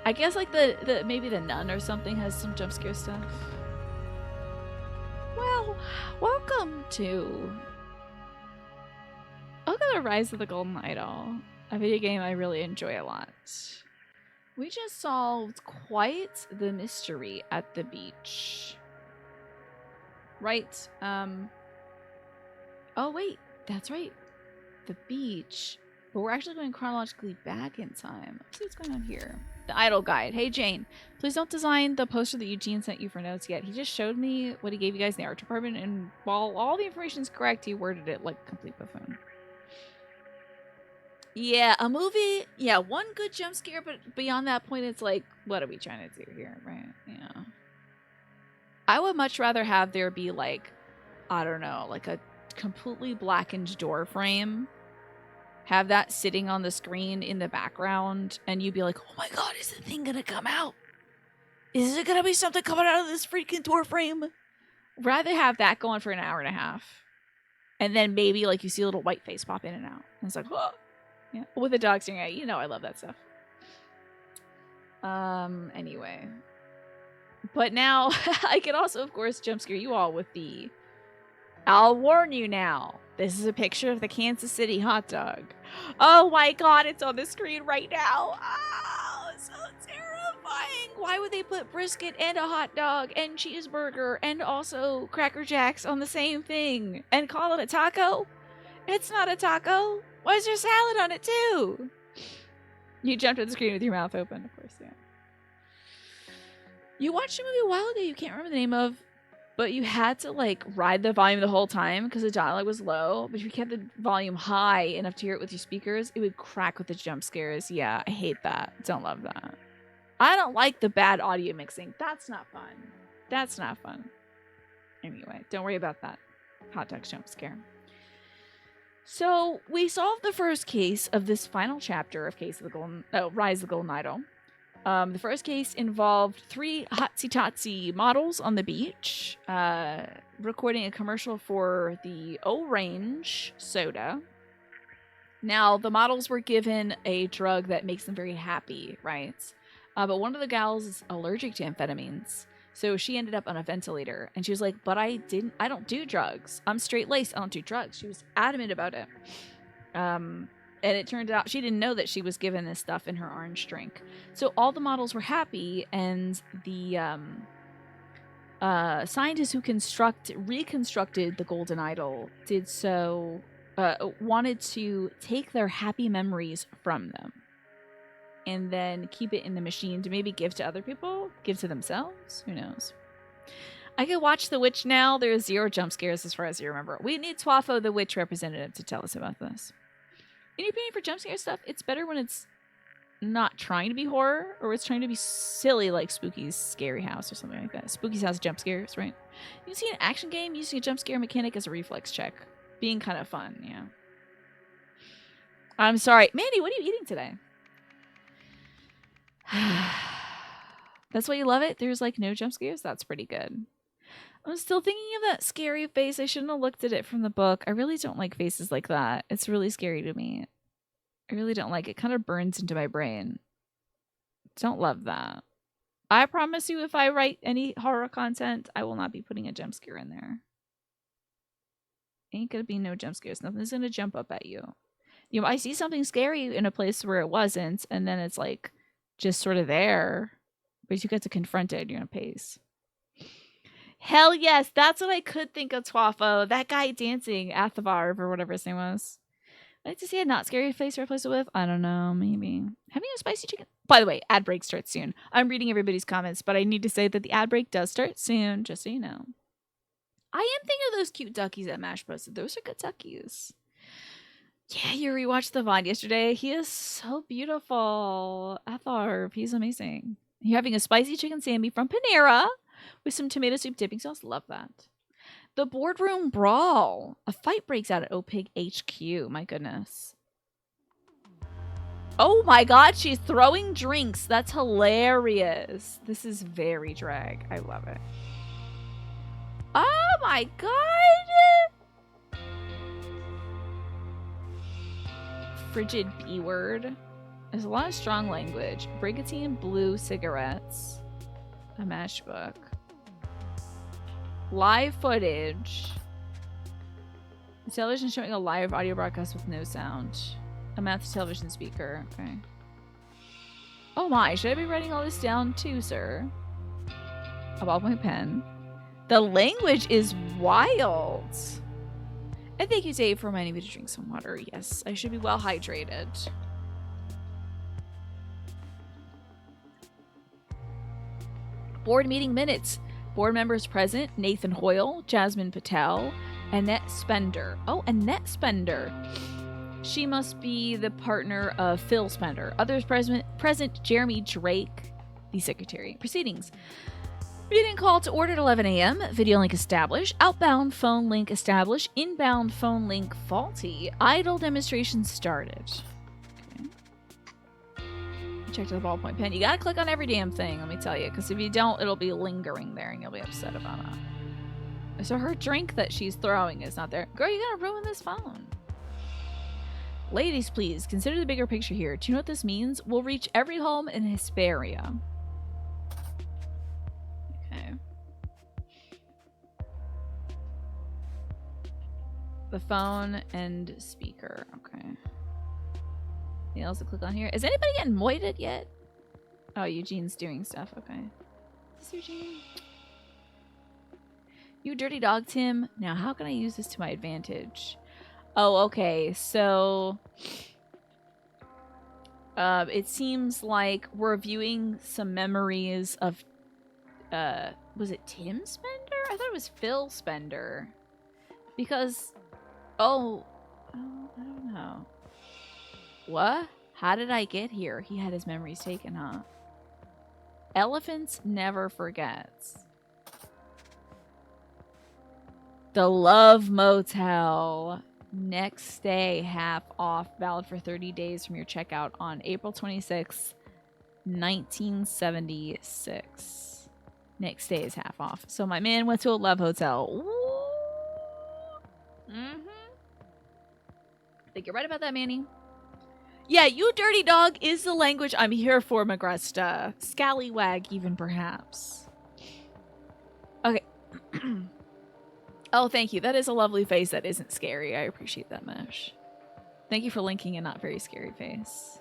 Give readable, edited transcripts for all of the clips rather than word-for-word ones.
I guess like the maybe the nun or something has some jump scare stuff. Well, welcome to Rise of the Golden Idol, a video game I really enjoy a lot. We just solved quite the mystery at the beach. Right, oh wait, that's right. The beach. But we're actually going chronologically back in time. Let's see what's going on here. The Idol Guide. Hey, Jane, please don't design the poster that Eugene sent you for notes yet. He just showed me what he gave you guys in the art department, and while all the information is correct, he worded it like a complete buffoon. Yeah, a movie, yeah, one good jump scare, but beyond that point, it's like, what are we trying to do here, right? Yeah. I would much rather have there be like, I don't know, like a completely blackened door frame. Have that sitting on the screen in the background, and you'd be like, oh my god, is the thing gonna come out? Is it gonna be something coming out of this freaking door frame? Rather have that going for an hour and a half. And then maybe like you see a little white face pop in and out. And it's like, whoa. Yeah. With a dog staring at you. You know I love that stuff. Anyway. But now I can also, of course, jump scare you all with the I'll warn you now. This is a picture of the Kansas City hot dog. Oh my god, it's on the screen right now. Oh, so terrifying. Why would they put brisket and a hot dog and cheeseburger and also Cracker Jacks on the same thing and call it a taco? It's not a taco. Why is there salad on it too? You jumped at the screen with your mouth open, of course, yeah. You watched a movie a while ago you can't remember the name of, but you had to like ride the volume the whole time because the dialogue was low. But if you kept the volume high enough to hear it with your speakers, it would crack with the jump scares. Yeah, I hate that. Don't love that. I don't like the bad audio mixing. That's not fun. That's not fun. Anyway, don't worry about that hot dog jump scare. So we solved the first case of this final chapter of Rise of the Golden Idol. The first case involved 3 hotsy-totsy models on the beach, recording a commercial for the Orange soda. Now, the models were given a drug that makes them very happy, right? But one of the gals is allergic to amphetamines, so she ended up on a ventilator. And she was like, but I don't do drugs. I'm straight-laced. I don't do drugs. She was adamant about it. And it turned out she didn't know that she was given this stuff in her orange drink. So all the models were happy, and the scientists who reconstructed the Golden Idol did so, wanted to take their happy memories from them and then keep it in the machine to maybe give to other people, give to themselves. Who knows? I could watch The Witch now. There's 0 jump scares as far as you remember. We need Twafo, the witch representative, to tell us about this. In your opinion, for jump scare stuff, it's better when it's not trying to be horror, or it's trying to be silly, like Spooky's Scary House or something like that. Spooky's House jump scares, right? You can see an action game using a jump scare mechanic as a reflex check. Being kind of fun, yeah. I'm sorry. Mandy, what are you eating today? That's why you love it? There's like no jump scares? That's pretty good. I'm still thinking of that scary face. I shouldn't have looked at it from the book. I really don't like faces like that. It's really scary to me. I really don't like it. It kind of burns into my brain. Don't love that. I promise you, if I write any horror content, I will not be putting a jump scare in there. Ain't gonna be no jump scares. Nothing's gonna jump up at you. You know, I see something scary in a place where it wasn't, and then it's like just sort of there, but you get to confront it at your own pace. Hell yes, that's what I could think of, Twafo. That guy dancing, Athavarv, or whatever his name was. I'd like to see a not scary face to replace it with. I don't know, maybe. Having a spicy chicken. By the way, ad break starts soon. I'm reading everybody's comments, but I need to say that the ad break does start soon, just so you know. I am thinking of those cute duckies that Mash posted. Those are good duckies. Yeah, you rewatched the VOD yesterday. He is so beautiful. Atharv, he's amazing. You're having a spicy chicken Sammy from Panera with some tomato soup dipping sauce. Love that. The boardroom brawl. A fight breaks out at OPIG HQ. My goodness. Oh my god, she's throwing drinks. That's hilarious. This is very drag. I love it. Oh my god. Frigid B word. There's a lot of strong language. Brigantine blue cigarettes. A matchbook. Live footage. The television showing a live audio broadcast with no sound. A mouth television speaker. Okay. Oh my, should I be writing all this down too, sir? A ballpoint pen. The language is wild. And thank you, Dave, for reminding me to drink some water. Yes, I should be well hydrated. Board meeting minutes. Board members present: Nathan Hoyle, Jasmine Patel, Annette Spender. Oh, Annette Spender. She must be the partner of Phil Spender. Others present: Jeremy Drake, the secretary. Proceedings. Meeting call to order at 11 a.m. Video link established. Outbound phone link established. Inbound phone link faulty. Idle demonstration started. Okay. Check to the ballpoint pen. You gotta click on every damn thing, let me tell you, because if you don't, it'll be lingering there and you'll be upset about it. So her drink that she's throwing is not there. Girl, you gotta ruin this phone. Ladies, please, consider the bigger picture here. Do you know what this means? We'll reach every home in Hesperia. Okay. The phone and speaker. Okay. Anything else to click on here? Is anybody getting moited yet? Oh, Eugene's doing stuff. Okay. Is this Eugene? You dirty dog, Tim. Now, how can I use this to my advantage? Oh, okay. So, it seems like we're viewing some memories of, was it Tim Spender? I thought it was Phil Spender. Because, I don't know. What? How did I get here? He had his memories taken, huh? Elephants never forgets. The Love Motel. Next day, half off. Valid for 30 days from your checkout on April 26th, 1976. Next day is half off. So my man went to a love hotel. Ooh. Think you're right about that, Manny? Yeah, you dirty dog is the language I'm here for, Magresta. Scallywag, even, perhaps. Okay. Oh, thank you. That is a lovely face that isn't scary. I appreciate that, Mesh. Thank you for linking a not very scary face.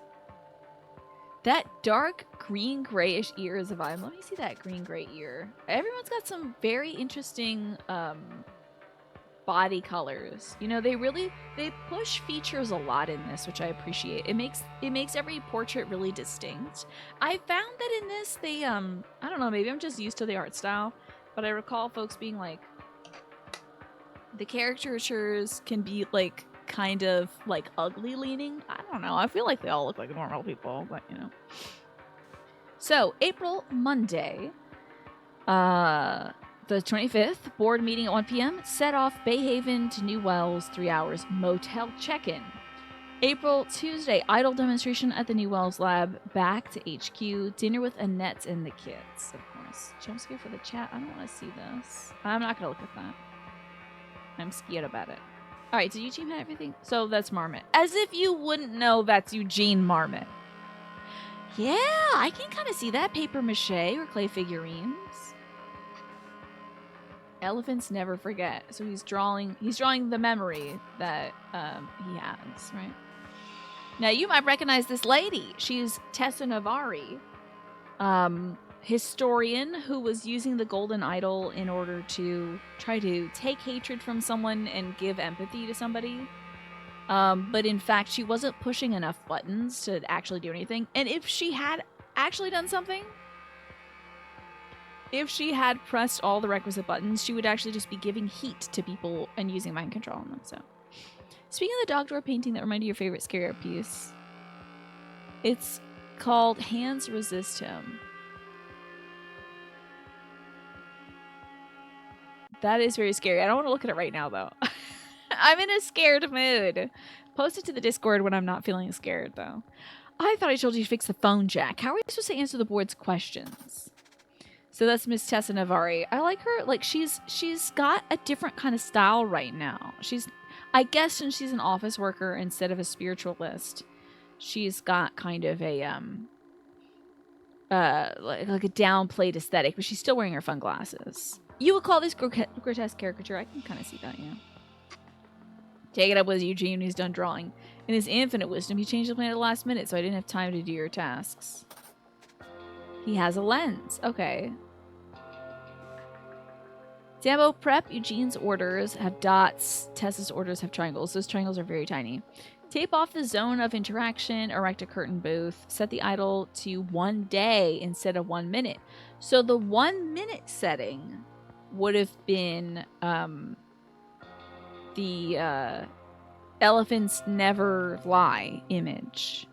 That dark green grayish ear is a vibe. Let me see that green gray ear. Everyone's got some very interesting body colors. You know, they push features a lot in this, which I appreciate. It makes every portrait really distinct. I found that in this they I don't know, maybe I'm just used to the art style, but I recall folks being like, the caricatures can be like kind of like ugly leaning. I don't know. I feel like they all look like normal people, but you know. So, April, Monday, the 25th, board meeting at 1 p.m. Set off Bayhaven to New Wells, 3 hours. Motel check-in. April, Tuesday, idle demonstration at the New Wells lab. Back to HQ. Dinner with Annette and the kids, of course. Jump scare for the chat. I don't want to see this. I'm not going to look at that. I'm scared about it. All right, did Eugene have everything? So that's Marmot. As if you wouldn't know that's Eugene Marmot. Yeah, I can kind of see that. Paper mache or clay figurines. Elephants never forget. So he's drawing the memory that he has, right? Now you might recognize this lady. She's Tessa Navari, historian who was using the golden idol in order to try to take hatred from someone and give empathy to somebody. But in fact, she wasn't pushing enough buttons to actually do anything. And if she had actually done something, if she had pressed all the requisite buttons, she would actually just be giving heat to people and using mind control on them. So, speaking of the dog door painting that reminded you of your favorite scary art piece, it's called Hands Resist Him. That is very scary. I don't want to look at it right now, though. I'm in a scared mood. Post it to the Discord when I'm not feeling scared, though. I thought I told you to fix the phone jack. How are we supposed to answer the board's questions? So that's Miss Tessa Navari. I like her. Like, she's got a different kind of style right now. I guess since she's an office worker instead of a spiritualist, she's got kind of a like a downplayed aesthetic, but she's still wearing her fun glasses. You would call this grotesque caricature. I can kind of see that, yeah. Take it up with Eugene when he's done drawing. In his infinite wisdom, he changed the plan at the last minute, so I didn't have time to do your tasks. He has a lens. Okay. Demo prep. Eugene's orders have dots. Tessa's orders have triangles. Those triangles are very tiny. Tape off the zone of interaction. Erect a curtain booth. Set the idle to 1 day instead of 1 minute. So the 1 minute setting would have been the elephants never lie image.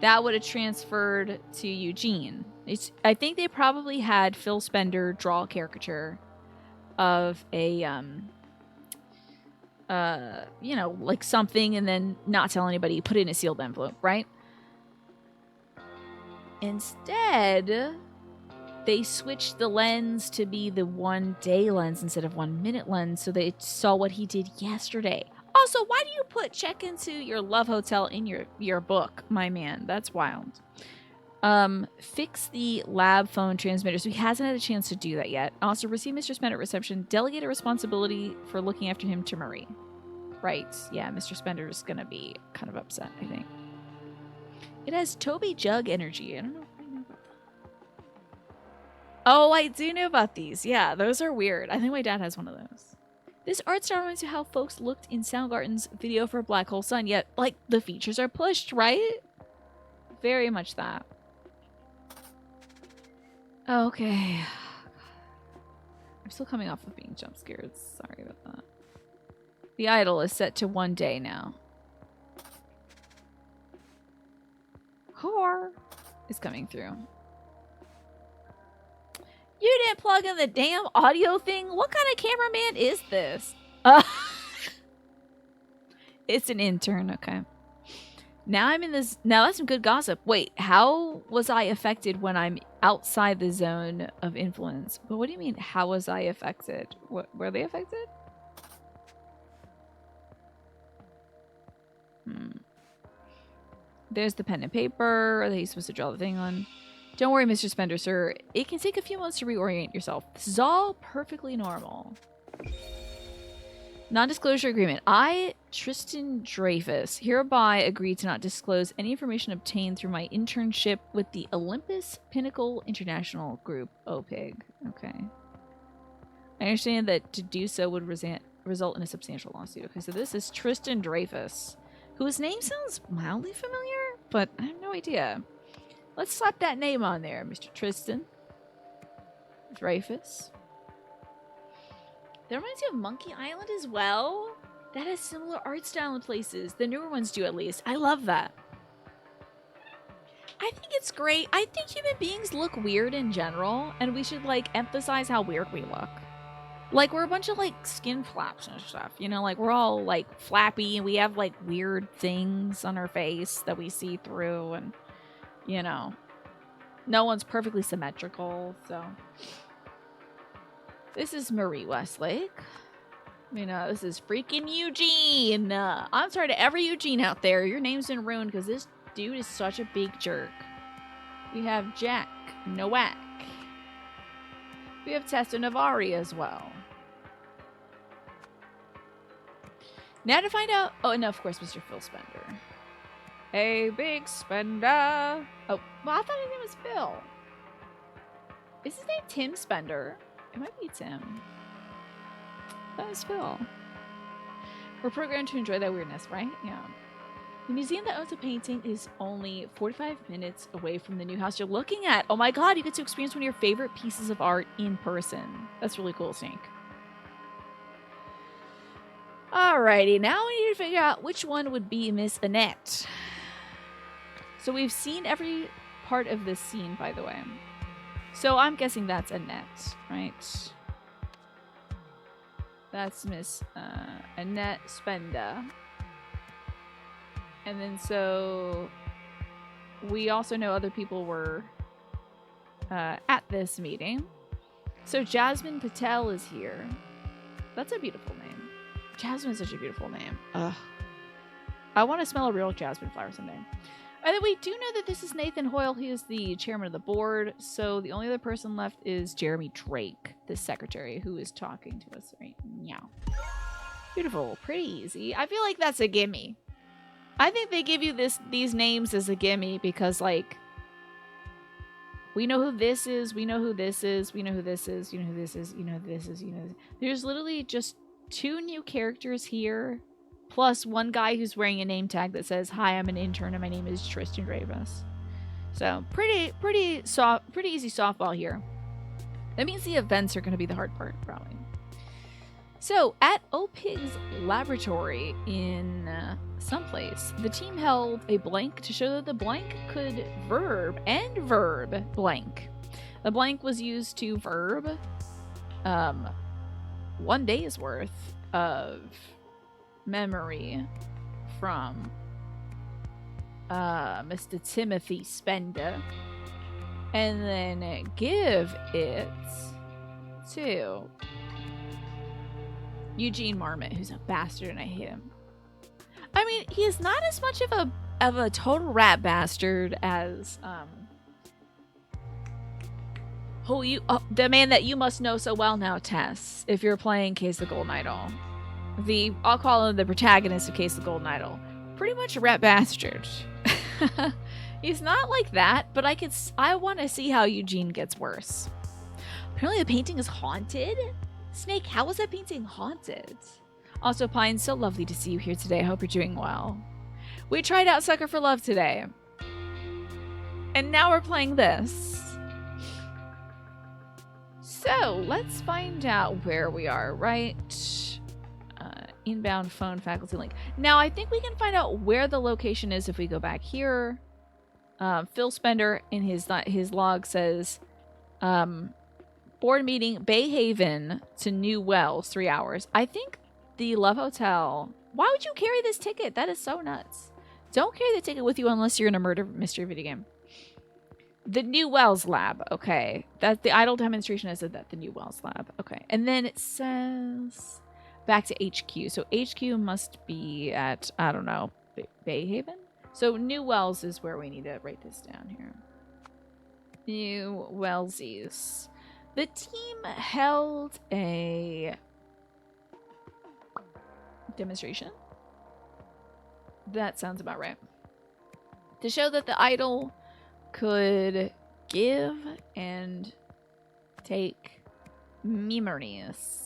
That would have transferred to Eugene. I think they probably had Phil Spender draw a caricature of a you know, like something, and then not tell anybody, put it in a sealed envelope, right? Instead, they switched the lens to be the 1 day lens instead of 1 minute lens, so they saw what he did yesterday. Also, why do you put check into your love hotel in your book, my man? That's wild. Fix the lab phone transmitter. So he hasn't had a chance to do that yet. Also, receive Mr. Spender at reception. Delegate a responsibility for looking after him to Marie. Right. Yeah, Mr. Spender is going to be kind of upset, I think. It has Toby Jug energy. I don't know if I know about that. Oh, I do know about these. Yeah, those are weird. I think my dad has one of those. This art style reminds me of how folks looked in Soundgarden's video for Black Hole Sun, yet, like, the features are pushed, right? Very much that. Okay. I'm still coming off of being jump scared. Sorry about that. The idol is set to 1 day now. Whore is coming through. You didn't plug in the damn audio thing? What kind of cameraman is this? It's an intern, okay. Now I'm in this. Now that's some good gossip. Wait, how was I affected when I'm outside the zone of influence? But what do you mean, how was I affected? What, were they affected? There's the pen and paper that he's supposed to draw the thing on. Don't worry, Mr. Spender, sir. It can take a few months to reorient yourself. This is all perfectly normal. Non-disclosure agreement. I, Tristan Dreyfus, hereby agree to not disclose any information obtained through my internship with the Olympus Pinnacle International Group, OPIG. Okay. I understand that to do so would result in a substantial lawsuit. Okay, so this is Tristan Dreyfus, whose name sounds mildly familiar, but I have no idea. Let's slap that name on there, Mr. Tristan Dreyfus. That reminds me of Monkey Island as well. That has similar art style in places. The newer ones do, at least. I love that. I think it's great. I think human beings look weird in general, and we should, like, emphasize how weird we look. Like, we're a bunch of, like, skin flaps and stuff. You know, like, we're all, like, flappy, and we have, like, weird things on our face that we see through, and, you know, no one's perfectly symmetrical, so... This is Marie Westlake. You know, this is freaking Eugene. I'm sorry to every Eugene out there. Your name's been ruined because this dude is such a big jerk. We have Jack Nowak. We have Tessa Navari as well. Now to find out... Oh, no, of course, Mr. Phil Spender. Hey, big spender. Oh, well, I thought his name was Phil. Is his name Tim Spender? It might be Tim. That was Phil. We're programmed to enjoy that weirdness, right? Yeah. The museum that owns a painting is only 45 minutes away from the new house you're looking at. Oh my god, you get to experience one of your favorite pieces of art in person. That's really cool, Snake. Alrighty, now we need to figure out which one would be Miss Annette. So we've seen every part of this scene, by the way. So I'm guessing that's Annette, right? That's Miss Annette Spender. And then so we also know other people were at this meeting. So Jasmine Patel is here. That's a beautiful name. Jasmine is such a beautiful name. Ugh. I want to smell a real jasmine flower someday. And we do know that this is Nathan Hoyle. He is the chairman of the board. So the only other person left is Jeremy Drake, the secretary, who is talking to us right now. Beautiful. Pretty easy. I feel like that's a gimme. I think they give you these names as a gimme because, like, we know who this is, we know who this is, we know who this is, you know who this is, you know who this is, you know. There's literally just 2 new characters here, plus one guy who's wearing a name tag that says, "Hi, I'm an intern and my name is Tristan Ravus." So pretty easy softball here. That means the events are going to be the hard part, probably. So, at OPIG's laboratory in someplace, the team held a blank to show that the blank could verb blank. The blank was used to verb 1 day's worth of memory from Mr. Timothy Spender, and then give it to Eugene Marmot, who's a bastard and I hate him. I mean, he is not as much of a total rat bastard as the man that you must know so well now, Tess, if you're playing Case of the Golden Idol. I'll call him the protagonist of Case of the Golden Idol. Pretty much a rat bastard. He's not like that, but I want to see how Eugene gets worse. Apparently the painting is haunted. Snake, how was that painting haunted? Also, Pine, so lovely to see you here today. I hope you're doing well. We tried out Sucker for Love today. And now we're playing this. So, let's find out where we are, right? Inbound phone faculty link. Now, I think we can find out where the location is if we go back here. Phil Spender in his log says, board meeting, Bay Haven to New Wells, 3 hours. I think the Love Hotel. Why would you carry this ticket? That is so nuts. Don't carry the ticket with you unless you're in a murder mystery video game. The New Wells lab. Okay. That the idle demonstration has said that. The New Wells lab. Okay. And then it says back to HQ. So HQ must be at, I don't know, Bay Haven? So New Wells is where we need to write this down here. New Wellsies. The team held a demonstration. That sounds about right. To show that the idol could give and take memories.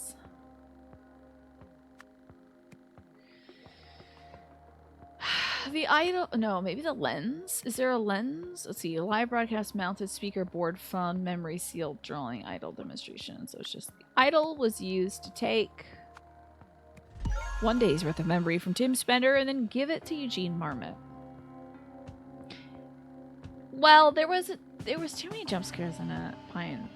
The idol, no, maybe the lens. Is there a lens? Let's see. Live broadcast mounted speaker board phone memory sealed drawing idol demonstration. So it's just the idol was used to take 1 day's worth of memory from Tim Spender and then give it to Eugene Marmot. Well, there was too many jump scares in it, Pine.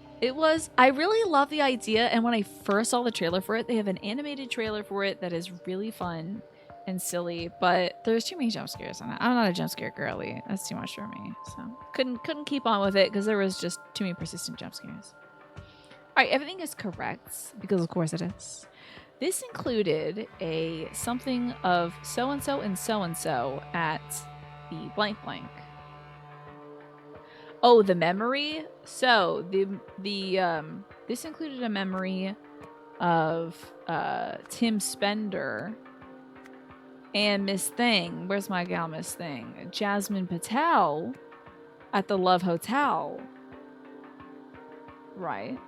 I really love the idea, and when I first saw the trailer for it, they have an animated trailer for it that is really fun and silly, but there's too many jump scares in it. I'm not a jump scare girly. That's too much for me. So couldn't keep on with it because there was just too many persistent jump scares. Alright, everything is correct, because of course it is. This included a something of so-and-so and so-and-so at the blank blank. Oh, the memory? So, this included a memory of Tim Spender and Miss Thing. Where's my gal, Miss Thing? Jasmine Patel at the Love Hotel. Right.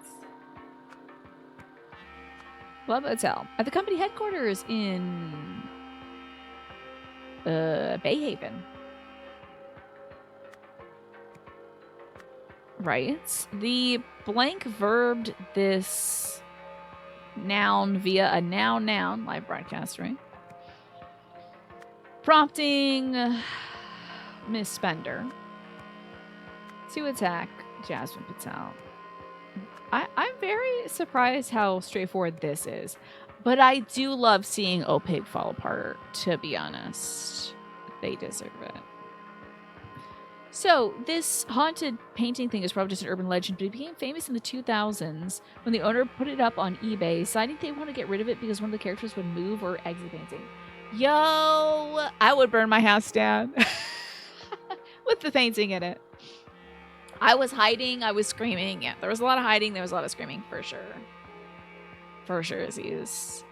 Love Hotel. At the company headquarters in Bay Haven. Right. The blank verbed this noun via a noun live broadcast, right? Prompting Miss Spender to attack Jasmine Patel. I'm very surprised how straightforward this is, but I do love seeing OPIG fall apart, to be honest. They deserve it. So, this haunted painting thing is probably just an urban legend, but it became famous in the 2000s when the owner put it up on eBay, deciding they want to get rid of it because one of the characters would move or exit the painting. Yo, I would burn my house down. with the painting in it. I was hiding. I was screaming. Yeah, there was a lot of hiding. There was a lot of screaming for sure. For sure, Aziz.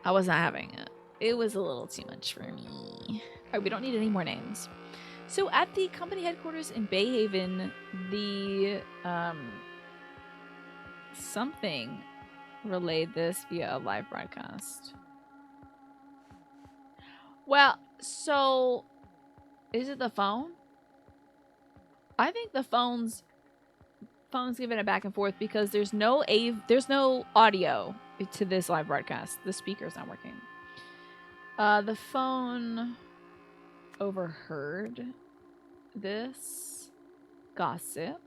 I was not having it. It was a little too much for me. All right, we don't need any more names. So at the company headquarters in Bayhaven, the something relayed this via a live broadcast. Well, so is it the phone? I think the phone's giving it back and forth because there's no audio to this live broadcast. The speaker's not working. The phone overheard this gossip.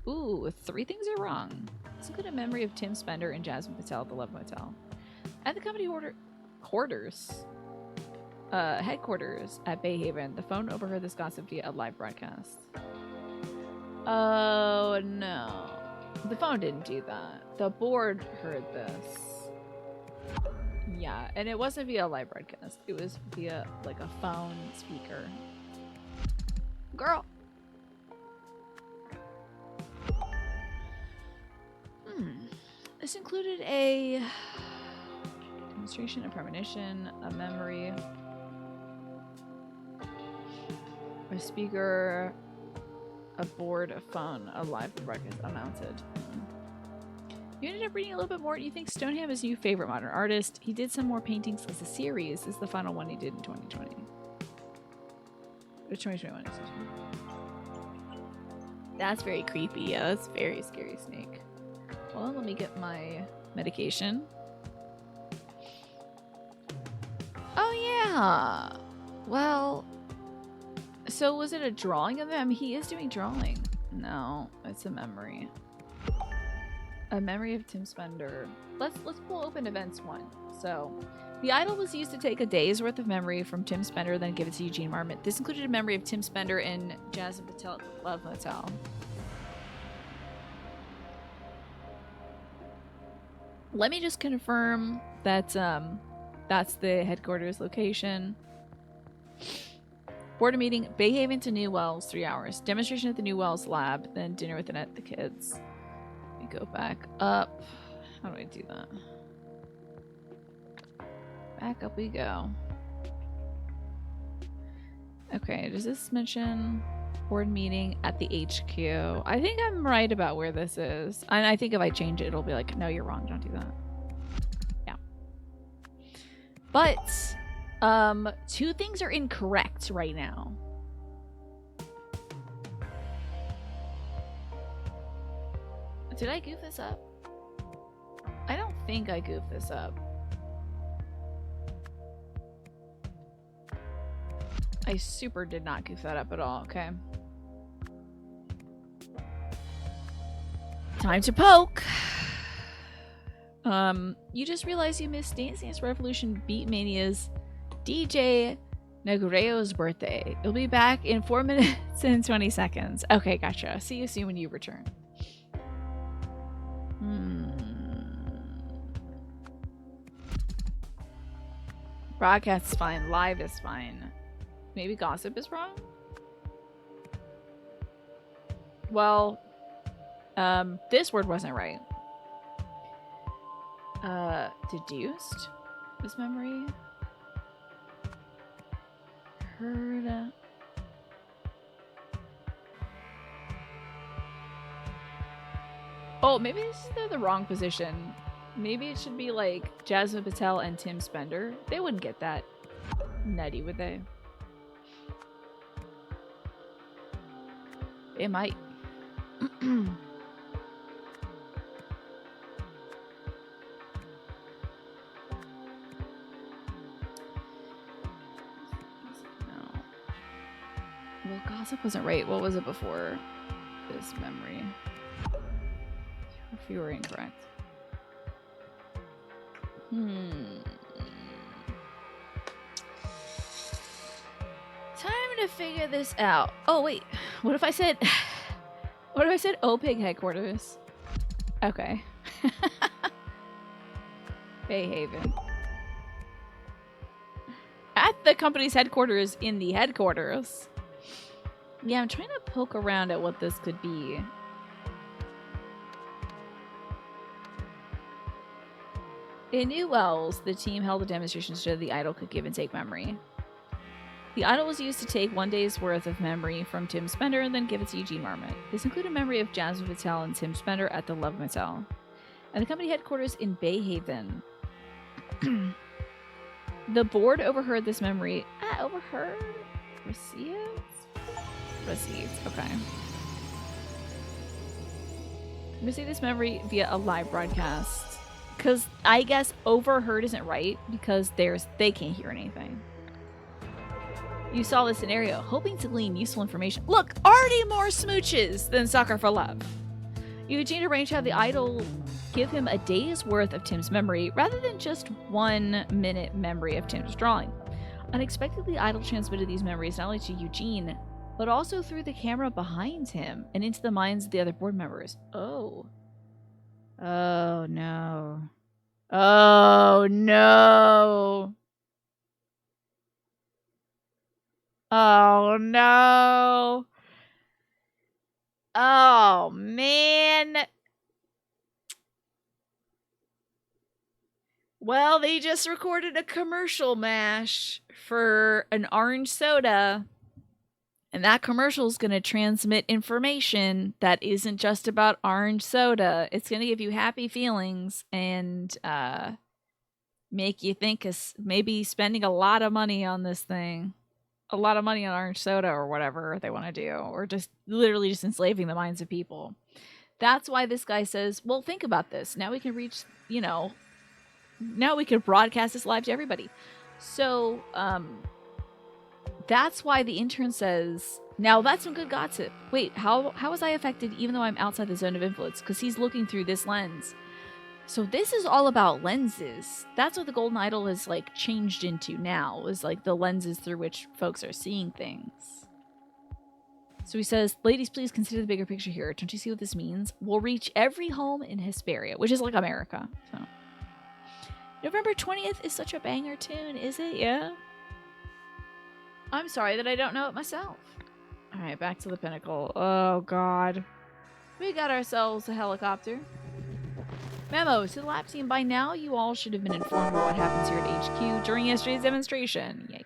Ooh, 3 things are wrong. Let's look at a memory of Tim Spender and Jasmine Patel at the Love Motel. At the company headquarters at Bayhaven, the phone overheard this gossip via a live broadcast. Oh no. The phone didn't do that. The board heard this. Yeah, and it wasn't via a live broadcast. It was via like a phone speaker. Girl. This included a demonstration, a premonition, a memory, a speaker, a board, a phone, a live broadcast, unmounted. You ended up reading a little bit more. You think Stoneham is your favorite modern artist. He did some more paintings as a series. This is the final one he did in 2020. Or 2021, excuse me. That's very creepy. Yeah, that's very scary, Snake. Well, let me get my medication. Oh, yeah. Well, so was it a drawing of him? He is doing drawing. No, it's a memory. A memory of Tim Spender. Let's pull open events 1. So, the idol was used to take a day's worth of memory from Tim Spender, then give it to Eugene Marmot. This included a memory of Tim Spender and Jasmine Patel at the Love Motel. Let me just confirm that that's the headquarters location. Board meeting, Bayhaven to New Wells, 3 hours. Demonstration at the New Wells lab, then dinner with the kids. Let me go back up. How do I do that? Back up we go. Okay, does this mention board meeting at the HQ? I think I'm right about where this is. And I think if I change it, it'll be like, no, you're wrong. Don't do that. Yeah. But 2 things are incorrect right now. Did I goof this up? I don't think I goofed this up. I super did not goof that up at all, okay? Time to poke! You just realized you missed Dance Dance Revolution Beat Mania's DJ Negreo's birthday. You'll be back in 4 minutes and 20 seconds. Okay, gotcha. See you soon when you return. Broadcast is fine. Live is fine. Maybe gossip is wrong? Well, this word wasn't right. Deduced? This memory? Heard. Oh, maybe they're the wrong position. Maybe it should be like Jasmine Patel and Tim Spender. They wouldn't get that nutty, would they? They might. No. Well, gossip wasn't right. What was it before this memory? If you were incorrect. Time to figure this out. Oh wait, what if I said OPIG headquarters? Okay. Bayhaven. At the company's headquarters in the headquarters. Yeah, I'm trying to poke around at what this could be. In New Wells, the team held a demonstration so the idol could give and take memory. The idol was used to take 1 day's worth of memory from Tim Spender and then give it to Eugene Marmot. This included memory of Jasmine Patel and Tim Spender at the Love Motel, and the company headquarters in Bay Haven. The board overheard this memory. Overheard? Received. Okay. Received this memory via a live broadcast. Because I guess overheard isn't right because they can't hear anything. You saw the scenario, hoping to glean useful information. Look, already more smooches than Soccer for Love. Eugene arranged to have the idol give him a day's worth of Tim's memory rather than just 1 minute memory of Tim's drawing. Unexpectedly, idol transmitted these memories not only to Eugene, but also through the camera behind him and into the minds of the other board members. Oh. Oh, no. Oh, no. Oh, no. Oh, man. Well, they just recorded a commercial mash for an orange soda. And that commercial is going to transmit information that isn't just about orange soda. It's going to give you happy feelings and make you think maybe spending a lot of money on this thing. A lot of money on orange soda or whatever they want to do. Or just literally just enslaving the minds of people. That's why this guy says, well, think about this. Now we can reach, now we can broadcast this live to everybody. So, that's why the intern says, now that's some good gossip. Wait, how was I affected even though I'm outside the zone of influence? Because he's looking through this lens. So this is all about lenses. That's what the Golden Idol is like changed into now, is like the lenses through which folks are seeing things. So he says, ladies, please consider the bigger picture here. Don't you see what this means? We'll reach every home in Hesperia, which is like America. So November 20th is such a banger tune, is it? Yeah. I'm sorry that I don't know it myself. All right, back to the pinnacle. Oh, God. We got ourselves a helicopter. Memo to the lab team. By now, you all should have been informed of what happens here at HQ during yesterday's demonstration. Yikes.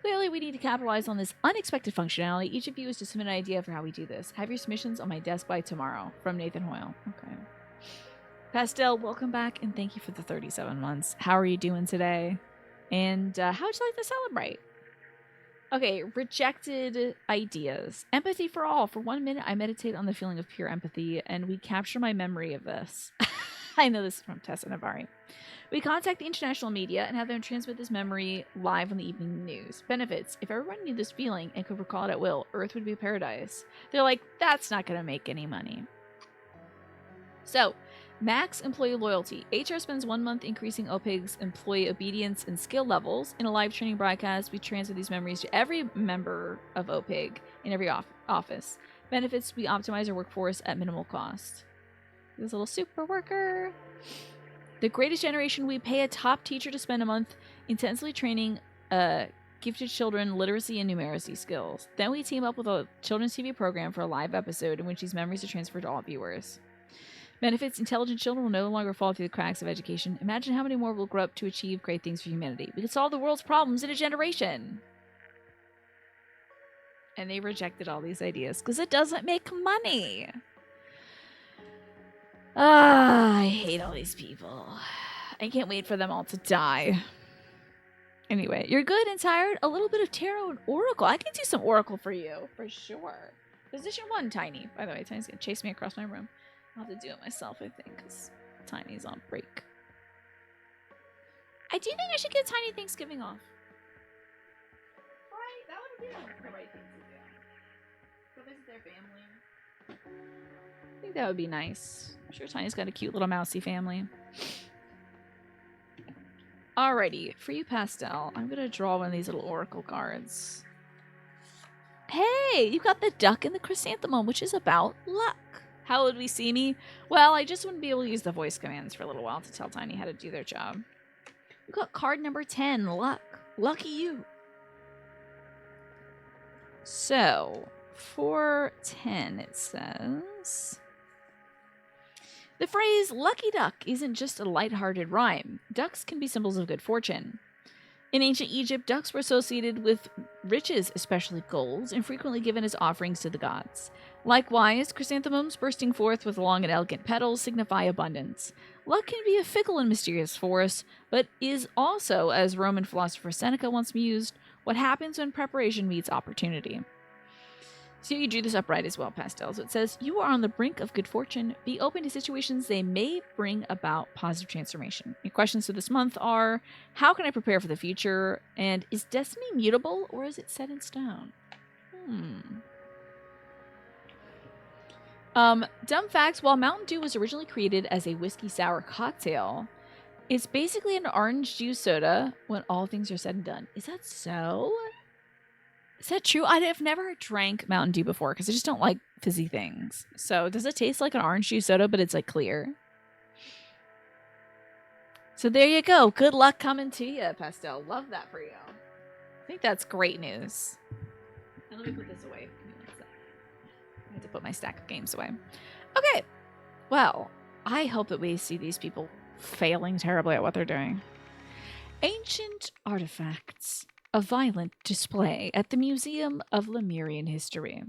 Clearly, we need to capitalize on this unexpected functionality. Each of you is to submit an idea for how we do this. Have your submissions on my desk by tomorrow. From Nathan Hoyle. Okay. Pastel, welcome back, and thank you for the 37 months. How are you doing today? And how would you like to celebrate? Okay, rejected ideas. Empathy for all. For 1 minute, I meditate on the feeling of pure empathy, and we capture my memory of this. I know this is from Tessa Navari. We contact the international media and have them transmit this memory live on the evening news. Benefits. If everyone knew this feeling and could recall it at will, Earth would be a paradise. They're like, that's not going to make any money. So, max employee loyalty. HR spends 1 month increasing OPIG's employee obedience and skill levels. In a live training broadcast, we transfer these memories to every member of OPIG in every office. Benefits, we optimize our workforce at minimal cost. This little super worker. The Greatest Generation, we pay a top teacher to spend a month intensely training gifted children literacy and numeracy skills. Then we team up with a children's TV program for a live episode in which these memories are transferred to all viewers. Benefits, intelligent children will no longer fall through the cracks of education. Imagine how many more will grow up to achieve great things for humanity. We could solve the world's problems in a generation. And they rejected all these ideas because it doesn't make money. I hate all these people. I can't wait for them all to die. Anyway, you're good and tired? A little bit of tarot and oracle. I can do some oracle for you, for sure. Position 1, Tiny. By the way, Tiny's going to chase me across my room. I'll have to do it myself, I think, because Tiny's on break. I do think I should give Tiny Thanksgiving off. Right? That would be the right thing to do. Go visit their family. I think that would be nice. I'm sure Tiny's got a cute little mousy family. Alrighty, for you, Pastel, I'm going to draw one of these little oracle cards. Hey, you got the duck and the chrysanthemum, which is about luck. How would we see me? Well, I just wouldn't be able to use the voice commands for a little while to tell Tiny how to do their job. We got card number 10, luck. Lucky you. So, 410 it says... The phrase lucky duck isn't just a lighthearted rhyme. Ducks can be symbols of good fortune. In ancient Egypt, ducks were associated with riches, especially gold, and frequently given as offerings to the gods. Likewise, chrysanthemums bursting forth with long and elegant petals signify abundance. Luck can be a fickle and mysterious force, but is also, as Roman philosopher Seneca once mused, what happens when preparation meets opportunity. So you drew this upright as well, Pastel. So it says, you are on the brink of good fortune. Be open to situations they may bring about positive transformation. Your questions for this month are, how can I prepare for the future? And is destiny mutable or is it set in stone? Dumb facts, while Mountain Dew was originally created as a whiskey sour cocktail, it's basically an orange juice soda when all things are said and done. Is that so? Is that true? I've never drank Mountain Dew before because I just don't like fizzy things. So does it taste like an orange juice soda, but it's like clear? So there you go. Good luck coming to you, Pastel. Love that for you. I think that's great news. And let me put this away. Give me 1 sec. I have to put my stack of games away. Okay. Well, I hope that we see these people failing terribly at what they're doing. Ancient artifacts. A violent display at the Museum of Lemurian History.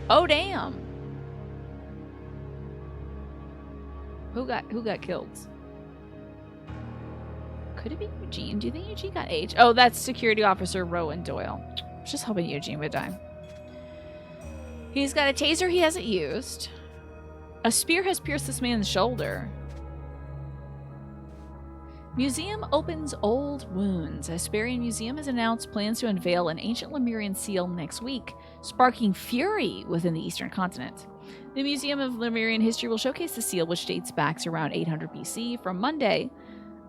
Oh damn! Who got killed? Could it be Eugene? Do you think Eugene got aged? Oh, that's security officer Rowan Doyle. I was just hoping Eugene would die. He's got a taser he hasn't used. A spear has pierced this man's shoulder. Museum opens old wounds. Hesperian Museum has announced plans to unveil an ancient Lemurian seal next week, sparking fury within the eastern continent. The Museum of Lemurian History will showcase the seal, which dates back to around 800 BC from Monday,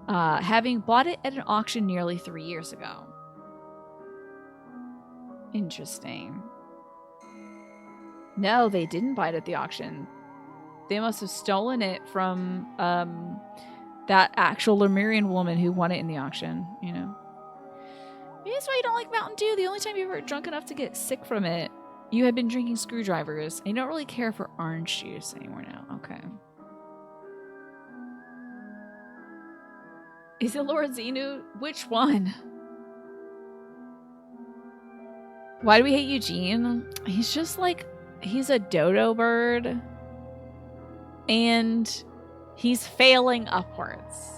having bought it at an auction nearly 3 years ago. Interesting. No, they didn't buy it at the auction. They must have stolen it from that actual Lemurian woman who won it in the auction, you know. Maybe that's why you don't like Mountain Dew. The only time you were drunk enough to get sick from it, you had been drinking screwdrivers, and you don't really care for orange juice anymore now. Okay. Is it Lord Xenu? Which one? Why do we hate Eugene? He's just like, he's a dodo bird. And he's failing upwards.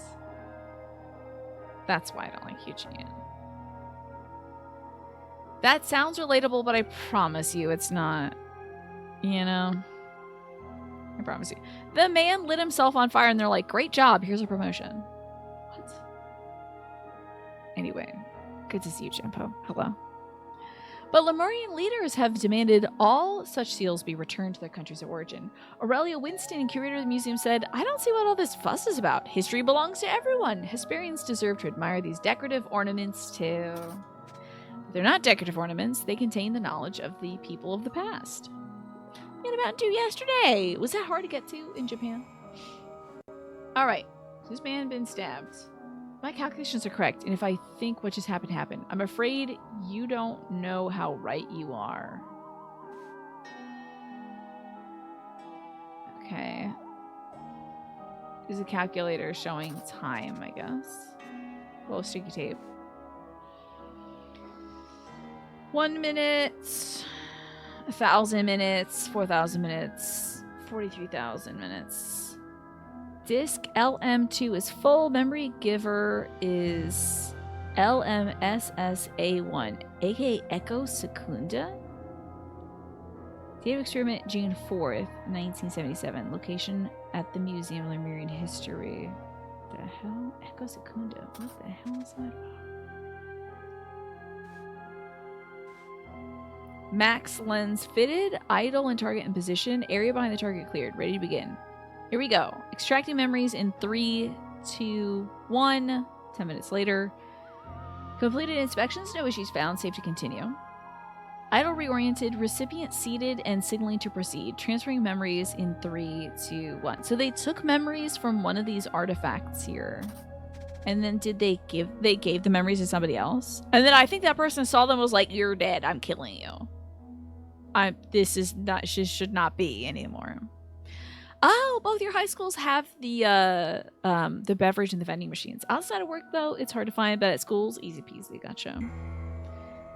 That's why I don't like Eugene. That sounds relatable, but I promise you it's not. You know? I promise you. The man lit himself on fire and they're like, great job, here's a promotion. What? Anyway, good to see you, Jimpo. Hello. But Lemurian leaders have demanded all such seals be returned to their countries of origin. Aurelia Winston, curator of the museum, said, I don't see what all this fuss is about. History belongs to everyone. Hesperians deserve to admire these decorative ornaments too. But they're not decorative ornaments. They contain the knowledge of the people of the past. We had a Mountain Dew yesterday. Was that hard to get to in Japan? All right. This man been stabbed. My calculations are correct, and if I think what just happened, I'm afraid you don't know how right you are. Okay. There's a calculator showing time, I guess. Little sticky tape. 1 minute, 1,000 minutes, 4,000 minutes, 43,000 minutes. Disk LM2 is full. Memory giver is LMSSA1, aka Echo Secunda. Date of experiment June 4th, 1977. Location at the Museum of Lemurian History. The hell? Echo Secunda. What the hell is that? Max lens fitted. Idle and target in position. Area behind the target cleared. Ready to begin. Here we go. Extracting memories in 3, 2, 1. 10 minutes later. Completed inspections. No issues found. Safe to continue. Idle reoriented. Recipient seated and signaling to proceed. Transferring memories in 3, 2, 1. So they took memories from one of these artifacts here. And then they gave the memories to somebody else? And then I think that person saw them and was like, you're dead, I'm killing you. This should not be anymore. Oh, both your high schools have the beverage and the vending machines. Outside of work, though, it's hard to find, but at schools, easy peasy. Gotcha.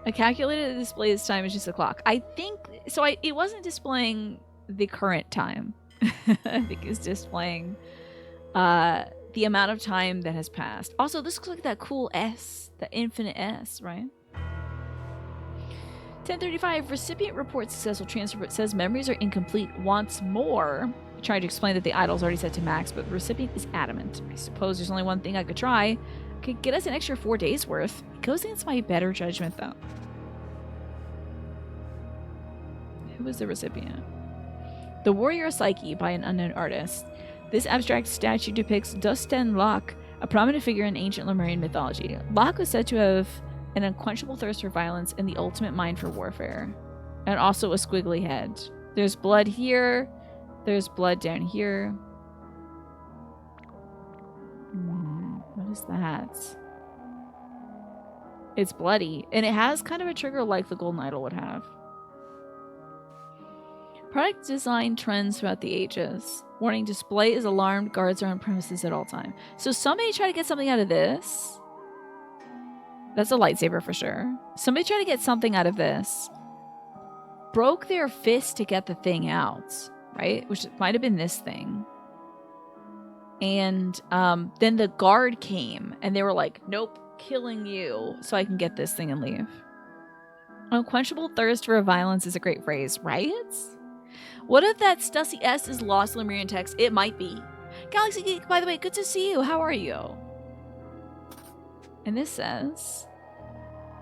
I calculated the display this time is just a clock. I think so. It wasn't displaying the current time. I think it's displaying the amount of time that has passed. Also, this looks like that cool S, the infinite S, right? 10:35. Recipient reports successful transfer, but says memories are incomplete. Wants more. I tried to explain that the idol's already set to max, but the recipient is adamant. I suppose there's only one thing I could try. Could get us an extra 4 days worth. It goes against my better judgment, though. Who was the recipient? The Warrior Psyche by an unknown artist. This abstract statue depicts Dusten Locke, a prominent figure in ancient Lemurian mythology. Locke was said to have an unquenchable thirst for violence and the ultimate mind for warfare. And also a squiggly head. There's blood here. There's blood down here. What is that? It's bloody. And it has kind of a trigger like the golden idol would have. Product design trends throughout the ages. Warning, display is alarmed. Guards are on premises at all time. So somebody tried to get something out of this. That's a lightsaber for sure. Somebody tried to get something out of this. Broke their fist to get the thing out, right? Which might have been this thing. And then the guard came and they were like, nope, killing you so I can get this thing and leave. Unquenchable thirst for violence is a great phrase, right? What if that Stussy S is lost Lemurian text? It might be. Galaxy Geek, by the way, good to see you. How are you? And this says,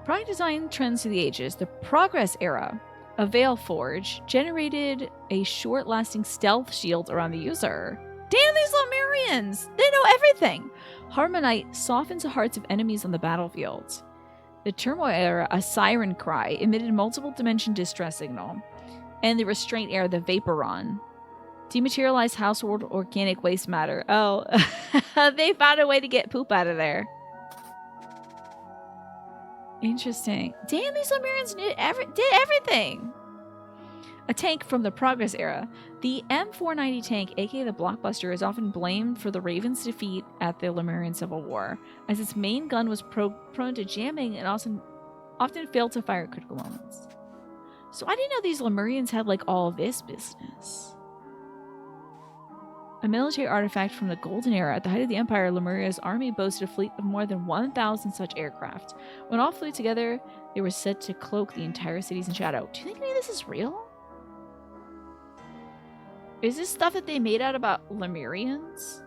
product design trends through the ages. The Progress era, a Veil Forge, generated a short-lasting stealth shield around the user. Damn, these Lemurians! They know everything! Harmonite softens the hearts of enemies on the battlefield. The Turmoil era, a Siren Cry, emitted multiple dimension distress signal. And the Restraint era, the Vaporon. Dematerialized household organic waste matter. Oh, they found a way to get poop out of there. Interesting. Damn, these Lemurians did everything. A tank from the Progress era. The M490 tank, aka the Blockbuster, is often blamed for the Ravens' defeat at the Lemurian Civil War, as its main gun was prone to jamming and often failed to fire at critical moments. So I didn't know these Lemurians had like all this business. A military artifact from the Golden Era. At the height of the Empire, Lemuria's army boasted a fleet of more than 1,000 such aircraft. When all flew together, they were said to cloak the entire cities in shadow. Do you think any of this is real? Is this stuff that they made out about Lemurians?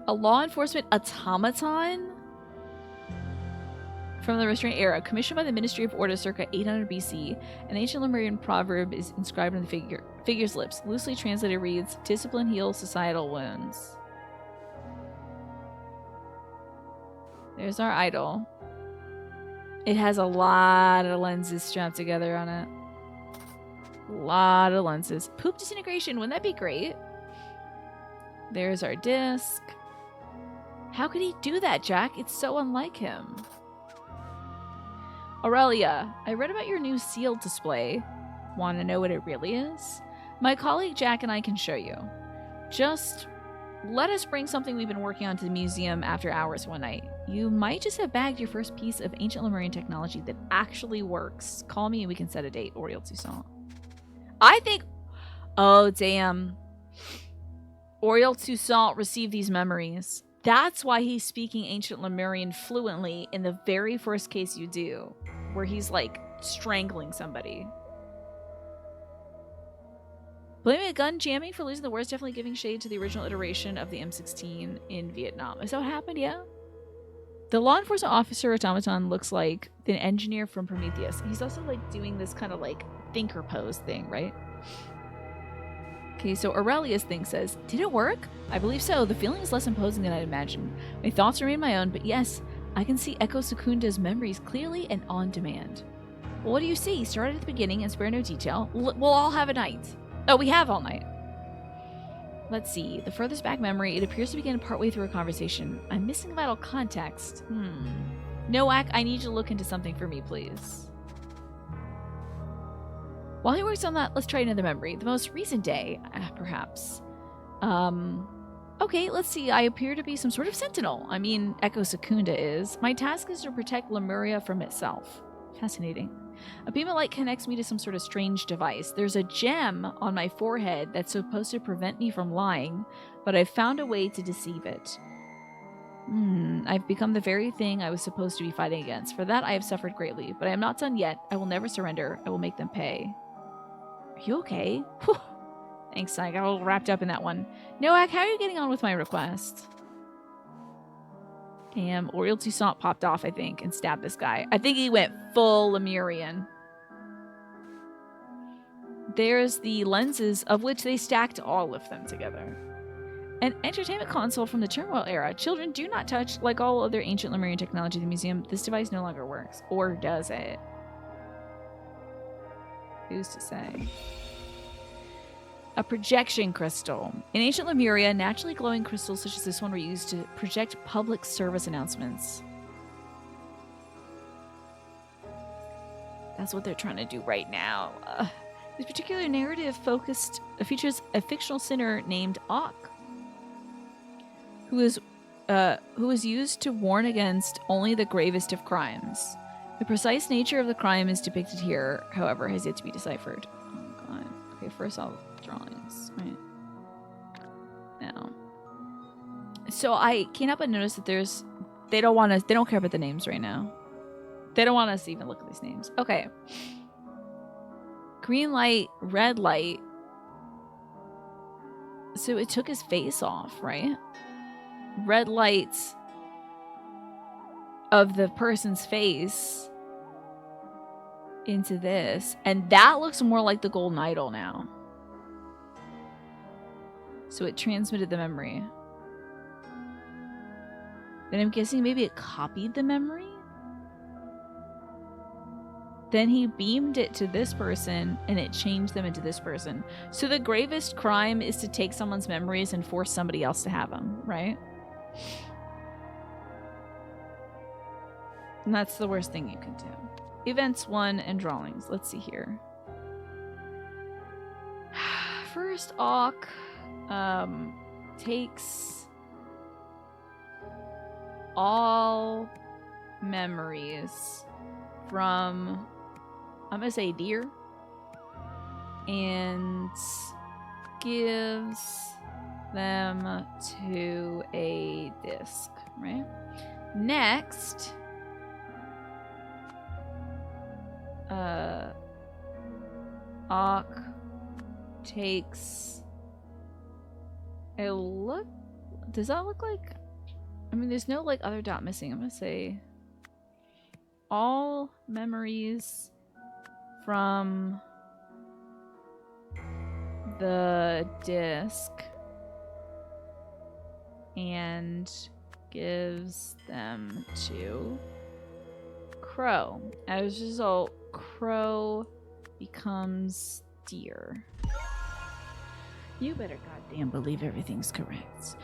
A law enforcement automaton? From the Restraint era, commissioned by the Ministry of Order circa 800 BC, an ancient Lemurian proverb is inscribed on the figure's lips. Loosely translated reads, "Discipline heals societal wounds." There's our idol. It has a lot of lenses strapped together on it. A lot of lenses. Poop disintegration, wouldn't that be great? There's our disc. How could he do that, Jack? It's so unlike him. Aurelia, I read about your new sealed display. Want to know what it really is? My colleague Jack and I can show you. Just let us bring something we've been working on to the museum after hours one night. You might just have bagged your first piece of ancient Lemurian technology that actually works. Call me and we can set a date. Oriel Toussaint. I think... Oh, damn. Oriel Toussaint received these memories. That's why he's speaking ancient Lemurian fluently in the very first case you do, where he's like strangling somebody. Blaming a gun jamming for losing the war is definitely giving shade to the original iteration of the M16 in Vietnam. Is that what happened? Yeah. The law enforcement officer automaton looks like the engineer from Prometheus. He's also like doing this kind of like thinker pose thing, right? Okay, so Aurelia's thing says, did it work? I believe so. The feeling is less imposing than I'd imagined. My thoughts remain my own, but yes, I can see Echo Secunda's memories clearly and on demand. Well, what do you see? Start at the beginning and spare no detail. We'll all have a night. Oh, we have all night. Let's see. The furthest back memory, it appears to begin partway through a conversation. I'm missing vital context. Noak, I need you to look into something for me, please. While he works on that, let's try another memory. The most recent day, perhaps. Okay, let's see. I appear to be some sort of sentinel. I mean, Echo Secunda is. My task is to protect Lemuria from itself. Fascinating. A beam of light connects me to some sort of strange device. There's a gem on my forehead that's supposed to prevent me from lying, but I've found a way to deceive it. I've become the very thing I was supposed to be fighting against. For that, I have suffered greatly, but I am not done yet. I will never surrender. I will make them pay. Are you okay? Whew. Thanks, I got a little wrapped up in that one. Noak, how are you getting on with my request? Damn, Oriel Toussaint popped off, I think, and stabbed this guy. I think he went full Lemurian. There's the lenses, of which they stacked all of them together. An entertainment console from the Turmoil era. Children, do not touch. Like all other ancient Lemurian technology in the museum, this device no longer works. Or does it? Who's to say? A projection crystal. In ancient Lemuria, naturally glowing crystals such as this one were used to project public service announcements. That's what they're trying to do right now. This particular narrative features a fictional sinner named Ak, who is used to warn against only the gravest of crimes. The precise nature of the crime is depicted here, however, has yet to be deciphered. Oh god. Okay, first I'll drawings, right? Now. So I came up and noticed that they don't care about the names right now. They don't want us to even look at these names. Okay. Green light, red light. So it took his face off, right? Red lights of the person's face into this. And that looks more like the golden idol now. So it transmitted the memory. Then I'm guessing maybe it copied the memory? Then he beamed it to this person and it changed them into this person. So the gravest crime is to take someone's memories and force somebody else to have them, right? And that's the worst thing you can do. Events 1 and drawings. Let's see here. First, Ak takes all memories from, I'm gonna say deer, and gives them to a disc, right? Next, Ak takes a look. Does that look like, I mean, there's no like other dot missing. I'm gonna say all memories from the disc and gives them to Crow. As a result, Crow becomes deer. You better goddamn believe everything's correct.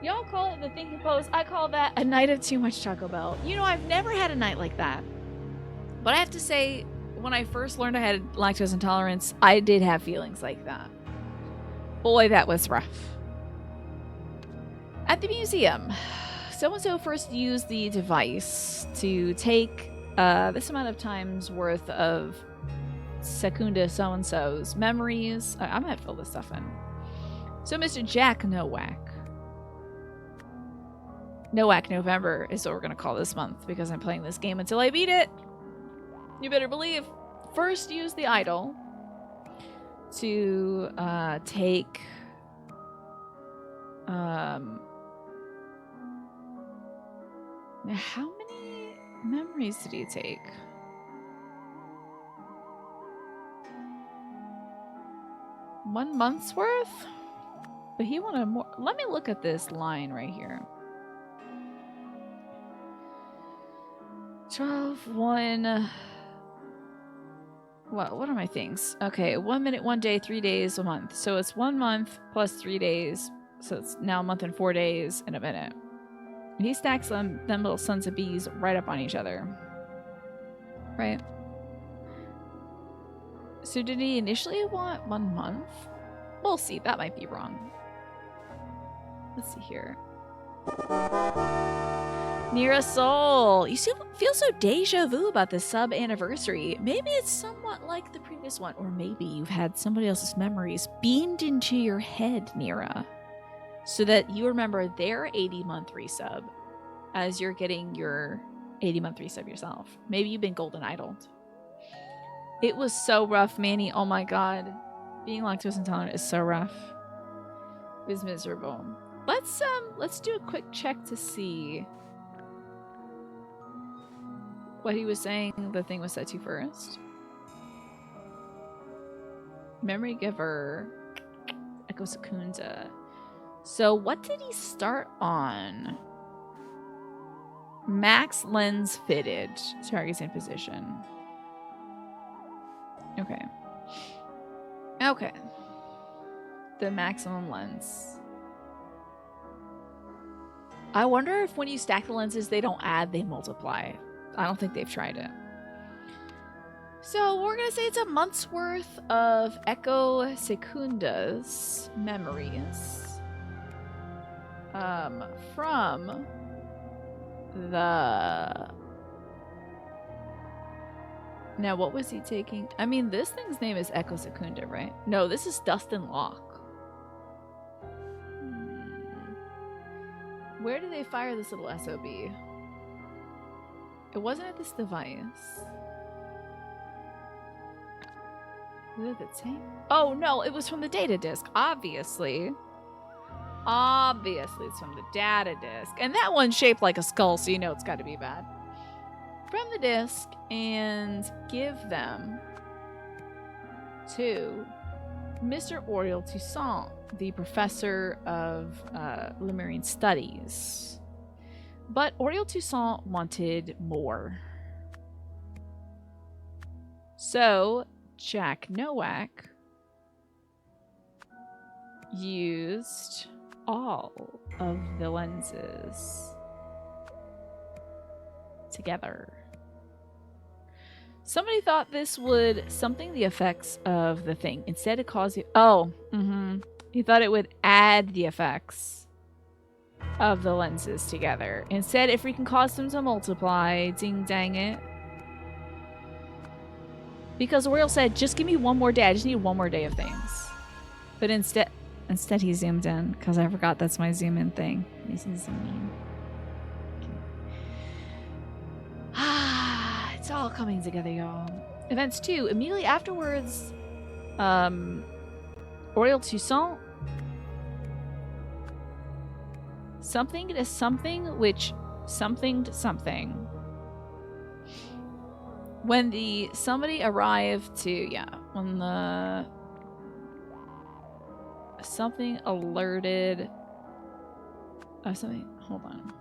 Y'all call it the thinking pose. I call that a night of too much Taco Bell. You know, I've never had a night like that. But I have to say, when I first learned I had lactose intolerance, I did have feelings like that. Boy, that was rough. At the museum, so-and-so first used the device to take this amount of time's worth of Secunda so-and-so's memories. I might fill this stuff in. So Mr. Jack Nowak November is what we're going to call this month because I'm playing this game until I beat it. You better believe. First use the idol to take now how many memories did he take? One month's worth? But he wanted more. Let me look at this line right here. 12, 1, What are my things? Okay, 1 minute, 1 day, 3 days, a month. So it's 1 month plus 3 days. So it's now a month and 4 days and a minute. He stacks them little sons of bees right up on each other. Right? So did he initially want 1 month? We'll see. That might be wrong. Let's see here. Nira Soul. You feel so deja vu about this sub anniversary. Maybe it's somewhat like the previous one, or maybe you've had somebody else's memories beamed into your head, Nira, so that you remember their 80-month resub as you're getting your 80-month resub yourself. Maybe you've been golden idled. It was so rough, Manny. Oh my god. Being lactose intolerant is so rough. It was miserable. Let's do a quick check to see what he was saying the thing was set to first. Memory Giver, Echo Secunda. So what did he start on? Max lens fitted. Target's in position. Okay. Okay. The maximum lens. I wonder if when you stack the lenses, they don't add, they multiply. I don't think they've tried it. So we're going to say it's a month's worth of Echo Secunda's memories. From the... Now, what was he taking? I mean, this thing's name is Echo Secunda, right? No, this is Dustin Locke. Where do they fire this little SOB? It wasn't at this device. Was it the tank? Oh, no, it was from the data disk, obviously. Obviously, it's from the data disk. And that one's shaped like a skull, so you know it's got to be bad. From the disk, and give them to Mr. Oriel Toussaint, the professor of Lemurian Studies. But Oriel Toussaint wanted more. So Jack Nowak used all of the lenses together. Somebody thought this would something the effects of the thing. Instead it caused you... Oh, he thought it would add the effects of the lenses together. Instead, it freaking caused them to multiply. Ding dang it. Because Oriel said, just give me 1 more day. I just need 1 more day of things. But instead he zoomed in. Because I forgot that's my zoom in thing. This is zoom in. It's all coming together, y'all. Events 2. Immediately afterwards, Oriel Toussaint. Something is something which somethinged something. When the somebody arrived to, when the something alerted something, hold on.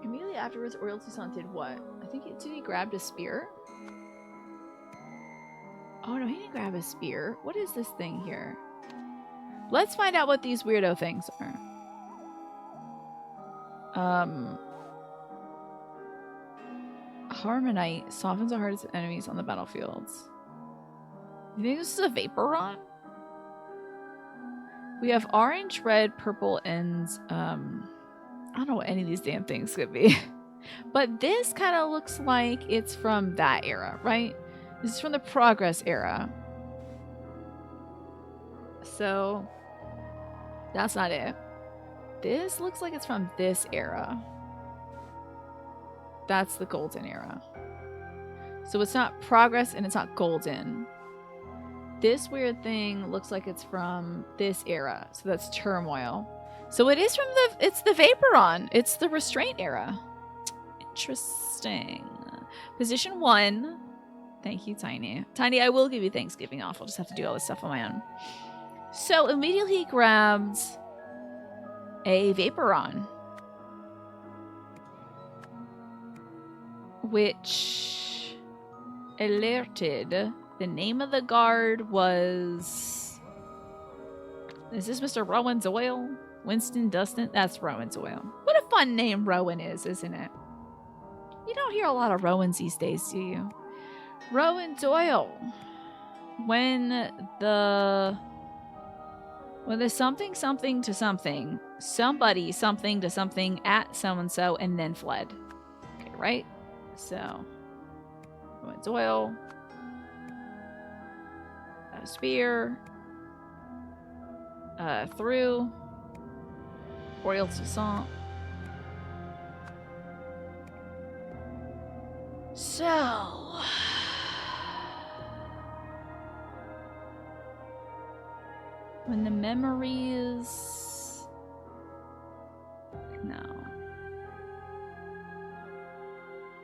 Immediately afterwards, Oriel Toussaint did what? I think did he grab a spear? Oh no, he didn't grab a spear. What is this thing here? Let's find out what these weirdo things are. Harmonite softens the hardest enemies on the battlefields. You think this is a Vaporon? We have orange, red, purple, and I don't know what any of these damn things could be. But this kind of looks like it's from that era, right? This is from the Progress era. So that's not it. This looks like it's from this era. That's the Golden era. So it's not Progress and it's not Golden. This weird thing looks like it's from this era. So that's Turmoil. So it is from it's the Vaporon. It's the Restraint era. Interesting. Position 1. Thank you, Tiny. Tiny, I will give you Thanksgiving off. I'll just have to do all this stuff on my own. So immediately he grabbed a Vaporon. Which Alerted. The name of the guard was... Is this Mr. Rowan Doyle? Winston Dustin? That's Rowan Doyle. What a fun name Rowan is, isn't it? You don't hear a lot of Rowans these days, do you? Rowan Doyle. When the something something to something, somebody something to something at so-and-so and then fled. Okay, right? So, Rowan Doyle. Spear. Through. Royal Toussaint. So... When the memories... No.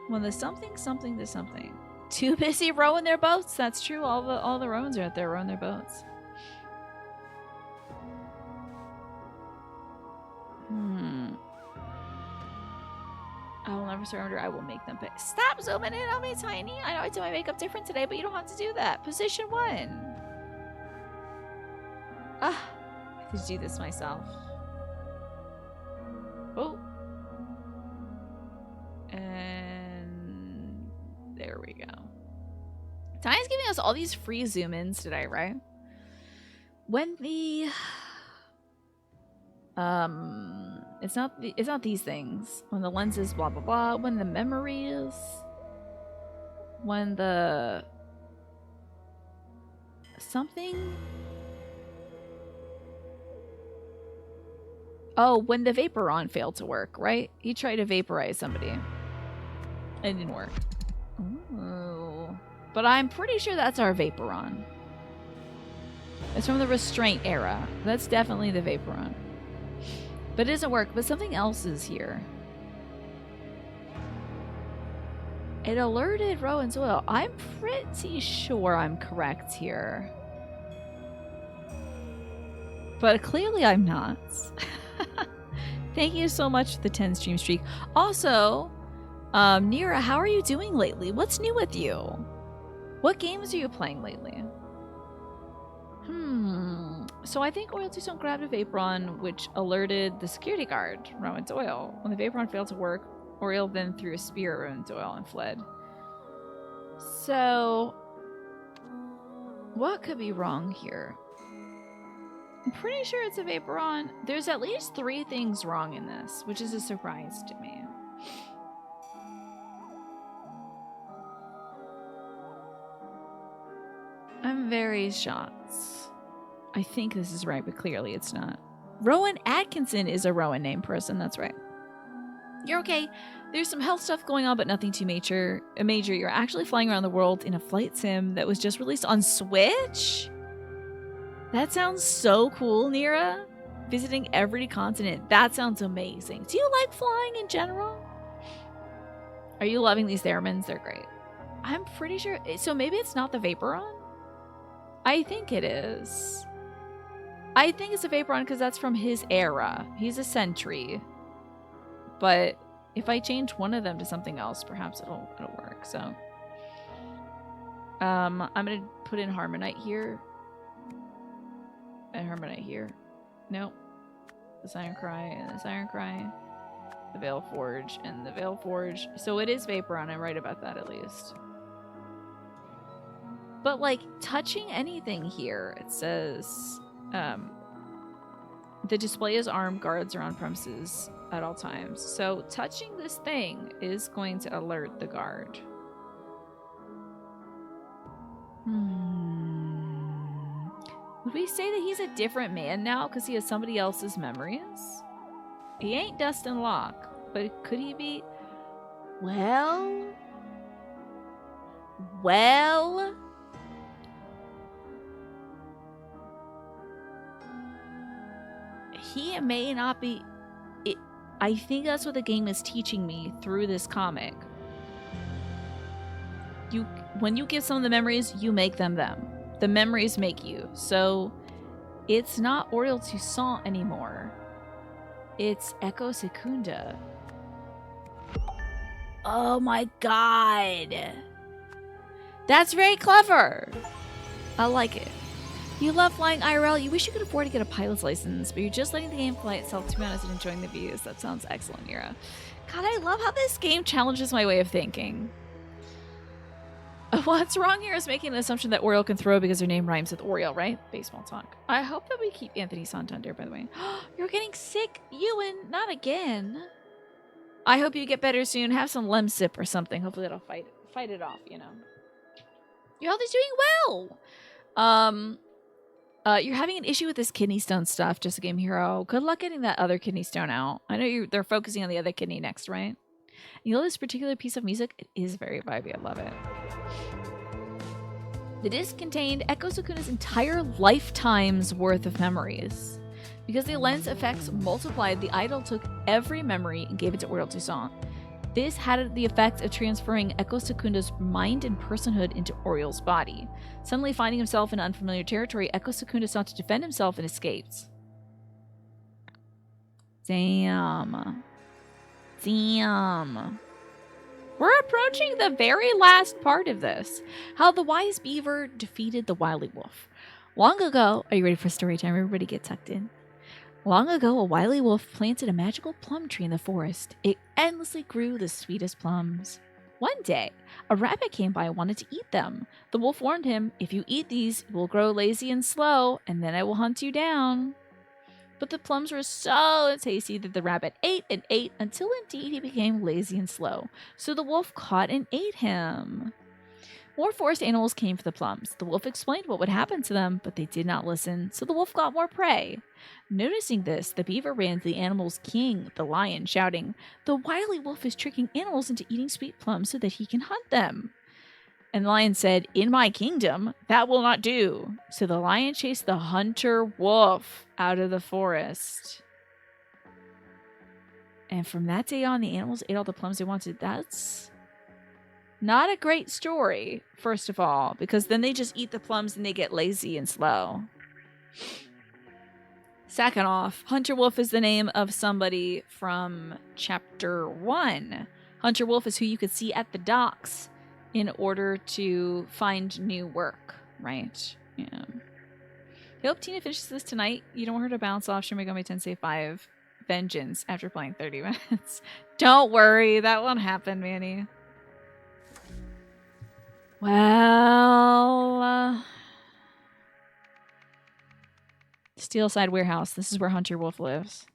When the something something to something. Too busy rowing their boats. That's true. All the Rowans are out there rowing their boats. I will never surrender. I will make them pay. Stop zooming in on me, Tiny. I know I did my makeup different today, but you don't have to do that. Position 1. I have to do this myself. Oh. And there we go. Tiny's giving us all these free zoom-ins today, right? When the... It's not these things. When the lenses, blah, blah, blah. When the memories... When the... Something... Oh, when the Vaporon failed to work, right? He tried to vaporize somebody. It didn't work. Ooh. But I'm pretty sure that's our Vaporon. It's from the Restraint era. That's definitely the Vaporon. But it doesn't work. But something else is here. It alerted Rowan's oil. I'm pretty sure I'm correct here. But clearly I'm not. Thank you so much for the 10 stream streak. Also, Nira, how are you doing lately? What's new with you? What games are you playing lately? So I think Oil Toussaint grabbed a Vaporon, which alerted the security guard, Rowan Doyle. When the Vaporon failed to work, Oriel then threw a spear at Rowan Doyle and fled. So, what could be wrong here? I'm pretty sure it's a Vaporon. There's at least 3 things wrong in this, which is a surprise to me. I'm very shocked. I think this is right, but clearly it's not. Rowan Atkinson is a Rowan named person. That's right. You're okay. There's some health stuff going on, but nothing too major. You're actually flying around the world in a flight sim that was just released on Switch? That sounds so cool, Nira. Visiting every continent. That sounds amazing. Do you like flying in general? Are you loving these Theremins? They're great. I'm pretty sure. So maybe it's not the Vaporon? I think it is. I think it's a Vaporon because that's from his era. He's a sentry. But if I change one of them to something else, perhaps it'll work. So I'm gonna put in Harmonite here. And Harmonite here. Nope. The Siren Cry and the Siren Cry. The Veil Forge and the Veil Forge. So it is Vaporon. I'm right about that at least. But like touching anything here, it says the display is armed, guards are on premises at all times. So touching this thing is going to alert the guard. Would we say that he's a different man now because he has somebody else's memories? He ain't Dustin Locke, but could he be? Well, he may not be. I think that's what the game is teaching me through this comic. When you give someone the memories, you make them. The memories make you. So it's not Oriel Toussaint anymore. It's Echo Secunda. Oh my god. That's very clever. I like it. You love flying IRL. You wish you could afford to get a pilot's license, but you're just letting the game fly itself, to be honest, and enjoying the views. That sounds excellent, Yura. God, I love how this game challenges my way of thinking. What's wrong here is making an assumption that Oriole can throw because her name rhymes with Oriole, right? Baseball talk. I hope that we keep Anthony Santander, by the way. You're getting sick, Ewan. Not again. I hope you get better soon. Have some Lemsip or something. Hopefully that'll fight it off, you know. Your health is doing well. You're having an issue with this kidney stone stuff, Just a Game Hero. Good luck getting that other kidney stone out. I know they're focusing on the other kidney next, right? You know this particular piece of music? It is very vibey. I love it. The disc contained Echo Sukuna's entire lifetime's worth of memories. Because the lens effects multiplied, the idol took every memory and gave it to Oriole Toussaint. This had the effect of transferring Echo Sekunda's mind and personhood into Oriole's body. Suddenly finding himself in unfamiliar territory, Echo Sekunda sought to defend himself and escaped. Damn. We're approaching the very last part of this. How the wise beaver defeated the wily wolf. Long ago, are you ready for story time? Everybody get tucked in. Long ago, a wily wolf planted a magical plum tree in the forest. It endlessly grew the sweetest plums. One day, a rabbit came by and wanted to eat them. The wolf warned him, if you eat these, you will grow lazy and slow, and then I will hunt you down. But the plums were so tasty that the rabbit ate and ate until indeed he became lazy and slow. So the wolf caught and ate him. More forest animals came for the plums. The wolf explained what would happen to them, but they did not listen, so the wolf got more prey. Noticing this, the beaver ran to the animal's king, the lion, shouting, "The wily wolf is tricking animals into eating sweet plums so that he can hunt them." And the lion said, "In my kingdom, that will not do." So the lion chased the hunter wolf out of the forest. And from that day on, the animals ate all the plums they wanted. That's not a great story, first of all, because then they just eat the plums and they get lazy and slow. Second off, Hunter Wolf is the name of somebody from Chapter 1. Hunter Wolf is who you could see at the docks in order to find new work, right? Yeah. I hope Tina finishes this tonight. You don't want her to bounce off Shin Megami Tensei 5 Vengeance after playing 30 minutes. Don't worry, that won't happen, Manny. Well, Steelside Warehouse. This is where Hunter Wolf lives.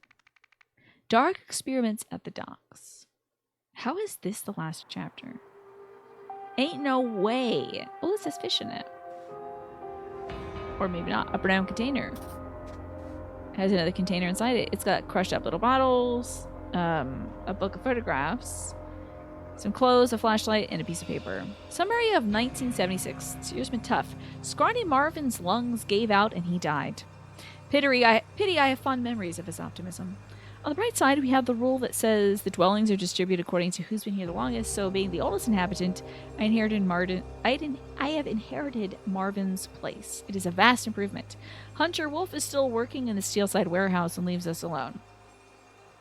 Dark experiments at the docks. How is this the last chapter? Ain't no way. Oh, it says fish in it. Or maybe not. A brown container. Has another container inside it. It's got crushed up little bottles, a book of photographs, some clothes, a flashlight, and a piece of paper. Summary of 1976. This year's been tough. Scrawny Marvin's lungs gave out and he died. Pity I have fond memories of his optimism. On the bright side, we have the rule that says the dwellings are distributed according to who's been here the longest, so being the oldest inhabitant, I have inherited Marvin's place. It is a vast improvement. Hunter Wolf is still working in the Steelside Warehouse and leaves us alone.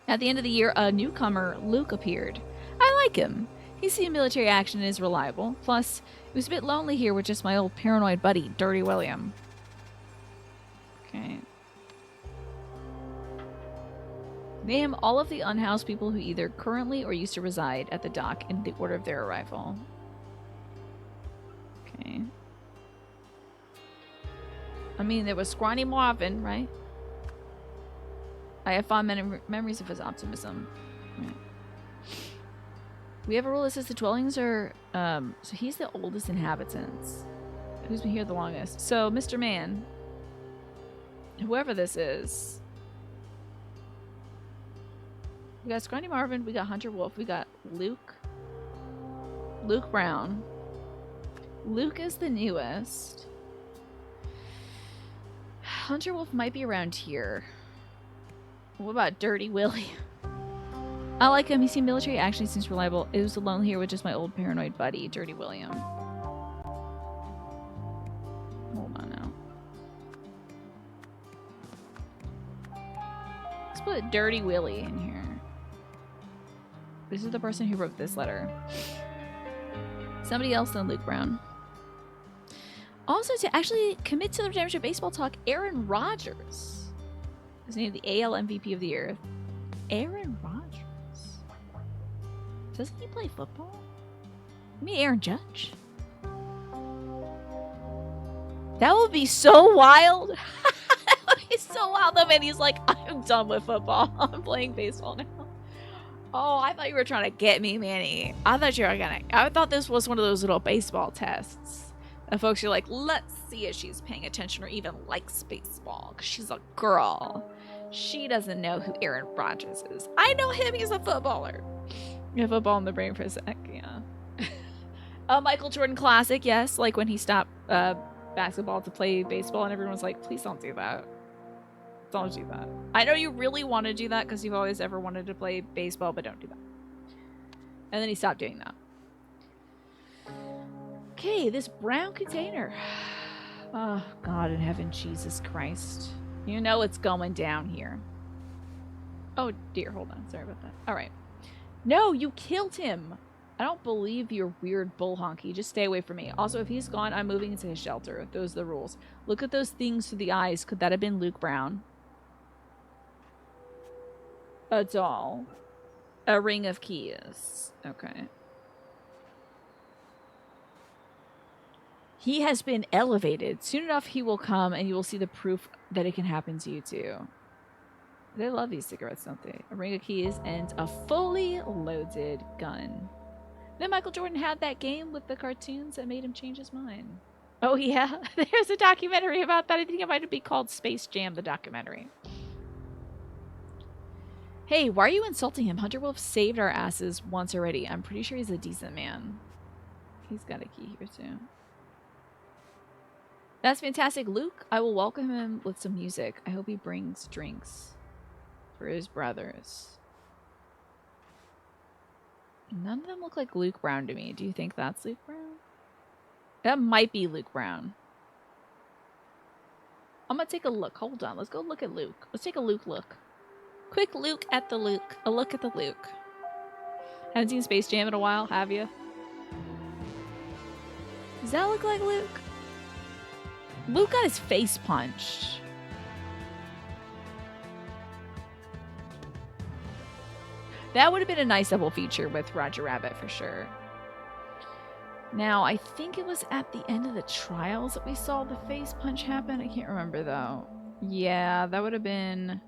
At the end of the year, a newcomer, Luke, appeared. I like him. He's seen military action and is reliable. Plus, it was a bit lonely here with just my old paranoid buddy, Dirty William. Okay. Name all of the unhoused people who either currently or used to reside at the dock in the order of their arrival. Okay. I mean, there was Scrawny Marvin, right? I have fond memories of his optimism. Right. We have a rule that says the dwellings are... so he's the oldest inhabitants. Who's been here the longest? So, Mr. Man, whoever this is... We got Scrawny Marvin, we got Hunter Wolf, we got Luke Brown. Luke is the newest. Hunter Wolf might be around here. What about Dirty Willie? I like him. He's seen military action, he seems reliable. It was alone here with just my old paranoid buddy, Dirty William. Hold on now. Let's put Dirty Willie in here. This is the person who wrote this letter. Somebody else than Luke Brown. Also, to actually commit to the Redemption Baseball Talk, Aaron Rodgers is named the AL MVP of the year. Aaron Rodgers. Doesn't he play football? I mean, Aaron Judge. That would be so wild. That would be so wild though, man. He's like, I'm done with football. I'm playing baseball now. Oh, I thought you were trying to get me, Manny. I thought this was one of those little baseball tests. And folks are like, let's see if she's paying attention or even likes baseball. Because she's a girl. She doesn't know who Aaron Rodgers is. I know him. He's a footballer. Yeah, football in the brain for a sec. Yeah. Michael Jordan classic. Yes. Like when he stopped basketball to play baseball and everyone's like, please don't do that. Don't do that. I know you really want to do that because you've always ever wanted to play baseball, but don't do that. And then he stopped doing that. Okay, this brown container. Oh, God in heaven, Jesus Christ. You know it's going down here. Oh, dear. Hold on. Sorry about that. All right. No, you killed him. I don't believe your weird bull honky. Just stay away from me. Also, if he's gone, I'm moving into his shelter. Those are the rules. Look at those things through the eyes. Could that have been Luke Brown? A doll. A ring of keys. Okay. He has been elevated. Soon enough, he will come and you will see the proof that it can happen to you too. They love these cigarettes, don't they? A ring of keys and a fully loaded gun. Then Michael Jordan had that game with the cartoons that made him change his mind. Oh, yeah. There's a documentary about that. I think it might be called Space Jam, the documentary. Hey, why are you insulting him? Hunter Wolf saved our asses once already. I'm pretty sure he's a decent man. He's got a key here, too. That's fantastic. Luke, I will welcome him with some music. I hope he brings drinks for his brothers. None of them look like Luke Brown to me. Do you think that's Luke Brown? That might be Luke Brown. I'm gonna take a look. Hold on. Let's go look at Luke. Let's take a Luke look. Quick Luke at the Luke. A look at the Luke. Haven't seen Space Jam in a while, have you? Does that look like Luke? Luke got his face punched. That would have been a nice double feature with Roger Rabbit for sure. Now, I think it was at the end of the trials that we saw the face punch happen. I can't remember though. Yeah, that would have been...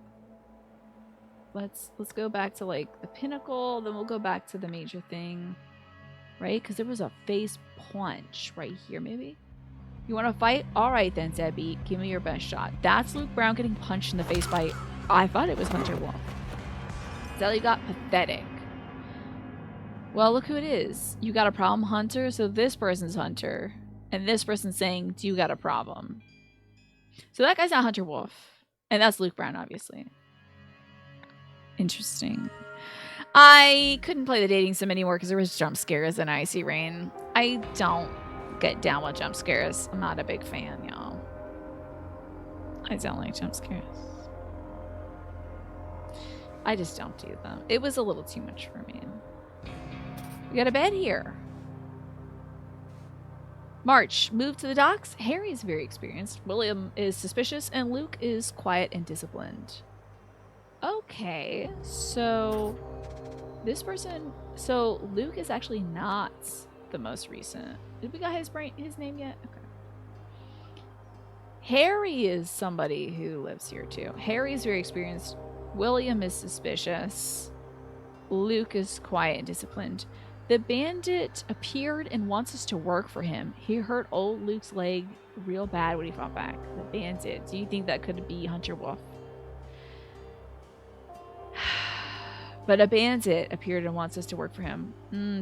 Let's go back to like the pinnacle, then we'll go back to the major thing. Right? Because there was a face punch right here, maybe? You want to fight? All right then, Zebby. Give me your best shot. That's Luke Brown getting punched in the face by... I thought it was Hunter Wolf. Zelly got pathetic. Well, look who it is. You got a problem, Hunter? So this person's Hunter. And this person's saying, do you got a problem? So that guy's not Hunter Wolf. And that's Luke Brown, obviously. Interesting. I couldn't play the dating sim anymore because there was jump scares in Icy Rain. I don't get down with jump scares. I'm not a big fan, y'all. I don't like jump scares. I just don't do them. It was a little too much for me. We got a bed here. March, move to the docks. Harry is very experienced. William is suspicious, and Luke is quiet and disciplined. Okay, so this person... So Luke is actually not the most recent. Did we got his name yet? Okay. Harry is somebody who lives here too. Harry is very experienced. William is suspicious. Luke is quiet and disciplined. The bandit appeared and wants us to work for him. He hurt old Luke's leg real bad when he fought back. The bandit. Do you think that could be Hunter Wolf? But a bandit appeared and wants us to work for him.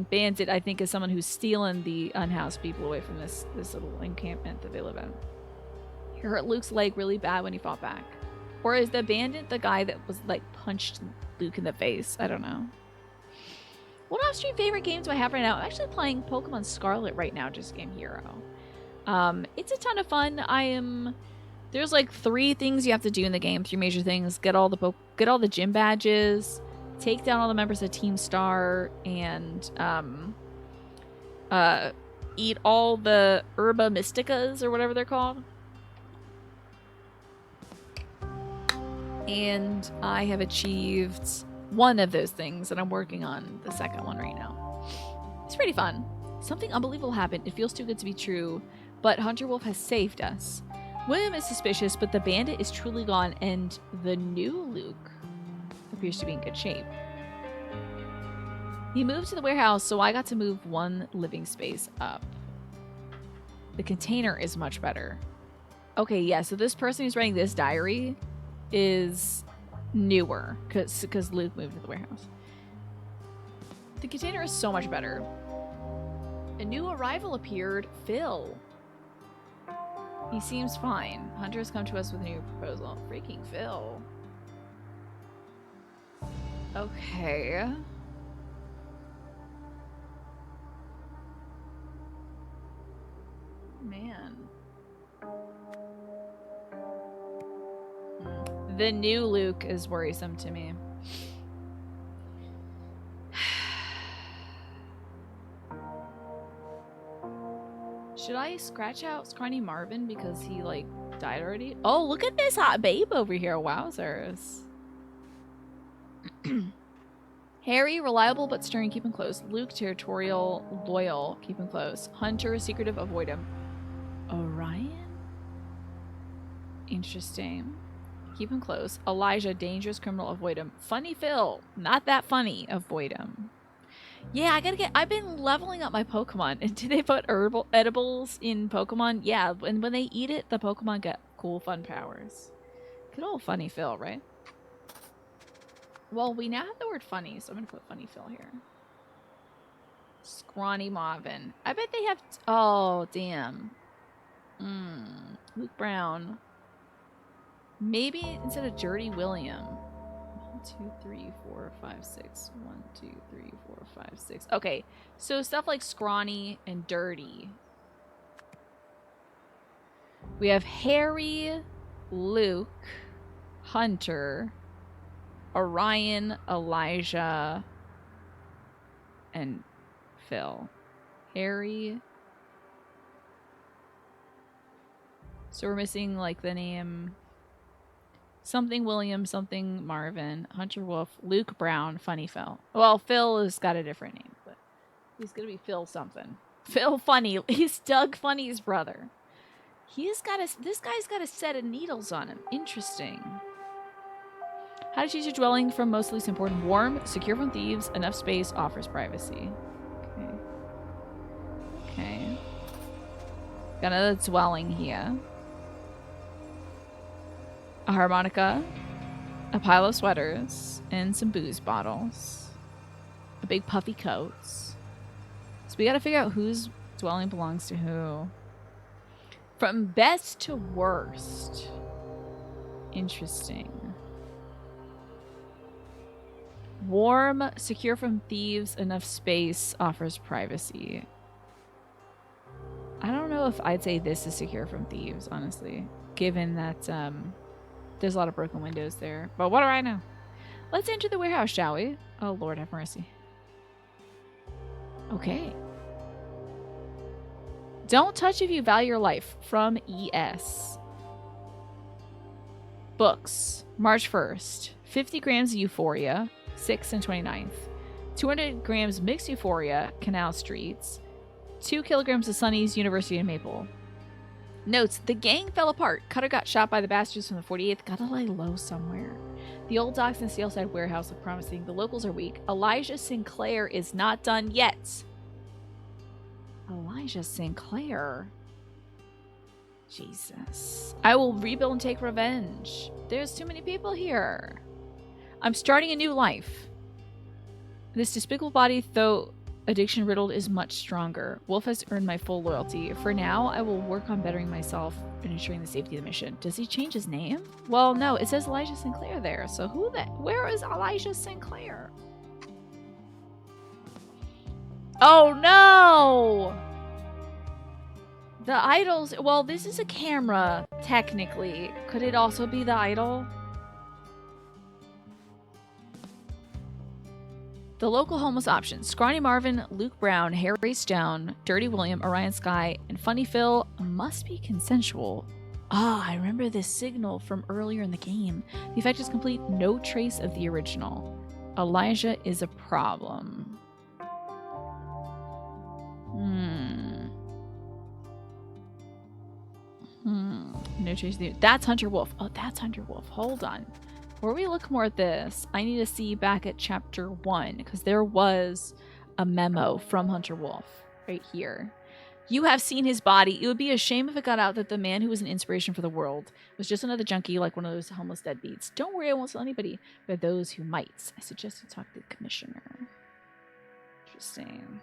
Bandit, I think, is someone who's stealing the unhoused people away from this little encampment that they live in. He hurt Luke's leg really bad when he fought back. Or is the bandit the guy that was, like, punched Luke in the face? I don't know. What off-stream favorite games do I have right now? I'm actually playing Pokemon Scarlet right now, just Game Hero. It's a ton of fun. There's, like, 3 things you have to do in the game. 3 major things. Get all the gym badges. Take down all the members of Team Star. And, eat all the herba mysticas or whatever they're called. And I have achieved one of those things, and I'm working on the second one right now. It's pretty fun. Something unbelievable happened. It feels too good to be true, but Hunter Wolf has saved us. William is suspicious, but the bandit is truly gone, and the new Luke appears to be in good shape. He moved to the warehouse, so I got to move one living space up. The container is much better. Okay, yeah, so this person who's writing this diary is newer because Luke moved to the warehouse. The container is so much better. A new arrival appeared, Phil. He seems fine. Hunter has come to us with a new proposal. Freaking Phil. Okay. Man. The new Luke is worrisome to me. Should I scratch out Scrawny Marvin because he, like, died already? Oh, look at this hot babe over here. Wowzers. Harry, reliable but stern, keep him close. Luke, territorial, loyal, keep him close. Hunter, secretive, avoid him. Orion? Interesting. Keep him close. Elijah, dangerous criminal, avoid him. Funny Phil, not that funny, avoid him. Yeah, I've been leveling up my Pokemon. And do they put edibles in Pokemon? Yeah, and when they eat it, the Pokemon get cool, fun powers. Good old Funny Phil, right? Well, we now have the word funny, so I'm gonna put Funny Phil here. Scrawny Marvin. I bet they have... oh, damn. Luke Brown. Maybe instead of Dirty William. 1, 2, 3, 4, 5, 6. 1, 2, 3, 4, 5, 6. Okay, so stuff like Scrawny and Dirty. We have Harry, Luke, Hunter, Orion, Elijah, and Phil. Harry. So we're missing, like, the name... something William, something Marvin, Hunter Wolf, Luke Brown, Funny Phil. Well, Phil has got a different name, but he's gonna be Phil something. Phil Funny. He's Doug Funny's brother. This guy's got a set of needles on him. Interesting. How to choose your dwelling from most least important. Warm, secure from thieves, enough space, offers privacy. Okay. Okay. Got another dwelling here. A harmonica, a pile of sweaters, and some booze bottles. A big puffy coat. So we gotta figure out whose dwelling belongs to who. From best to worst. Interesting. Warm, secure from thieves, enough space, offers privacy. I don't know if I'd say this is secure from thieves, honestly. Given that, there's a lot of broken windows there. But what do I know? Let's enter the warehouse, shall we? Oh, Lord have mercy. Okay. Don't touch if you value your life. From ES. Books. March 1st. 50 grams of Euphoria. 6th and 29th. 200 grams mixed Euphoria. Canal Streets. 2 kilograms of Sunny's University of Maple. Notes, the gang fell apart. Cutter got shot by the bastards from the 48th. Gotta lay low somewhere. The old docks and Steelside warehouse look promising. The locals are weak. Elijah Sinclair is not done yet. Elijah Sinclair. Jesus. I will rebuild and take revenge. There's too many people here. I'm starting a new life. This despicable body, though addiction riddled, is much stronger. Wolf has earned my full loyalty. For now, I will work on bettering myself and ensuring the safety of the mission. Does he change his name? Well, no, it says Elijah Sinclair there. So where is Elijah Sinclair? Oh no! The idols, well, this is a camera, technically. Could it also be the idol? The local homeless options: Scrawny Marvin, Luke Brown, Harry Stone, Dirty William, Orion Sky, and Funny Phil must be consensual. Ah, I remember this signal from earlier in the game. The effect is complete, no trace of the original. Elijah is a problem. No trace of the... That's Hunter Wolf. Oh, that's Hunter Wolf. Hold on. Before we look more at this, I need to see back at chapter 1, because there was a memo from Hunter Wolf right here. You have seen his body. It would be a shame if it got out that the man who was an inspiration for the world was just another junkie like one of those homeless deadbeats. Don't worry, I won't tell anybody. But those who might, I suggest you talk to the commissioner. Interesting.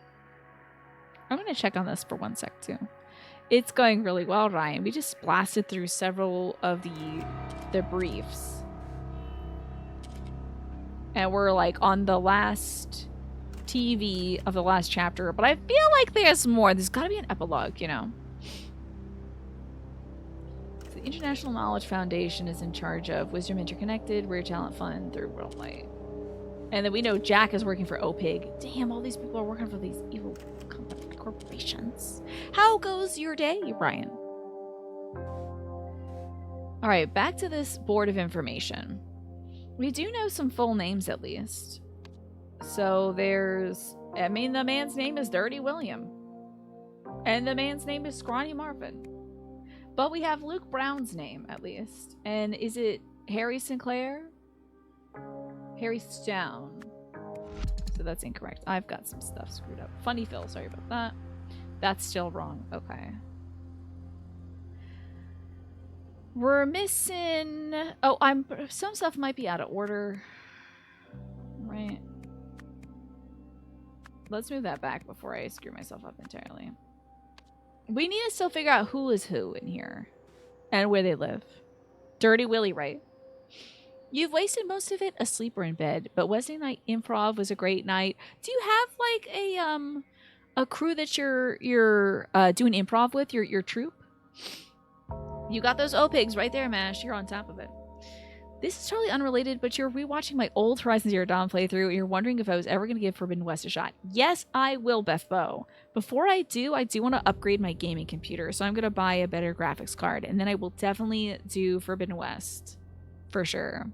I'm going to check on this for 1 sec, too. It's going really well, Ryan. We just blasted through several of the briefs. And we're, like, on the last TV of the last chapter. But I feel like there's more. There's got to be an epilogue, you know. So the International Knowledge Foundation is in charge of Wisdom Interconnected, Rare Talent Fund, Third World Light. And then we know Jack is working for OPIG. Damn, all these people are working for these evil corporations. How goes your day, Brian? All right, back to this board of information. We do know some full names at least. So there's, I mean, the man's name is Dirty William. And the man's name is Scrawny Marvin. But we have Luke Brown's name at least. And is it Harry Sinclair? Harry Stone. So that's incorrect. I've got some stuff screwed up. Funny Phil, sorry about that. That's still wrong. Okay. We're missing... Oh, some stuff might be out of order. Right. Let's move that back before I screw myself up entirely. We need to still figure out who is who in here. And where they live. Dirty Willie, right? You've wasted most of it asleep or in bed, but Wednesday night improv was a great night. Do you have like a crew that you're doing improv with, your troupe? You got those O-pigs right there, Mash. You're on top of it. This is totally unrelated, but you're rewatching my old Horizon Zero Dawn playthrough, and you're wondering if I was ever going to give Forbidden West a shot. Yes, I will, Beth Bow. Before I do want to upgrade my gaming computer, so I'm going to buy a better graphics card, and then I will definitely do Forbidden West. For sure.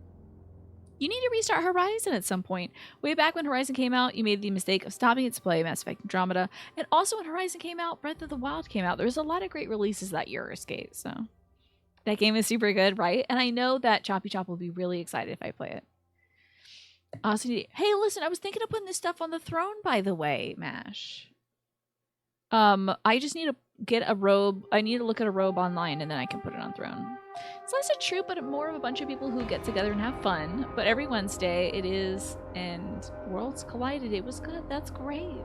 You need to restart Horizon at some point. Way back when Horizon came out, you made the mistake of stopping its play, Mass Effect Andromeda. And also when Horizon came out, Breath of the Wild came out. There was a lot of great releases that year, Skate, so... That game is super good, right? And I know that Choppy Chop will be really excited if I play it. Also, hey, listen, I was thinking of putting this stuff on the throne, by the way, Mash. I just need to get a robe. I need to look at a robe online, and then I can put it on throne. It's less a troop, but more of a bunch of people who get together and have fun. But every Wednesday it is, and Worlds Collided. It was good. That's great.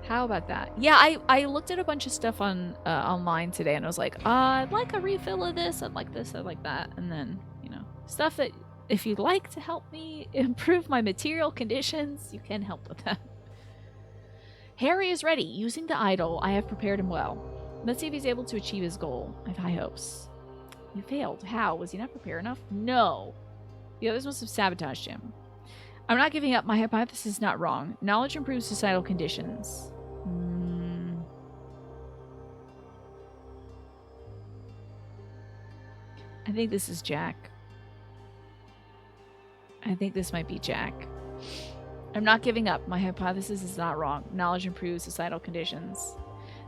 How about that? Yeah, I looked at a bunch of stuff on online today, and I was like, I'd like a refill of this. I'd like this. I'd like that. And then, you know, stuff that if you'd like to help me improve my material conditions, you can help with that. Harry is ready. Using the idol, I have prepared him well. Let's see if he's able to achieve his goal. I have high hopes. You failed. How? Was he not prepared enough? No. The others must have sabotaged him. I'm not giving up. My hypothesis is not wrong. Knowledge improves societal conditions. I think this is Jack. I think this might be Jack. I'm not giving up. My hypothesis is not wrong. Knowledge improves societal conditions.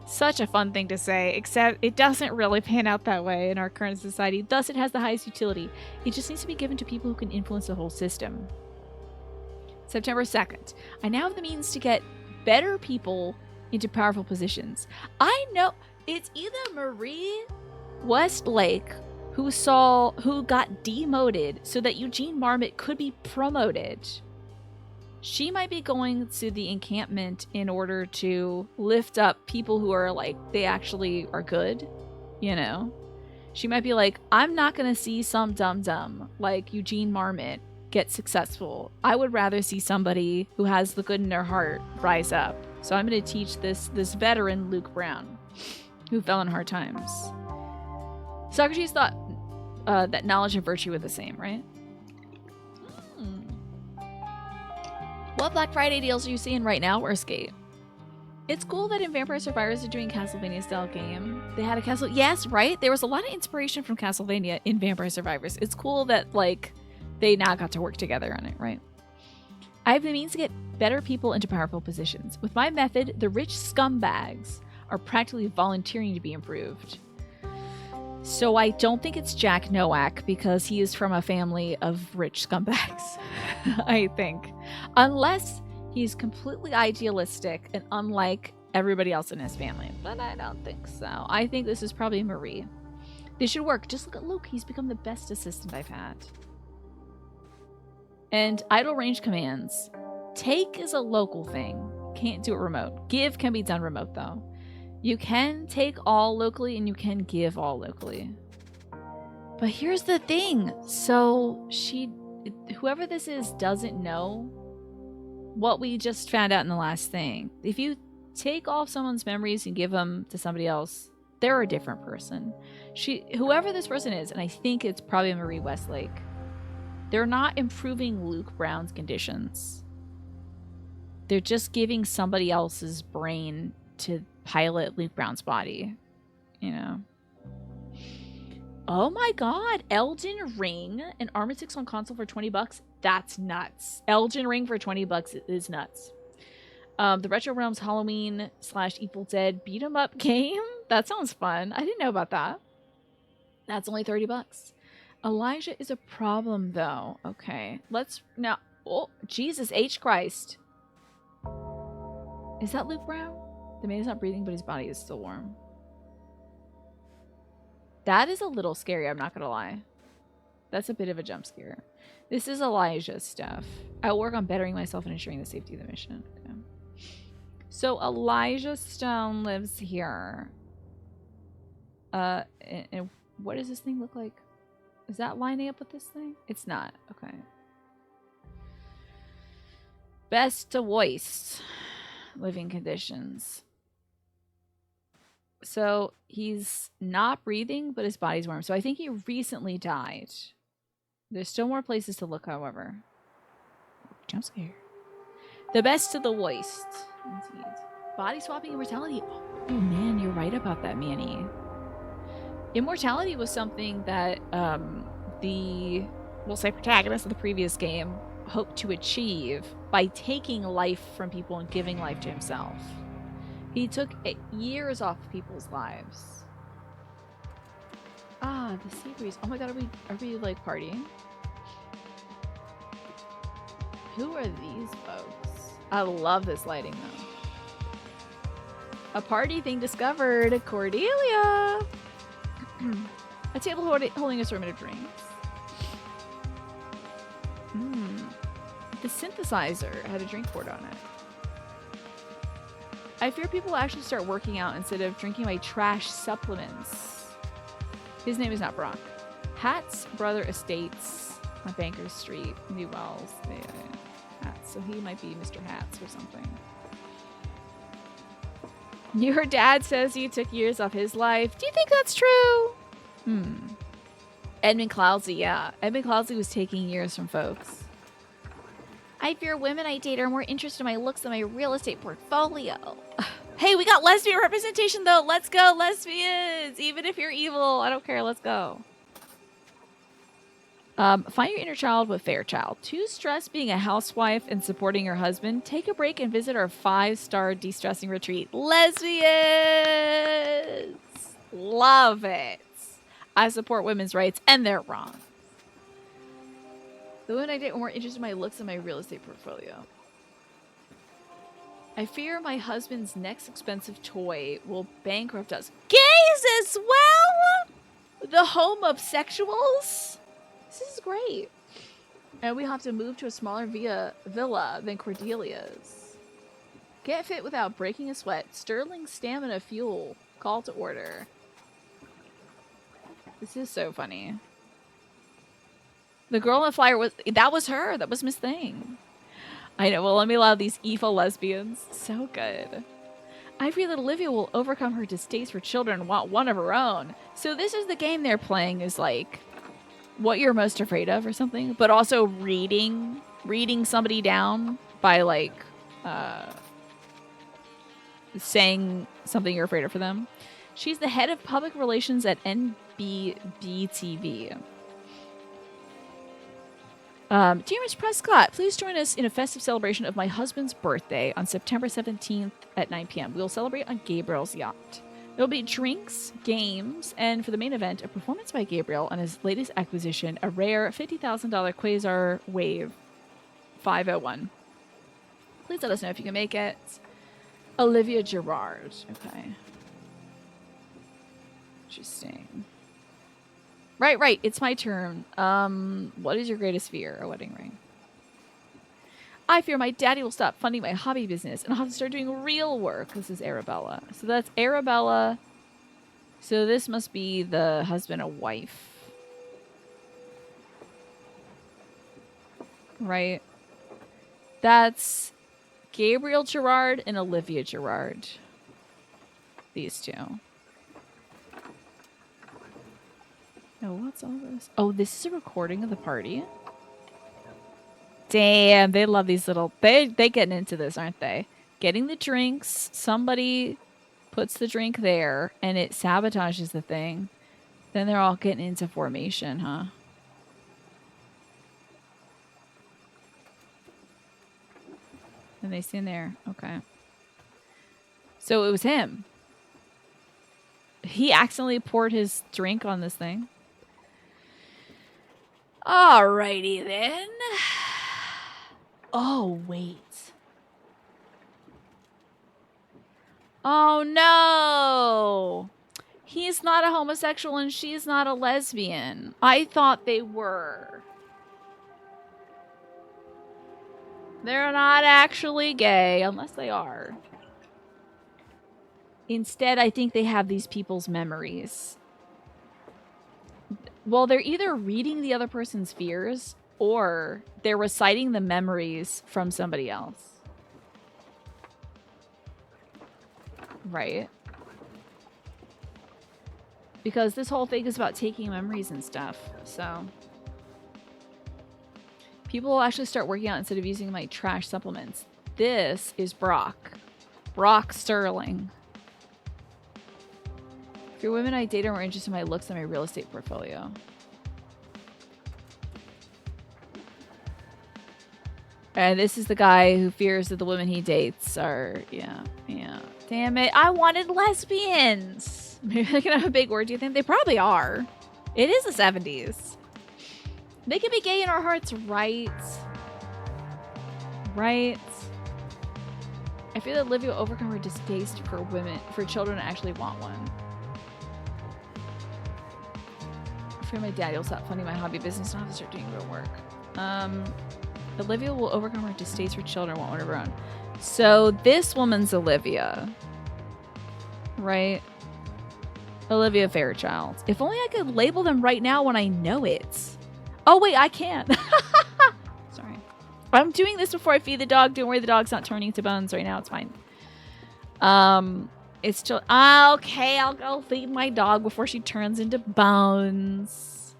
Such a fun thing to say, except it doesn't really pan out that way in our current society. Thus, it has the highest utility. It just needs to be given to people who can influence the whole system. September 2nd. I now have the means to get better people into powerful positions. I know it's either Marie Westlake who got demoted so that Eugene Marmot could be promoted. She might be going to the encampment in order to lift up people who are like, they actually are good, you know? She might be like, I'm not going to see some dum-dum like Eugene Marmot get successful. I would rather see somebody who has the good in their heart rise up. So I'm going to teach this veteran Luke Brown, who fell in hard times. Socrates thought that knowledge and virtue were the same, right? What Black Friday deals are you seeing right now, Skate? It's cool that in Vampire Survivors are doing Castlevania-style game. They had a castle. Yes, right? There was a lot of inspiration from Castlevania in Vampire Survivors. It's cool that, like, they now got to work together on it, right? I have the means to get better people into powerful positions. With my method, the rich scumbags are practically volunteering to be improved. So I don't think it's Jack Nowak because he is from a family of rich scumbags, I think. Unless he's completely idealistic and unlike everybody else in his family. But I don't think so. I think this is probably Marie. This should work. Just look at Luke. He's become the best assistant I've had. And idle range commands. Take is a local thing. Can't do it remote. Give can be done remote, though. You can take all locally and you can give all locally. But here's the thing. So whoever this is doesn't know what we just found out in the last thing. If you take all of someone's memories and give them to somebody else, they're a different person. Whoever this person is, and I think it's probably Marie Westlake, they're not improving Luke Brown's conditions. They're just giving somebody else's brain to pilot Luke Brown's body, you know. Oh my god, Elden Ring and Armored 6 on console for $20. That's nuts. Elden Ring for $20 is nuts. The Retro Realms Halloween / Evil Dead beat 'em up game. That sounds fun. I didn't know about that. That's only $30. Elijah is a problem though. Okay, let's now. Oh, Jesus H Christ. Is that Luke Brown? The man is not breathing, but his body is still warm. That is a little scary, I'm not gonna lie. That's a bit of a jump scare. This is Elijah's stuff. I'll work on bettering myself and ensuring the safety of the mission. Okay. So Elijah Stone lives here. And what does this thing look like? Is that lining up with this thing? It's not. Okay. Best to worst living conditions. So he's not breathing, but his body's warm. So I think he recently died. There's still more places to look, however. Jump scare. The best to the worst. Indeed. Body swapping immortality. Oh man, you're right about that, Manny. Immortality was something that we'll say protagonist of the previous game hoped to achieve by taking life from people and giving life to himself. He took years off people's lives. Ah, the sea breeze. Oh my god, are we like partying? Who are these folks? I love this lighting though. A party thing discovered. Cordelia. A table holding assortment of drinks. The synthesizer had a drink poured on it. I fear people will actually start working out instead of drinking my trash supplements. His name is not Brock. Hat's Brother Estates on Bankers Street, New Wells. Hats. So he might be Mr. Hats or something. Your dad says you took years off his life. Do you think that's true? Edmund Cloudsley, yeah. Edmund Cloudsley was taking years from folks. I fear women I date are more interested in my looks than my real estate portfolio. Hey, we got lesbian representation though. Let's go, lesbians. Even if you're evil, I don't care. Let's go. Find your inner child with Fairchild. Too stressed being a housewife and supporting your husband? Take a break and visit our 5-star de-stressing retreat. Lesbians! Love it. I support women's rights, and they're wrong. The women I date were more interested in my looks than my real estate portfolio. I fear my husband's next expensive toy will bankrupt us. Gays as well? The home of sexuals? This is great. And we have to move to a smaller villa than Cordelia's. Get fit without breaking a sweat. Sterling stamina fuel. Call to order. This is so funny. The girl on the flyer that was her. That was Miss Thing. I know. Well, let me allow these evil lesbians. So good. I fear that Olivia will overcome her distaste for children and want one of her own. So this is the game they're playing, is like what you're most afraid of or something, but also reading somebody down by like saying something you're afraid of for them. She's the head of public relations at NBBTV. Dear Ms. Prescott, please join us in a festive celebration of my husband's birthday on September 17th at 9 p.m. We will celebrate on Gabriel's yacht. There will be drinks, games, and for the main event, a performance by Gabriel on his latest acquisition, a rare $50,000 Quasar Wave 501. Please let us know if you can make it. Olivia Gerard. Okay. Interesting. Right. It's my turn. What is your greatest fear? A wedding ring. I fear my daddy will stop funding my hobby business and I'll have to start doing real work. This is Arabella. So that's Arabella. So this must be the husband and wife. Right? That's Gabriel Gerard and Olivia Gerard. These two. Oh, what's all this? Oh, this is a recording of the party. Damn, they love these little... They getting into this, aren't they? Getting the drinks. Somebody puts the drink there, and it sabotages the thing. Then they're all getting into formation, huh? And they stand there. Okay. So it was him. He accidentally poured his drink on this thing. Alrighty then. Oh, wait. Oh, no. He's not a homosexual and she's not a lesbian. I thought they were. They're not actually gay, unless they are. Instead, I think they have these people's memories. Well, they're either reading the other person's fears or they're reciting the memories from somebody else. Right? Because this whole thing is about taking memories and stuff, so... People will actually start working out instead of using my trash supplements. This is Brock. Brock Sterling. If you're women I date are more interested in my looks than my real estate portfolio. And this is the guy who fears that the women he dates are, yeah. Damn it, I wanted lesbians. Maybe they're gonna have a big orgy. You think they probably are. It is the 70s. They can be gay in our hearts, right? Right? I feel that Olivia will overcome her distaste for women, for children to actually want one. I fear my daddy will stop funding my hobby business and I'll have to start doing real work. Olivia will overcome her distaste for children and want one of her own. So this woman's Olivia. Right? Olivia Fairchild. If only I could label them right now when I know it. Oh, wait, I can't. Sorry. I'm doing this before I feed the dog. Don't worry, the dog's not turning to bones right now. It's fine. It's still... okay, I'll go feed my dog before she turns into bones.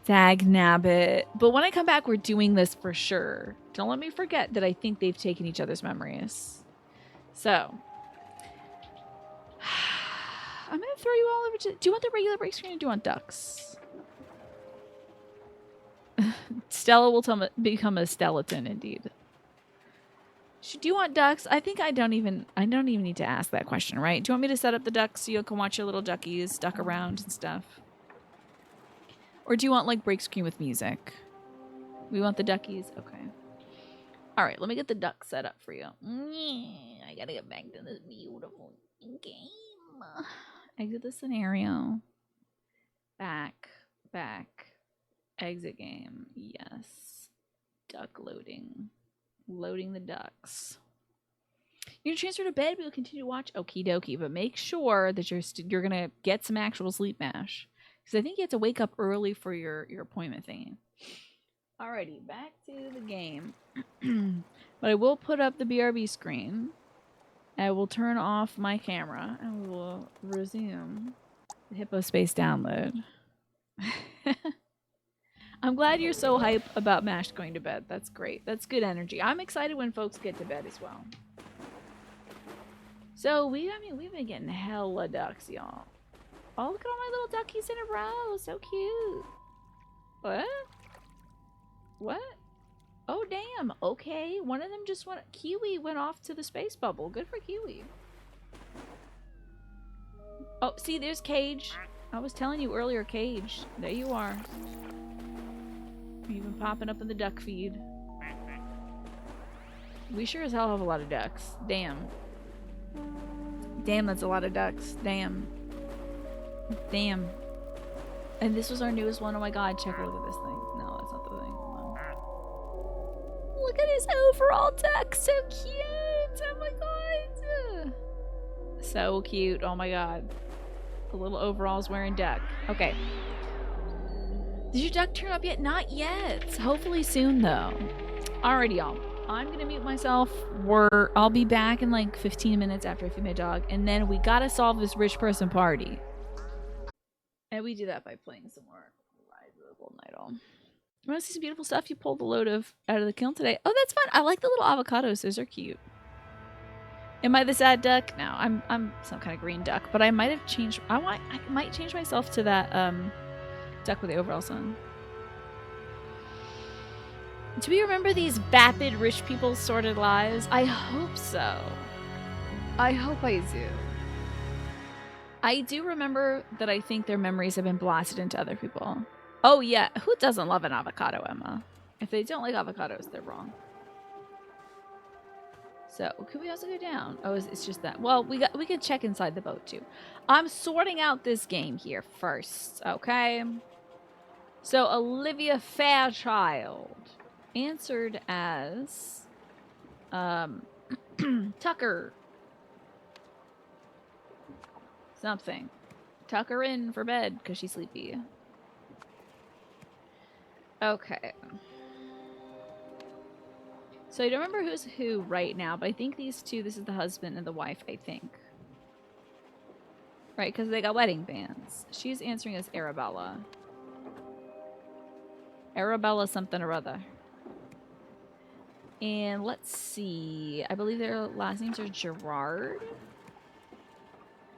Dag nabbit. But when I come back, we're doing this for sure. Don't let me forget that I think they've taken each other's memories. So... I'm going to throw you all over to... Do you want the regular break screen or do you want ducks? Stella will become a skeleton, indeed. Do you want ducks? I think I don't even need to ask that question, right? Do you want me to set up the ducks so you can watch your little duckies duck around and stuff? Or do you want, like, break screen with music? We want the duckies? Okay. All right, let me get the duck set up for you. I gotta get back to this beautiful game. Exit the scenario. Back. Exit game. Yes. Duck loading. Loading the ducks. You can transfer to bed, but you'll continue to watch. Okie dokie. But make sure that you're going to get some actual sleep mash. Because I think you have to wake up early for your appointment thingy. Alrighty. Back to the game. But I will put up the BRB screen. I will turn off my camera. And we will resume the Hippo Space download. I'm glad you're so hype about Mash going to bed. That's great. That's good energy. I'm excited when folks get to bed as well. So we've been getting hella ducks, y'all. Oh, look at all my little duckies in a row. So cute. What? What? Oh, damn. Okay. One of them just went... Kiwi went off to the space bubble. Good for Kiwi. Oh, see, there's Cage. I was telling you earlier, Cage. There you are. You've been popping up in the duck feed. We sure as hell have a lot of ducks. Damn. Damn, that's a lot of ducks. Damn. Damn. And this was our newest one. Oh my god, check a look at this thing. No, that's not the thing. Hold on. Look at his overall duck. So cute. Oh my god. So cute. Oh my god. The little overalls wearing duck. Okay. Did your duck turn up yet? Not yet. Hopefully soon though. Alrighty, y'all. I'm gonna mute myself. I'll be back in like 15 minutes after I feed my dog, and then we gotta solve this rich person party. And we do that by playing some more Rise of the Golden Idol. You want to see some beautiful stuff? You pulled a load of out of the kiln today. Oh, that's fun. I like the little avocados. Those are cute. Am I the sad duck? No, I'm some kind of green duck, but I might have changed. I might change myself to that duck with the overalls on. Do we remember these vapid rich people's sordid lives? I hope so. I hope I do. I do remember that I think their memories have been blasted into other people. Oh yeah, who doesn't love an avocado, Emma? If they don't like avocados, they're wrong. So, could we also go down? Oh, it's just that. Well, we can check inside the boat too. I'm sorting out this game here first, okay? So, Olivia Fairchild answered as Tucker. Something. Tuck her in for bed because she's sleepy. Okay. So I don't remember who's who right now, but I think these two, this is the husband and the wife, I think. Right, because they got wedding bands. She's answering as Arabella. Arabella something or other. And let's see. I believe their last names are Gerard.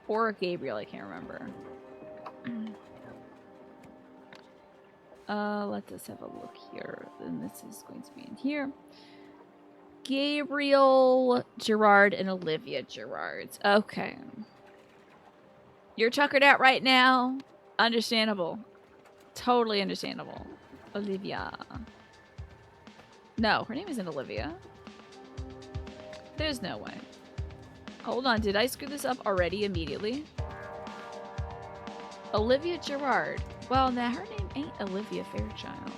Or Gabriel, I can't remember. Let us have a look here. And this is going to be in here. Gabriel Gerard and Olivia Gerard. Okay. You're tuckered out right now. Understandable. Totally understandable. Olivia. No, her name isn't Olivia. There's no way. Hold on, did I screw this up already immediately? Olivia Gerard. Well, now her name ain't Olivia Fairchild.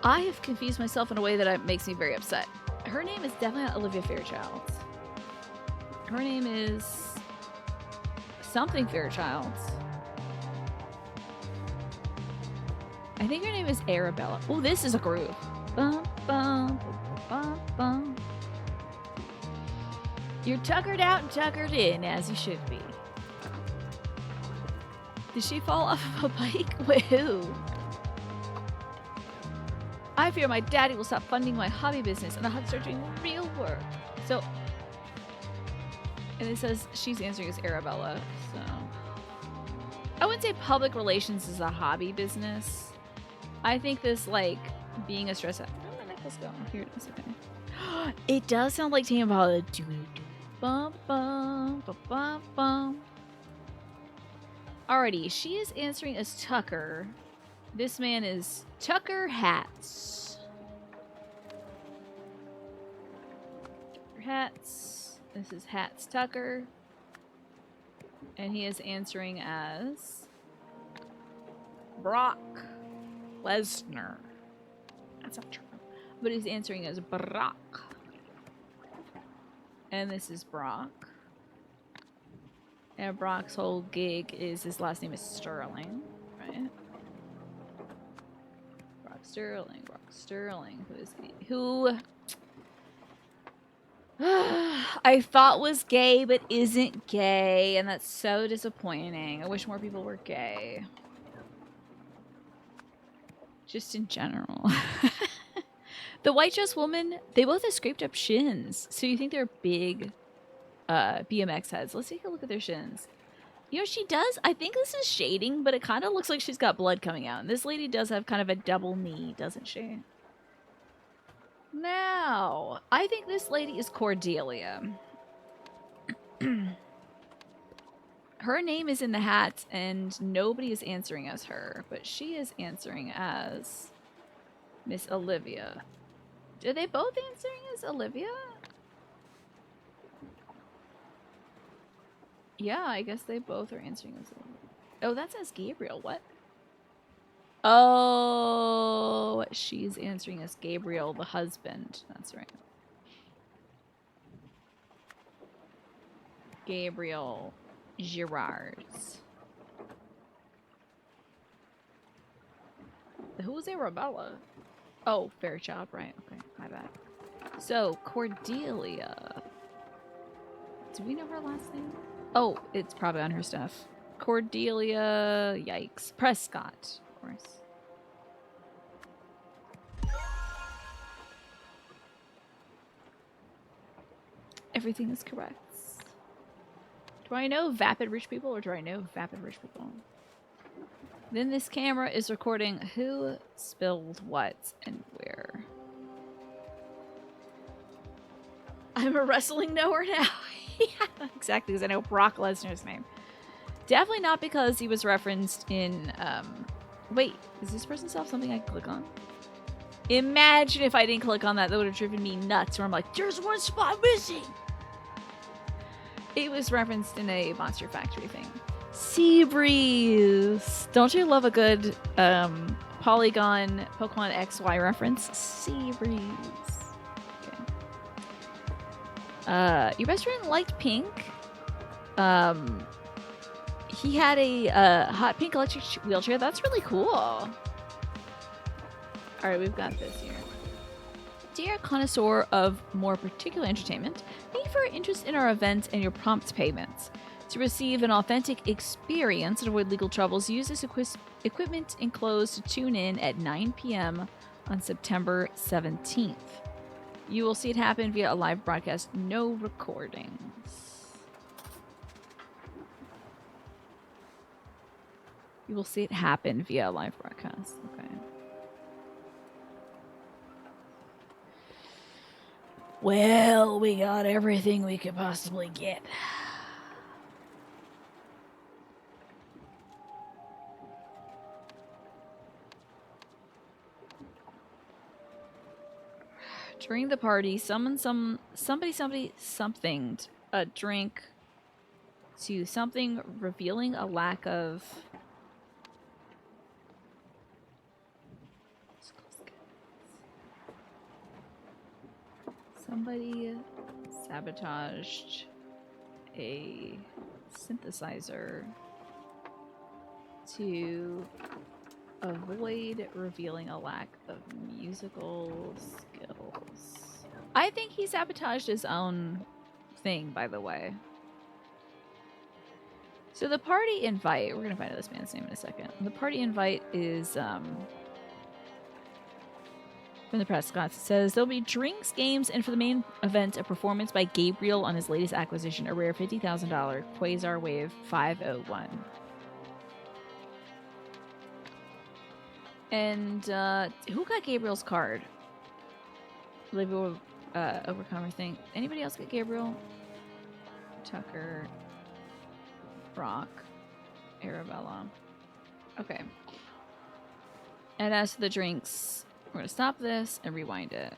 I have confused myself in a way that makes me very upset. Her name is definitely not Olivia Fairchild. Her name is something Fairchild. I think her name is Arabella. Oh, this is a groove. Bum, bum, bum, bum. You're tuckered out and tuckered in, as you should be. Did she fall off of a bike? With who? I fear my daddy will stop funding my hobby business and I'll have to start doing real work. So, and it says she's answering as Arabella, so. I wouldn't say public relations is a hobby business. I think this, like, being a stress out. Where did my necklace go? Here it is, okay. It does sound like Tame Impala. Bum, bum, bum, bum, bum. Alrighty, she is answering as Tucker. This man is Tucker Hats. Tucker Hats. This is Hats Tucker. And he is answering as Brock Lesnar. That's not true. But he's answering as Brock. And this is Brock. And Brock's whole gig is his last name is Sterling, right? Brock Sterling. Who is he? Who? I thought was gay, but isn't gay, and that's so disappointing. I wish more people were gay. Just in general. The white dress woman, they both have scraped up shins. So you think they're big BMX heads. Let's take a look at their shins. You know, she does, I think this is shading, but it kind of looks like she's got blood coming out. And this lady does have kind of a double knee, doesn't she? Now, I think this lady is Cordelia. Her name is in the hat, and nobody is answering as her, but she is answering as Miss Olivia. Are they both answering as Olivia? Yeah, I guess they both are answering as Olivia. Oh, that says Gabriel. What? Oh, she's answering as Gabriel, the husband. That's right. Gabriel Girards. Who was Arabella? Oh, Fairchild, right. Okay, my bad. So, Cordelia. Do we know her last name? Oh, it's probably on her stuff. Cordelia, yikes. Prescott, of course. Everything is correct. Do I know vapid rich people or do I know vapid rich people? Then this camera is recording who spilled what and where. I'm a wrestling knower now. Yeah, exactly, because I know Brock Lesnar's name. Definitely not because he was referenced in, wait, is this person still have something I can click on? Imagine if I didn't click on that, that would have driven me nuts, where I'm like, there's one spot missing! It was referenced in a Monster Factory thing. Seabreeze! Don't you love a good, Polygon Pokemon XY reference? Seabreeze. Your best friend liked pink. He had a hot pink electric wheelchair. That's really cool. All right, we've got this here. Dear connoisseur of more particular entertainment, thank you for your interest in our events and your prompt payments. To receive an authentic experience and avoid legal troubles, use this equipment enclosed to tune in at 9 p.m. on September 17th. You will see it happen via a live broadcast, no recordings. You will see it happen via a live broadcast. Okay. Well, we got everything we could possibly get. During the party, somebody somethinged a drink to something revealing a lack of somebody sabotaged a synthesizer to avoid revealing a lack of musical skills. I think he sabotaged his own thing, by the way. So the party invite, we're gonna find out this man's name in a second. The party invite is from the Prescott. It says there'll be drinks, games, and for the main event, a performance by Gabriel on his latest acquisition, a rare $50,000 Quasar Wave 501. And who got Gabriel's card? Olivia Overcomer thing. Anybody else get Gabriel? Tucker, Brock, Arabella. Okay. And as for the drinks, we're going to stop this and rewind it.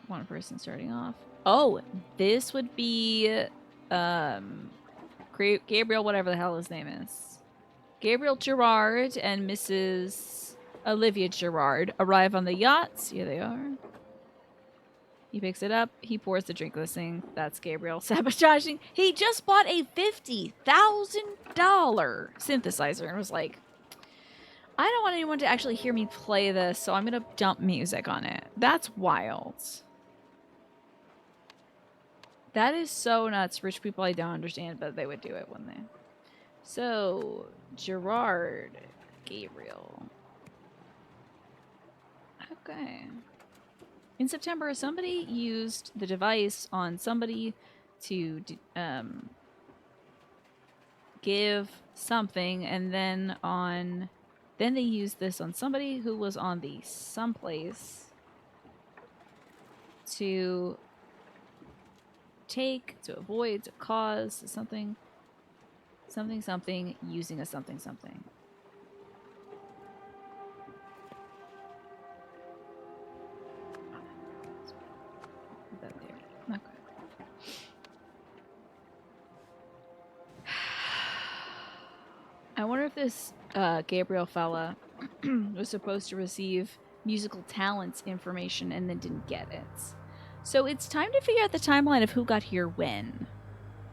One person starting off. Oh, this would be Gabriel, whatever the hell his name is. Gabriel Girard and Mrs. Olivia Girard arrive on the yacht. Here they are. He picks it up. He pours the drink listing. That's Gabriel sabotaging. He just bought a $50,000 synthesizer and was like, I don't want anyone to actually hear me play this, so I'm going to dump music on it. That's wild. That is so nuts. Rich people I don't understand, but they would do it, wouldn't they? So, Gerard, Gabriel. Okay. In September, somebody used the device on somebody to give something, and then they used this on somebody who was on the someplace to take, to avoid, to cause something using a something. Put that there. Okay. I wonder if this Gabriel fella was supposed to receive musical talents information and then didn't get it. So it's time to figure out the timeline of who got here when.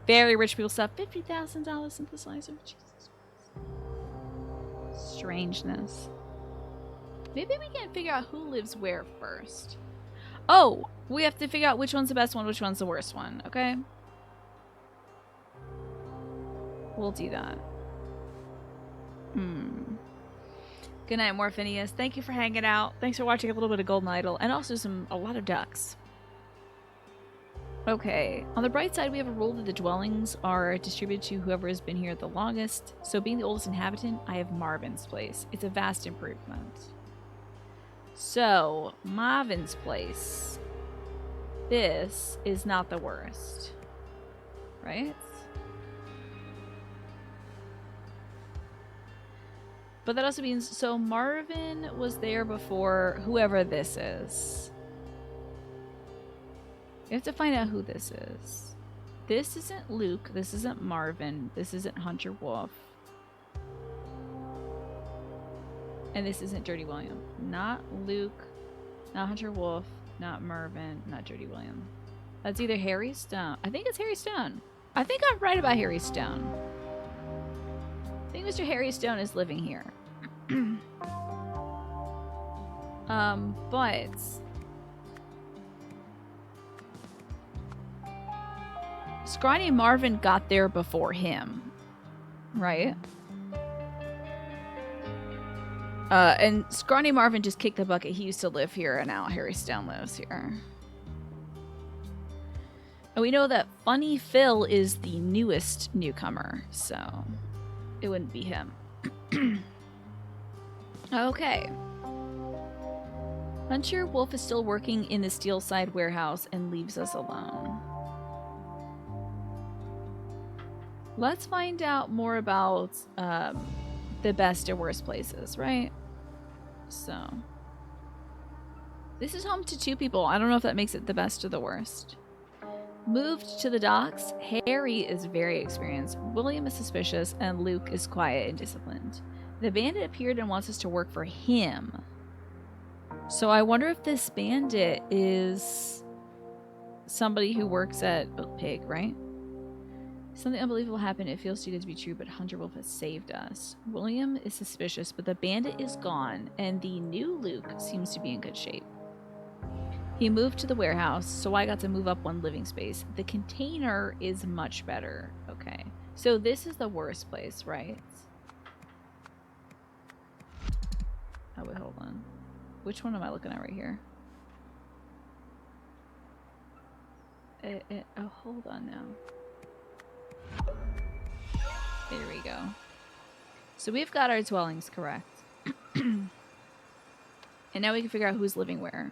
Very rich people stuff. $50,000 synthesizer. Jesus Christ. Strangeness. Maybe we can't figure out who lives where first. Oh, we have to figure out which one's the best one, which one's the worst one, okay? We'll do that. Good night, Morphinius. Thank you for hanging out. Thanks for watching a little bit of Golden Idol, and also a lot of ducks. Okay, on the bright side, we have a rule that the dwellings are distributed to whoever has been here the longest. So being the oldest inhabitant, I have Marvin's place. It's a vast improvement. So, Marvin's place. This is not the worst. Right? But that also means, so Marvin was there before whoever this is. You have to find out who this is. This isn't Luke. This isn't Marvin. This isn't Hunter Wolf. And this isn't Dirty William. Not Luke. Not Hunter Wolf. Not Marvin. Not Dirty William. That's either Harry Stone. I think it's Harry Stone. I think I'm right about Harry Stone. I think Mr. Harry Stone is living here. But Scrawny Marvin got there before him, right? And Scrawny Marvin just kicked the bucket. He used to live here, and now Harry Stone lives here. And we know that Funny Phil is the newest newcomer, so it wouldn't be him. Okay. Hunter Wolf is still working in the Steelside warehouse and leaves us alone. Let's find out more about the best or worst places, right? So, this is home to 2 people. I don't know if that makes it the best or the worst. Moved to the docks, Harry is very experienced, William is suspicious, and Luke is quiet and disciplined. The bandit appeared and wants us to work for him. So I wonder if this bandit is somebody who works at Pig, right? Something unbelievable happened. It feels too good to be true, but Hunter Wolf has saved us. William is suspicious, but the bandit is gone, and the new Luke seems to be in good shape. He moved to the warehouse, so I got to move up 1 living space. The container is much better. Okay. So this is the worst place, right? Oh, wait, hold on. Which one am I looking at right here? Oh, hold on now. There we go. So we've got our dwellings correct. And now we can figure out who's living where.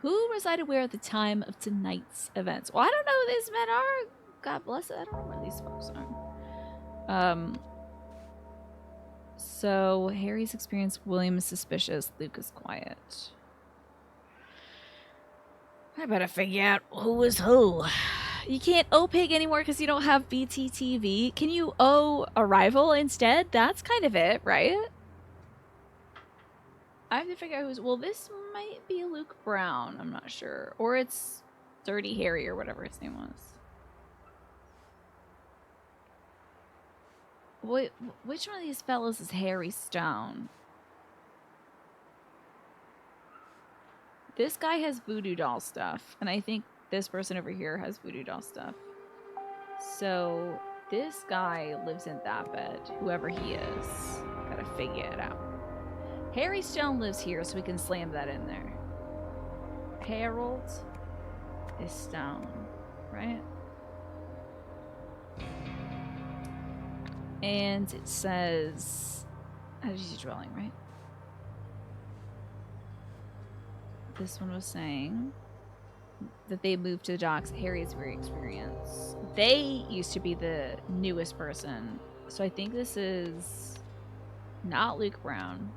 Who resided where at the time of tonight's events? Well, I don't know who these men are. God bless it. I don't know where these folks are. So Harry's experience, William is suspicious, Luke is quiet. I better figure out who is who. You can't O-Pig anymore because you don't have BTTV. Can you O-Arrival instead? That's kind of it, right? I have to figure out who's... Well, this might be Luke Brown. I'm not sure. Or it's Dirty Harry or whatever his name was. Wait, which one of these fellas is Harry Stone? This guy has voodoo doll stuff, and I think this person over here has voodoo doll stuff. So this guy lives in that bed, whoever he is. Gotta figure it out. Harry Stone lives here, so we can slam that in there. Harold is Stone, right? And it says, energy dwelling, right? This one was saying that they moved to the docks. Harry is very experienced. They used to be the newest person. So I think this is not Luke Brown.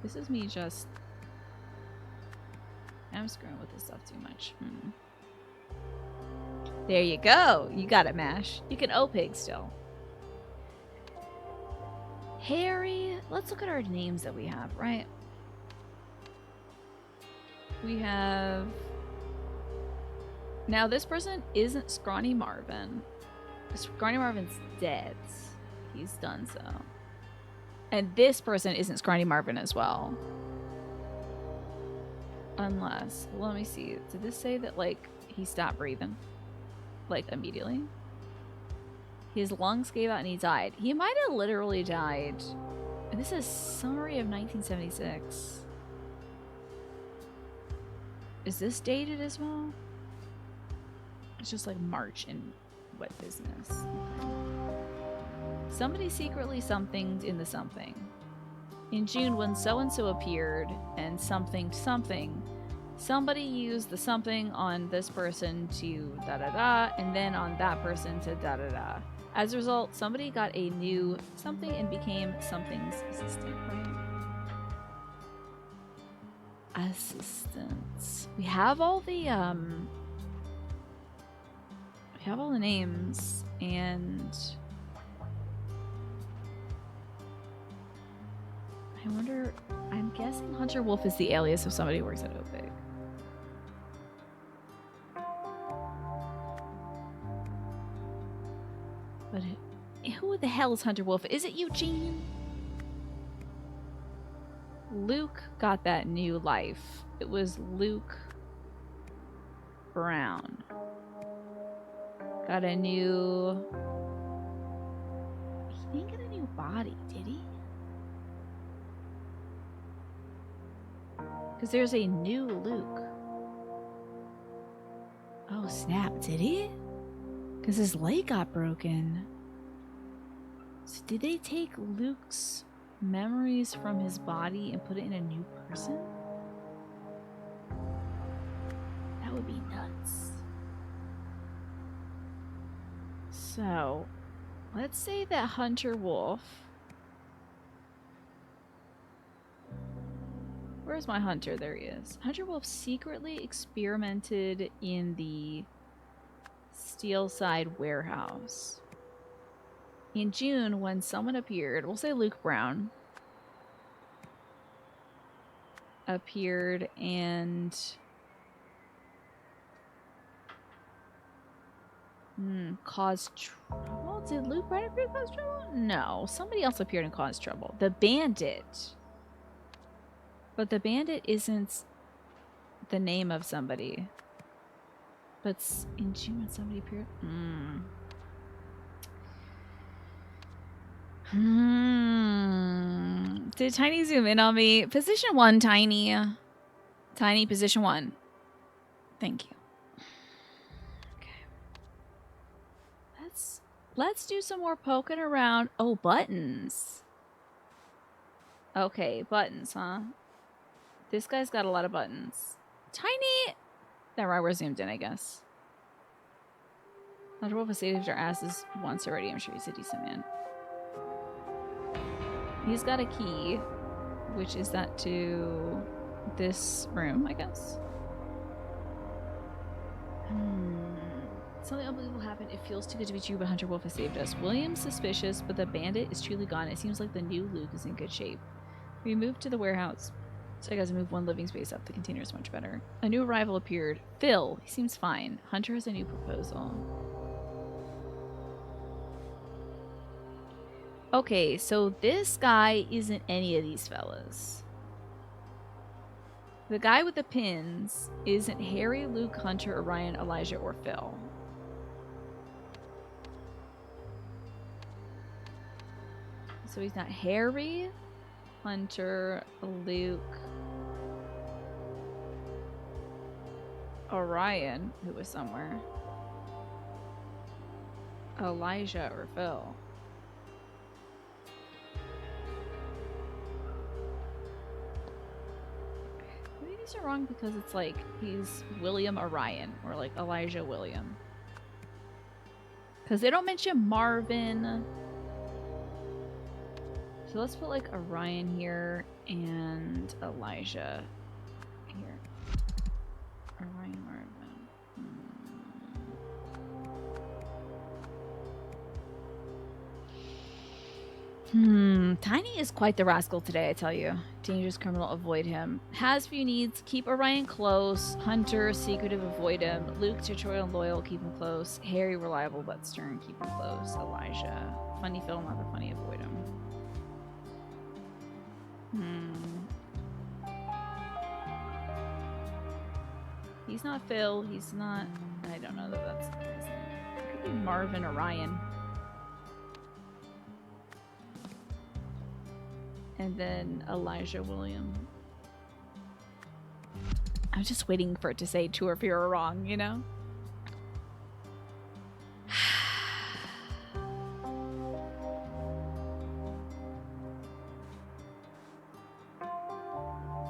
This is me just... I'm screwing with this stuff too much. There you go. You got it, Mash. You can O-Pig still. Harry. Let's look at our names that we have, right? We have... Now, this person isn't Scrawny Marvin. Scrawny Marvin's dead. He's done so. And this person isn't Scrawny Marvin as well. Unless... Let me see. Did this say that, like, he stopped breathing? Like, immediately? His lungs gave out and he died. He might have literally died. And this is summary of 1976. Is this dated as well? It's just like March in what business? Okay. Somebody secretly somethinged in the something. In June, when so-and-so appeared and something, somebody used the something on this person to da-da-da, and then on that person to da-da-da. As a result, somebody got a new something and became something's assistant, right? Assistants. We have all the names, and I wonder, I'm guessing Hunter Wolf is the alias of somebody who works at OPIC. But who the hell is Hunter Wolf? Is it Eugene? Luke got that new life. It was Luke Brown. Got a new... He didn't get a new body, did he? Because there's a new Luke. Oh, snap. Did he? Because his leg got broken. So did they take Luke's memories from his body and put it in a new person? That would be nuts. So, let's say that Hunter Wolf... Where's my Hunter? There he is. Hunter Wolf secretly experimented in the Steelside warehouse. In June, when someone appeared, we'll say Luke Brown, appeared and caused trouble. Did Luke Brown appear to cause trouble? No, somebody else appeared and caused trouble. The Bandit. But the Bandit isn't the name of somebody. But in June when somebody appeared... Did Tiny zoom in on me? Position 1, Tiny. Tiny, position 1. Thank you. Okay. Let's do some more poking around. Oh, buttons. Okay, buttons, huh? This guy's got a lot of buttons. Tiny... That right, we're zoomed in, I guess. Hunter Wolf has saved our asses once already. I'm sure he's a decent man. He's got a key, which is that to this room, I guess. Something unbelievable happened. It feels too good to be true, but Hunter Wolf has saved us. William's suspicious, but the Bandit is truly gone. It seems like the new Luke is in good shape. We moved to the warehouse. So I guys move one living space up. The container is much better. A new arrival appeared. Phil. He seems fine. Hunter has a new proposal. Okay, so this guy isn't any of these fellas. The guy with the pins isn't Harry, Luke, Hunter, Orion, Elijah, or Phil. So he's not Harry, Hunter, Luke, Orion, who was somewhere, Elijah, or Phil. Maybe these are wrong because it's like he's William Orion or like Elijah William. Because they don't mention Marvin. So let's put like Orion here and Elijah here. Orion, Marvin. Tiny is quite the rascal today, I tell you. Dangerous criminal, avoid him. Has few needs, keep Orion close. Hunter, secretive, avoid him. Luke, tutorial and loyal, keep him close. Harry, reliable but stern, keep him close. Elijah, funny Phil, not the funny, avoid him. He's not Phil, he's not... I don't know that that's the reason. It could be Marvin Orion. And then Elijah William. I'm just waiting for it to say true or if you're wrong, you know?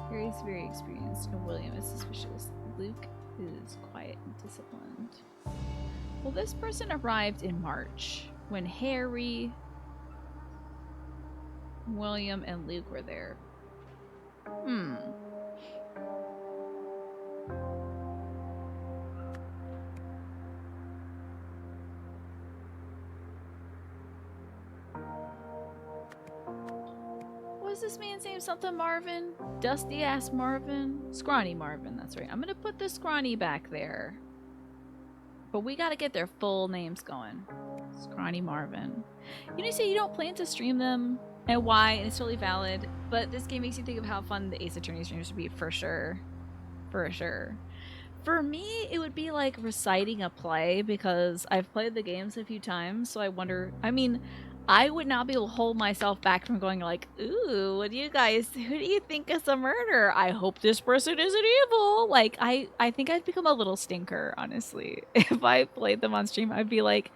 Harry's very experienced and William is suspicious. Luke is quiet and disciplined. Well, this person arrived in March when Harry, William, and Luke were there. Was this man's name something Marvin? Dusty ass Marvin? Scrawny Marvin, that's right. I'm gonna put the Scrawny back there. But we gotta get their full names going. Scrawny Marvin. You know, say you don't plan to stream them and why, and it's totally valid, but this game makes you think of how fun the Ace Attorney streams would be for sure. For sure. For me, it would be like reciting a play because I've played the games a few times, so I wonder, I mean, I would not be able to hold myself back from going like, ooh, what do you guys, who do you think is a murderer? I hope this person isn't evil. Like, I think I'd become a little stinker, honestly. If I played them on stream, I'd be like,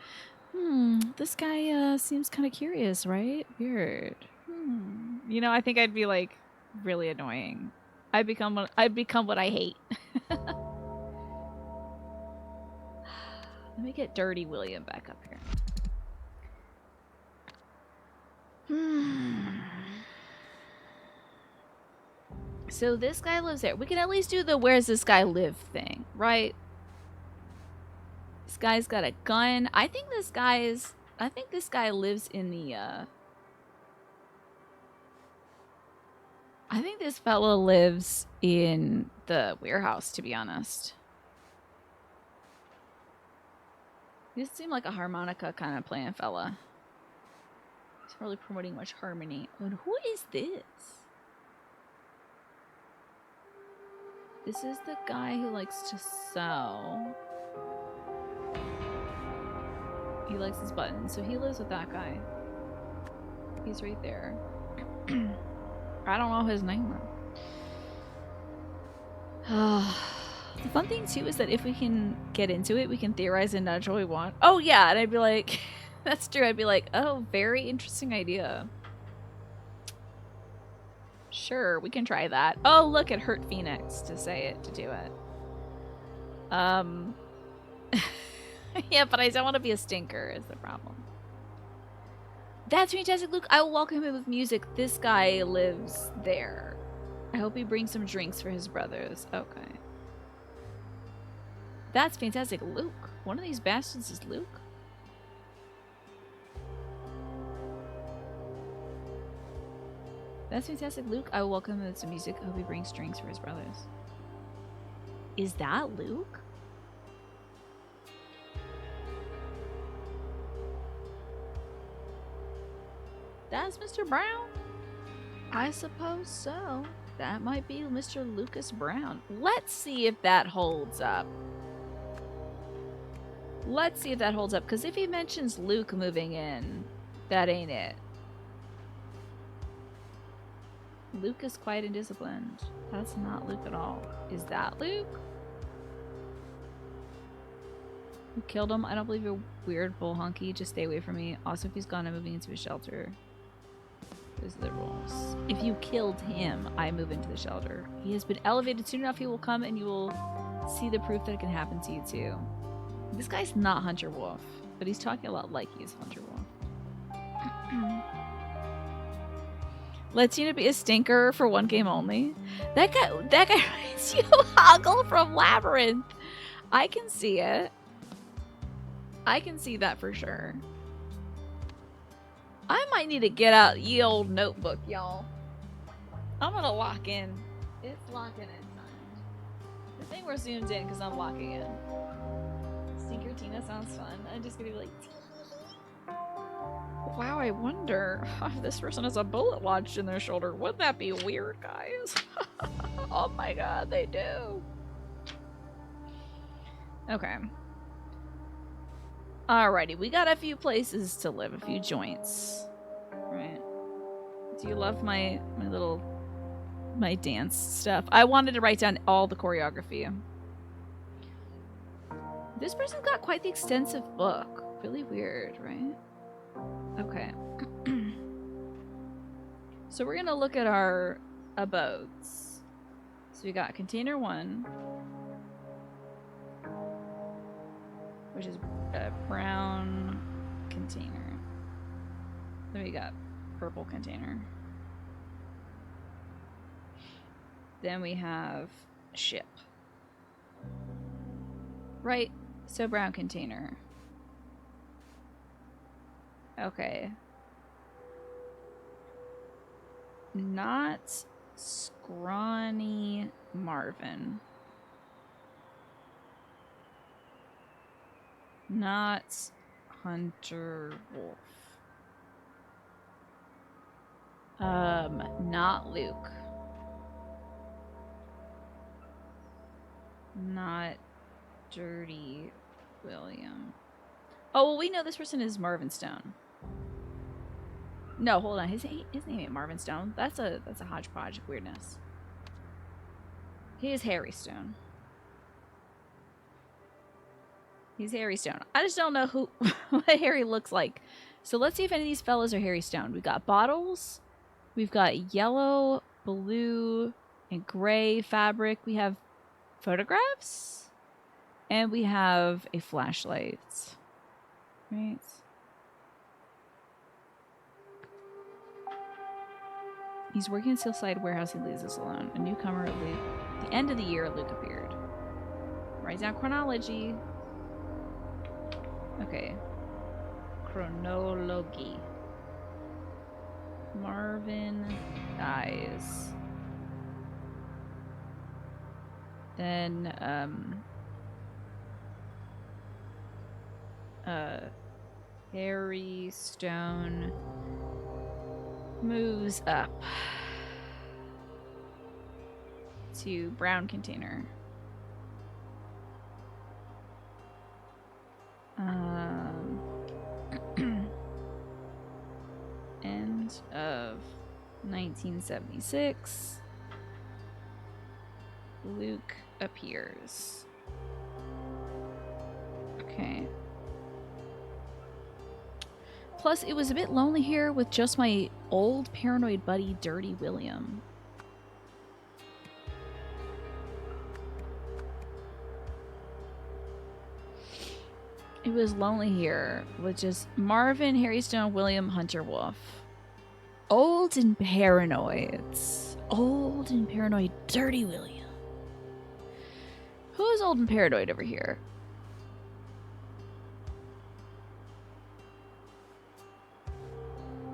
this guy seems kind of curious, right? Weird. You know, I think I'd be like really annoying. I'd become what I hate. Let me get Dirty William back up here. So this guy lives there. We can at least do the where's this guy live thing, right? This guy's got a gun. I think this guy lives in the I think this fella lives in the warehouse, to be honest. He doesn't seem like a harmonica kind of playing fella. He's not really promoting much harmony. And who is this? This is the guy who likes to sew. He likes his buttons, so he lives with that guy. He's right there. I don't know his name though. The fun thing too is that if we can get into it, we can theorize and nudge what we want. Oh yeah, and I'd be like, that's true. I'd be like, oh, very interesting idea. Sure, we can try that. Oh, look, it hurt Phoenix to say it, to do it. Yeah, but I don't want to be a stinker is the problem. That's fantastic, Luke. I will welcome him with music. This guy lives there. I hope he brings some drinks for his brothers. Okay. That's fantastic. Luke. One of these bastards is Luke. That's fantastic, Luke. I will welcome him with some music. I hope he brings drinks for his brothers. Is that Luke? That's Mr. Brown? I suppose so. That might be Mr. Lucas Brown. Let's see if that holds up. Let's see if that holds up, because if he mentions Luke moving in, that ain't it. Luke is quiet and disciplined. That's not Luke at all. Is that Luke? Who killed him? I don't believe you're weird, bull hunky. Just stay away from me. Also, if he's gone, I'm moving into a shelter. Those are the rules. If you killed him, I move into the shelter. He has been elevated. Soon enough, he will come and you will see the proof that it can happen to you too. This guy's not Hunter Wolf, but he's talking a lot like he's Hunter Wolf. Let's you to be a stinker for one game only. That guy reminds you of Hoggle from Labyrinth. I can see it. I can see that for sure. I might need to get out ye old notebook, y'all. I'm gonna lock in. It's locking in time. The thing we're zoomed in because I'm locking in. Stinker Tina sounds fun. I'm just gonna be like, wow, I wonder if this person has a bullet lodged in their shoulder. Wouldn't that be weird, guys? Oh my god, they do. Okay. Alrighty, we got a few places to live, a few joints. Right. Do you love my dance stuff? I wanted to write down all the choreography. This person's got quite the extensive book. Really weird, right? Okay. So we're gonna look at our abodes. So we got container 1, which is a brown container. Then we got purple container. Then we have ship. Right, so brown container. Okay. Not scrawny Marvin. Not Hunter Wolf. Not Luke. Not Dirty William. Oh, well, we know this person is Marvin Stone. No, hold on. His name ain't Marvin Stone. That's a hodgepodge of weirdness. He is Harry Stone. He's Harry Stone. I just don't know who what Harry looks like. So let's see if any of these fellas are Harry Stone. We've got bottles. We've got yellow, blue, and gray fabric. We have photographs. And we have a flashlight. Right. He's working in Steelside warehouse. He leaves us alone. A newcomer at the end of the year, Luke appeared. Write down chronology. Okay. Chronology. Marvin dies. Then, Harry Stone moves up to brown container. End of 1976. Luke appears. Okay. Plus, it was a bit lonely here with just my old paranoid buddy, Dirty William. It was lonely here with just Marvin, Harry Stone, William, Hunter Wolf. Old and paranoid. Old and paranoid, Dirty William. Who is old and paranoid over here?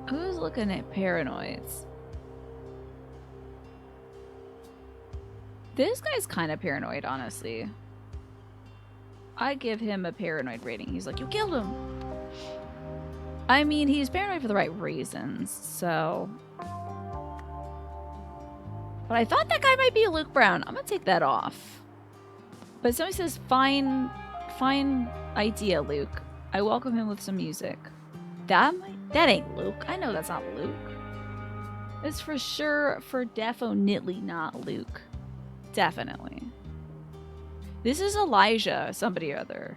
Who's looking at paranoids? This guy's kind of paranoid, honestly. I give him a paranoid rating. He's like, you killed him. I mean, he's paranoid for the right reasons, so... But I thought that guy might be a Luke Brown. I'm gonna take that off. But somebody says, fine idea, Luke. I welcome him with some music. That ain't Luke. I know that's not Luke. It's for sure, for definitely not Luke. Definitely. This is Elijah, somebody or other.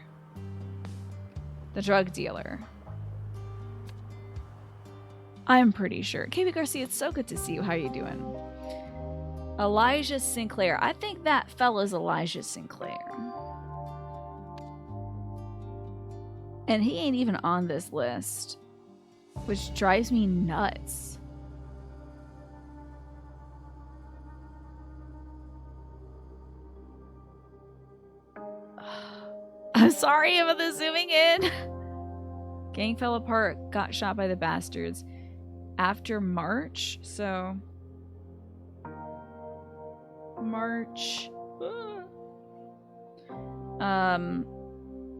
The drug dealer. I'm pretty sure. KB Garcia, it's so good to see you. How are you doing? Elijah Sinclair. I think that fella's Elijah Sinclair. And he ain't even on this list, which drives me nuts. I'm sorry about the zooming in. Gang fell apart, got shot by the bastards after March, so... March.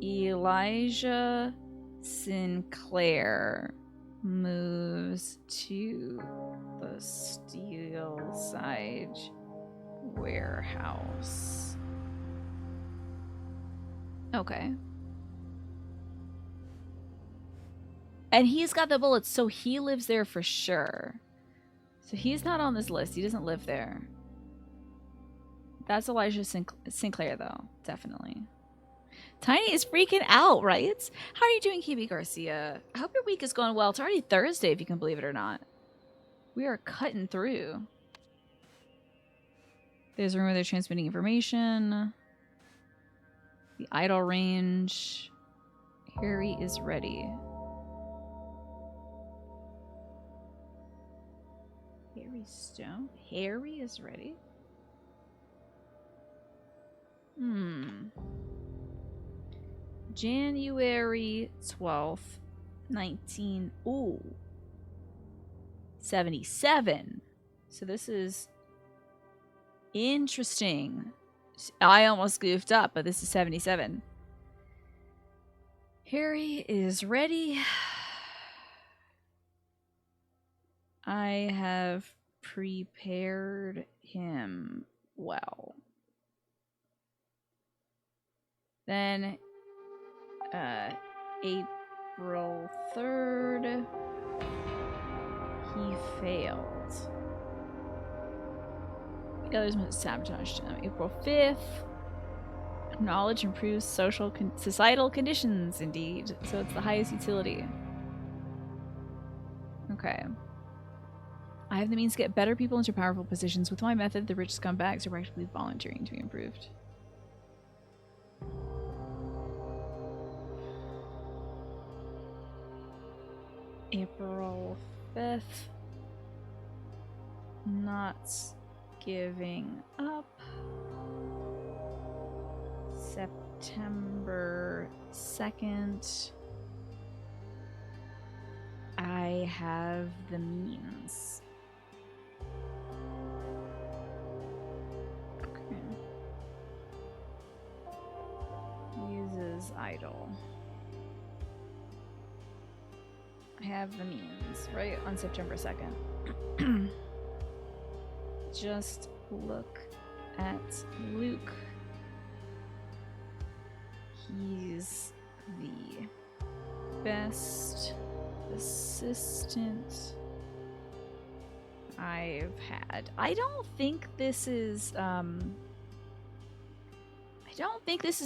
Elijah Sinclair moves to the Steelside warehouse. Okay. And he's got the bullets, so he lives there for sure. So he's not on this list. He doesn't live there. That's Elijah Sinclair, though. Definitely. Tiny is freaking out, right? How are you doing, KB Garcia? I hope your week is going well. It's already Thursday, if you can believe it or not. We are cutting through. There's a room where they're transmitting information. The idle range. Harry is ready. Harry Stone? Harry is ready? January 12th, 77. So this is interesting. I almost goofed up, but this is 77. Harry is ready. I have prepared him well. Then, April 3rd, he failed. The others sabotaged him. April 5th, knowledge improves societal conditions, indeed. So it's the highest utility. Okay. I have the means to get better people into powerful positions. With my method, the rich scumbags are practically volunteering to be improved. April 5th. Not giving up. September 2nd. I have the means. Okay. Uses idle. I have the means, right? On September 2nd. Just look at Luke. He's the best assistant I've had. I don't think this is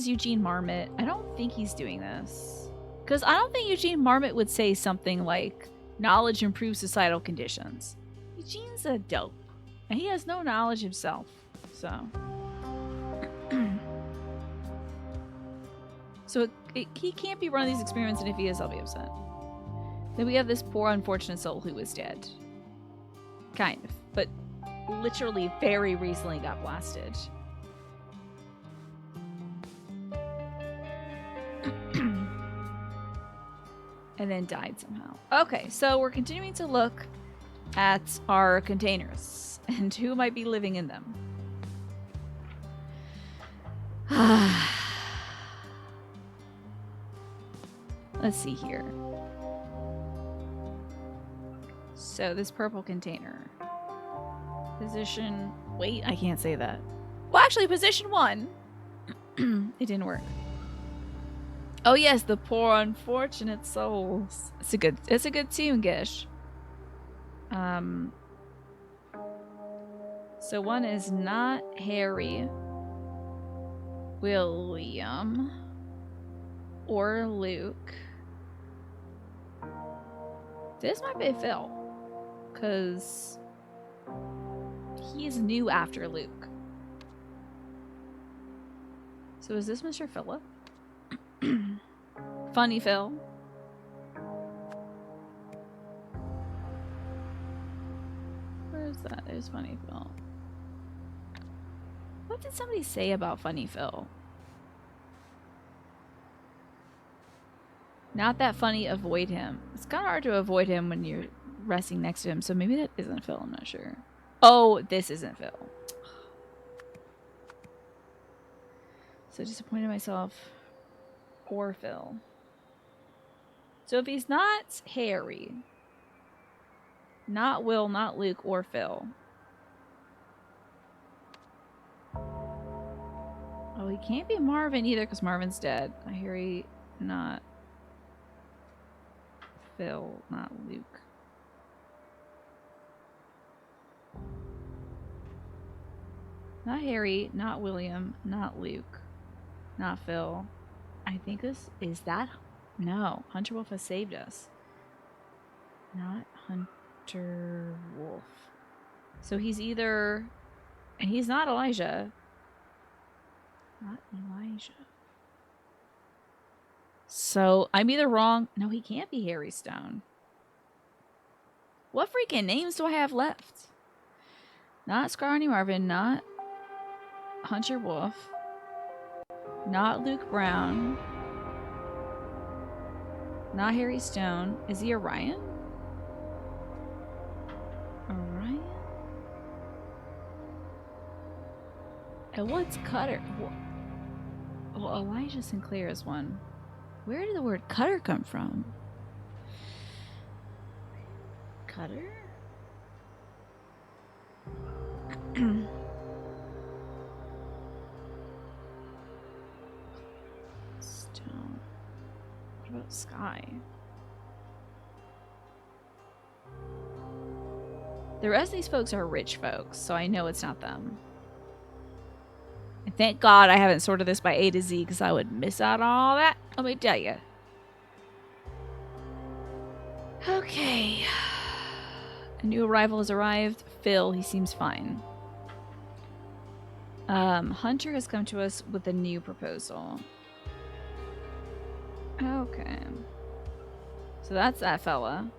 Eugene Marmot. I don't think he's doing this. Because I don't think Eugene Marmot would say something like, knowledge improves societal conditions. Eugene's a dope. And he has no knowledge himself. So. So he can't be running these experiments, and if he is, I'll be upset. Then we have this poor unfortunate soul who is dead. Kind of. But literally very recently got blasted. And then died somehow. Okay, so we're continuing to look at our containers and who might be living in them. Let's see here. So this purple container. Position... Wait, I can't say that. Well, actually, position 1. It didn't work. Oh yes, the poor unfortunate souls. It's a good tune, Gish. So one is not Harry, William, or Luke. This might be Phil, because he's new after Luke. So is this Mr. Philip? Funny Phil. Where is that? There's Funny Phil. What did somebody say about Funny Phil? Not that funny, avoid him. It's kind of hard to avoid him when you're resting next to him, so maybe that isn't Phil, I'm not sure. Oh, this isn't Phil. So disappointed myself. Or Phil. So if he's not Harry, not Will, not Luke, or Phil. Oh, he can't be Marvin either because Marvin's dead. Harry, not Phil, not Luke. Not Harry, not William, not Luke, not Phil. I think this is that. No, Hunter Wolf has saved us. Not Hunter Wolf. So he's either, and he's not Elijah. Not Elijah. So I'm either wrong. No, he can't be Harry Stone. What freaking names do I have left? Not Scrawny Marvin, not Hunter Wolf, not Luke Brown, not Harry Stone. Is he Orion? Orion? And what's Cutter? Well, Elijah Sinclair is one. Where did the word Cutter come from? Cutter? Stone. What about Sky? The rest of these folks are rich folks, so I know it's not them. And thank God I haven't sorted this by A to Z because I would miss out on all that. Let me tell you. Okay. A new arrival has arrived. Phil, he seems fine. Hunter has come to us with a new proposal. Okay. So that's that fella.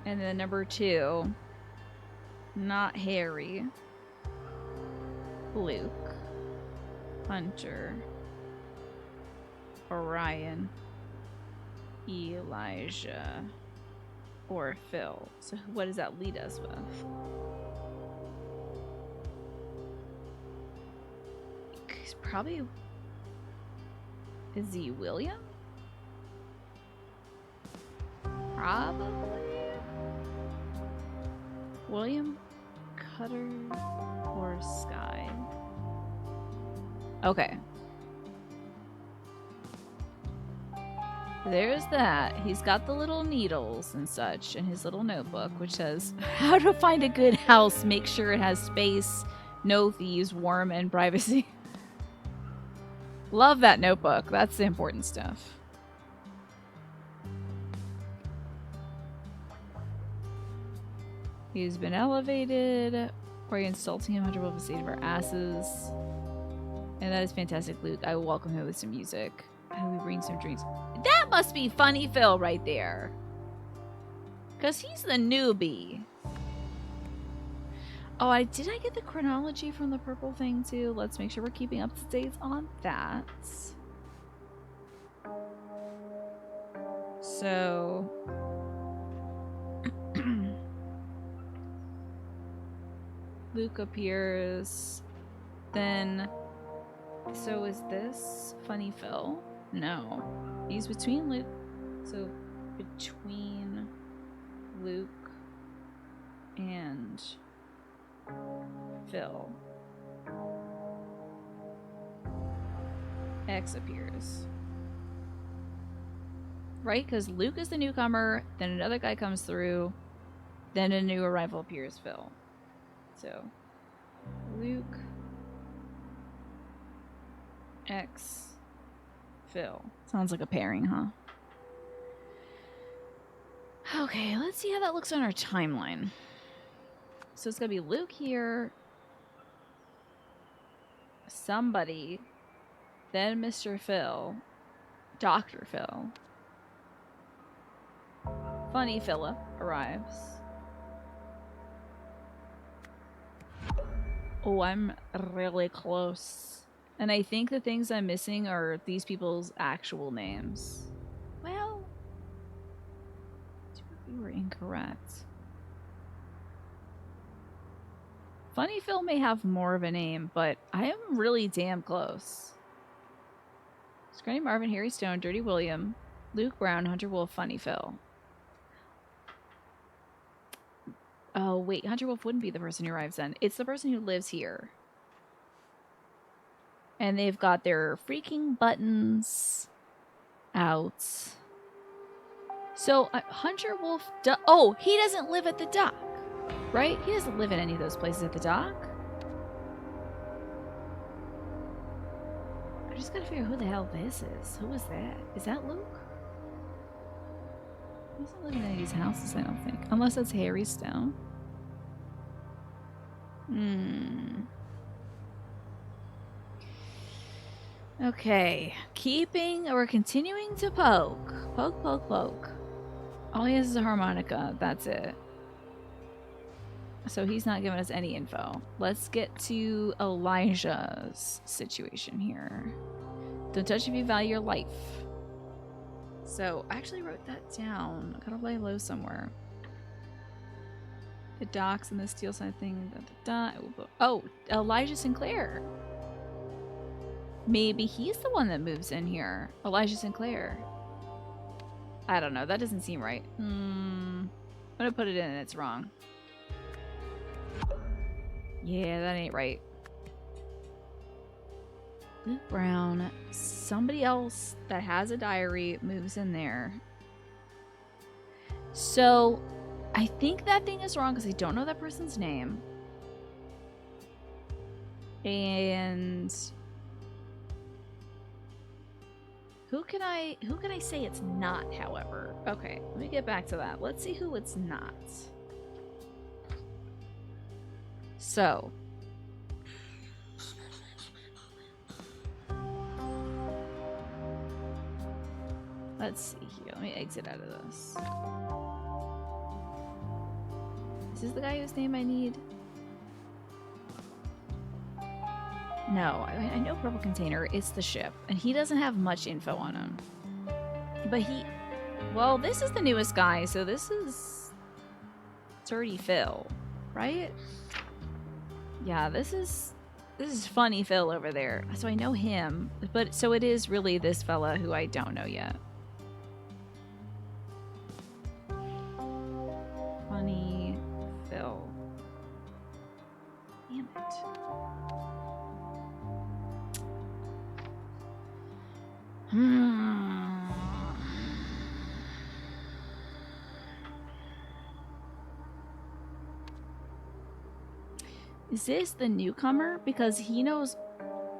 And then number 2. Not Harry. Luke. Hunter. Orion. Elijah. Or Phil. So what does that lead us with? He's probably... Is he William? Probably. William, Cutter, or Sky? Okay. There's that. He's got the little needles and such in his little notebook, which says, how to find a good house, make sure it has space, no thieves, warm, and privacy. Love that notebook. That's the important stuff. He's been elevated. Or you're insulting him, Hunter will have a seat of our asses. And that is fantastic, Luke. I will welcome him with some music. I will bring some drinks. That must be Funny Phil right there. Because he's the newbie. Oh, did I get the chronology from the purple thing too? Let's make sure we're keeping up to date on that. So... Luke appears. Then... So is this Funny Phil? No. He's between Luke. So between Luke and Phil. X appears. Right? Because Luke is the newcomer, then another guy comes through, then a new arrival appears, Phil. So, Luke, X, Phil. Sounds like a pairing, huh? Okay, let's see how that looks on our timeline. So it's gonna be Luke here, somebody, then Mr. Phil, Dr. Phil. Funny Philip arrives. Oh, I'm really close. And I think the things I'm missing are these people's actual names. Well, you were incorrect. Funny Phil may have more of a name, but I am really damn close. Scrawny Marvin, Harry Stone, Dirty William, Luke Brown, Hunter Wolf, Funny Phil. Oh, wait, Hunter Wolf wouldn't be the person who arrives then. It's the person who lives here. And they've got their freaking buttons out. So, Hunter Wolf... Oh, he doesn't live at the dock, right? He doesn't live in any of those places at the dock. I just gotta figure out who the hell this is. Who is that? Is that Luke? He doesn't live in any of these houses, I don't think. Unless that's Harry Stone. Okay. We're continuing to poke. Poke, poke, poke. All he has is a harmonica. That's it. So he's not giving us any info. Let's get to Elijah's situation here. Don't touch if you value your life. So I actually wrote that down. I gotta lay low somewhere. The docks and the steel side thing. Oh, Elijah Sinclair. Maybe he's the one that moves in here. Elijah Sinclair. I don't know. That doesn't seem right. I'm gonna put it in and it's wrong. Yeah, that ain't right. Luke Brown. Somebody else that has a diary moves in there. So, I think that thing is wrong because I don't know that person's name. And who can I say it's not, however? Okay, let me get back to that. Let's see who it's not. So, let's see here. Let me exit out of this. Is this the guy whose name I need? No, I know Purple Container. It's the ship. And he doesn't have much info on him. But well, this is the newest guy, so this is Dirty Phil, right? Yeah, this is Funny Phil over there. So I know him, but so it is really this fella who I don't know yet. Funny Phil. Damn it. Is this the newcomer? Because he knows...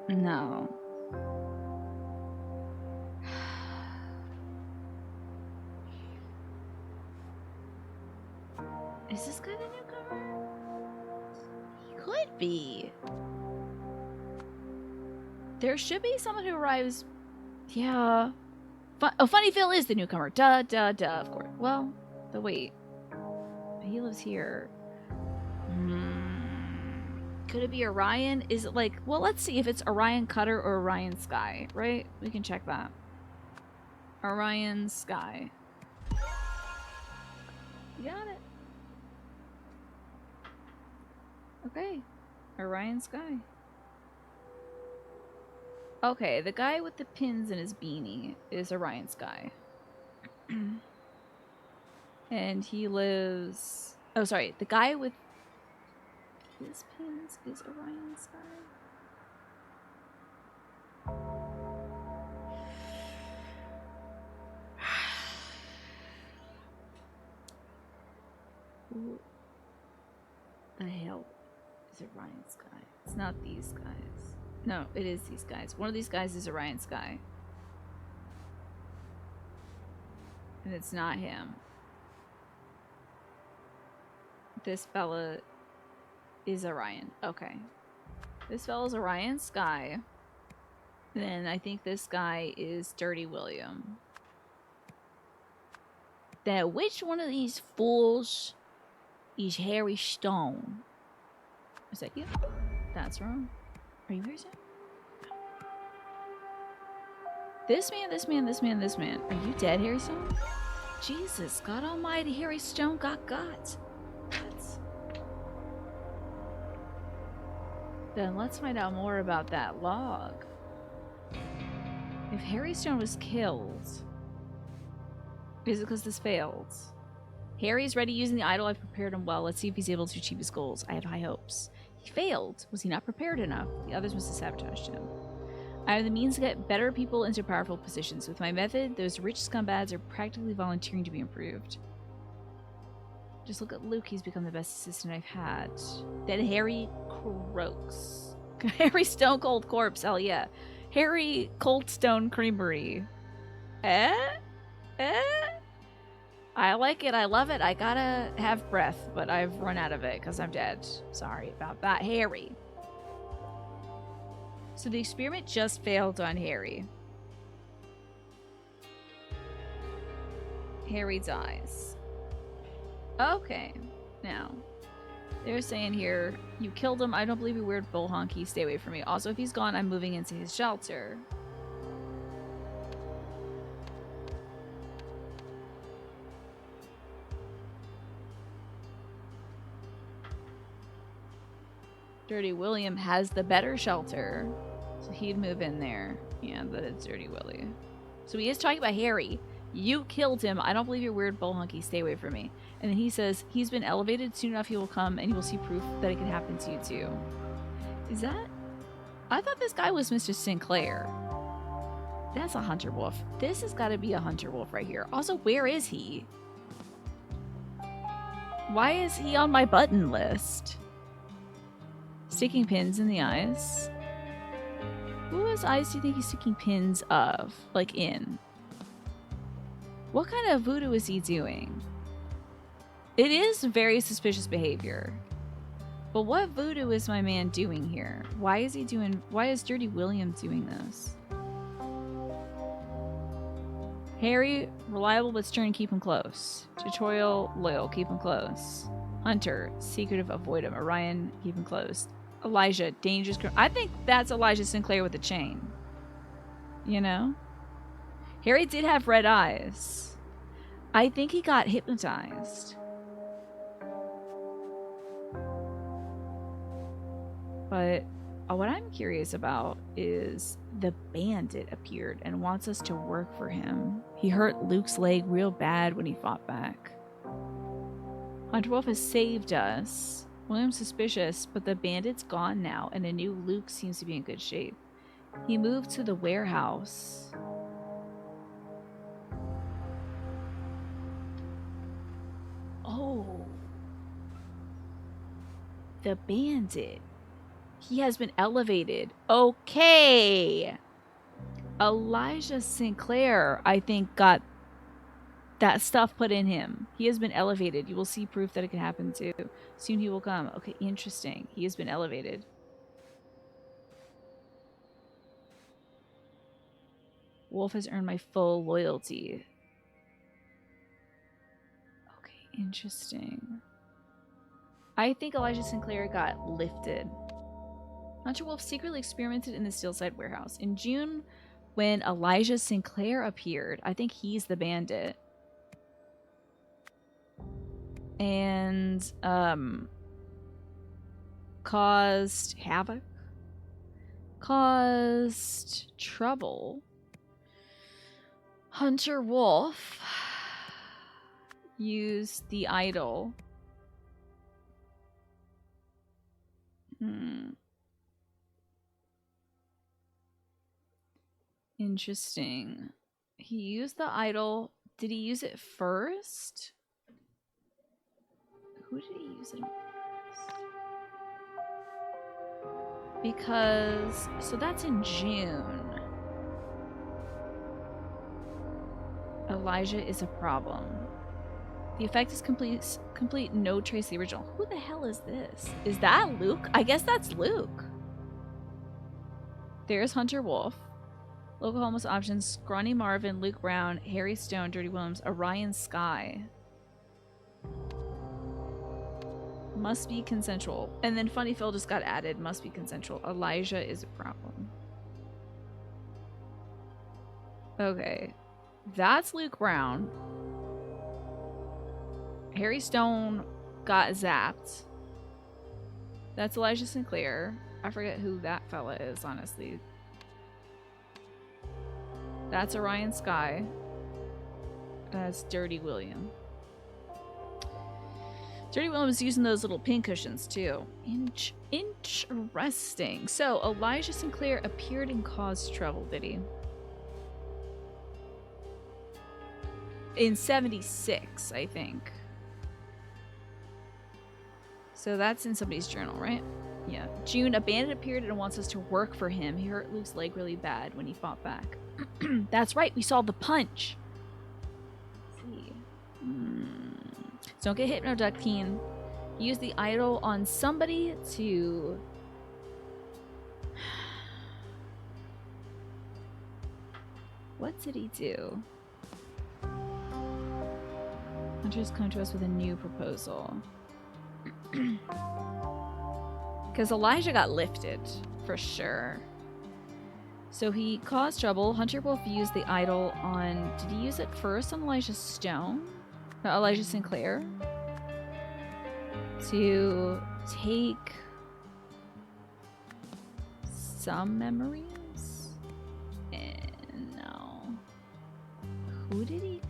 No. Is this guy the newcomer? He could be. There should be someone who arrives... Yeah. Funny Phil is the newcomer. Duh, duh, duh, of course. Well, but wait. He lives here. Could it be Orion? Is it like... Well, let's see if it's Orion Cutter or Orion Sky, right? We can check that. Orion Sky. You got it. Okay. Orion Sky. Okay, the guy with the pins in his beanie is Orion Sky. And he lives... Oh, sorry. The guy with his pins is Orion Sky. Who the hell is Orion Sky? It's not these guys. No, it is these guys. One of these guys is Orion Sky. And it's not him. This fella is Orion. Okay. This fella's Orion Sky. Then I think this guy is Dirty William. Then which one of these fools is Harry Stone? Is that you? That's wrong. Are you Harry Stone? This man, this man, this man, this man. Are you dead, Harry Stone? Jesus, God almighty, Harry Stone got. What? Then let's find out more about that log. If Harry Stone was killed, is it because this failed? Harry's ready using the idol. I've prepared him well. Let's see if he's able to achieve his goals. I have high hopes. He failed. Was he not prepared enough? The others must have sabotaged him. I have the means to get better people into powerful positions. With my method, those rich scumbags are practically volunteering to be improved. Just look at Luke. He's become the best assistant I've had. Then Harry croaks. Harry Stone Cold Corpse. Hell yeah. Harry Cold Stone Creamery. Eh? I like it. I love it. I gotta have breath, but I've run out of it because I'm dead. Sorry about that, Harry. So the experiment just failed on Harry. Harry dies. Okay. Now, they're saying here, you killed him. I don't believe you, weird bull honky. Stay away from me. Also, if he's gone, I'm moving into his shelter. Dirty William has the better shelter, so he'd move in there. Yeah, but it's Dirty Willie. So he is talking about Harry. You killed him. I don't believe you're weird bull hunky. Stay away from me. And then he says, he's been elevated. Soon enough he will come and you will see proof that it can happen to you too. Is that? I thought this guy was Mr. Sinclair. That's a hunter wolf. This has got to be a hunter wolf right here. Also, where is he? Why is he on my button list? Sticking pins in the eyes. Whose eyes do you think he's sticking pins of? Like in? What kind of voodoo is he doing? It is very suspicious behavior. But what voodoo is my man doing here? Why is Dirty William doing this? Harry, reliable but stern, keep him close. Tutorial, loyal, keep him close. Hunter, secretive, avoid him. Orion, keep him close. Elijah, dangerous. I think that's Elijah Sinclair with a chain. You know? Harry did have red eyes. I think he got hypnotized. But what I'm curious about is the bandit appeared and wants us to work for him. He hurt Luke's leg real bad when he fought back. Hunter Wolf has saved us. William's suspicious, but the bandit's gone now, and a new Luke seems to be in good shape. He moved to the warehouse. Oh. The bandit. He has been elevated. Okay. Elijah Sinclair, I think, got that stuff put in him. He has been elevated. You will see proof that it can happen too. Soon he will come. Okay, interesting. He has been elevated. Wolf has earned my full loyalty. Okay, interesting. I think Elijah Sinclair got lifted. Hunter Wolf secretly experimented in the Steelside warehouse. In June, when Elijah Sinclair appeared, I think he's the bandit. And caused havoc, caused trouble. Hunter Wolf use the idol. Interesting. He used the idol. Did he use it first? Who did he use it on first? Because, so that's in June. Elijah is a problem. The effect is complete, no trace of the original. Who the hell is this? Is that Luke? I guess that's Luke. There's Hunter Wolf. Local homeless options: Scrawny Marvin, Luke Brown, Harry Stone, Dirty Williams, Orion Sky. Must be consensual. And then Funny Phil just got added. Must be consensual. Elijah is a problem. Okay. That's Luke Brown. Harry Stone got zapped. That's Elijah Sinclair. I forget who that fella is, honestly. That's Orion Sky. That's Dirty William. Dirty William was using those little pin cushions too. Interesting. So Elijah Sinclair appeared and caused trouble, did he? In 76, I think. So that's in somebody's journal, right? Yeah. June, a bandit appeared and wants us to work for him. He hurt Luke's leg really bad when he fought back. That's right, we saw the punch. Let's see. So don't get hypnoductine. Use the idol on somebody to... What did he do? Hunter's come to us with a new proposal. Because Elijah got lifted, for sure. So he caused trouble. Hunter Wolf used the idol on... Did he use it first on Elijah Stone? No, Elijah Sinclair? To take some memories? And no.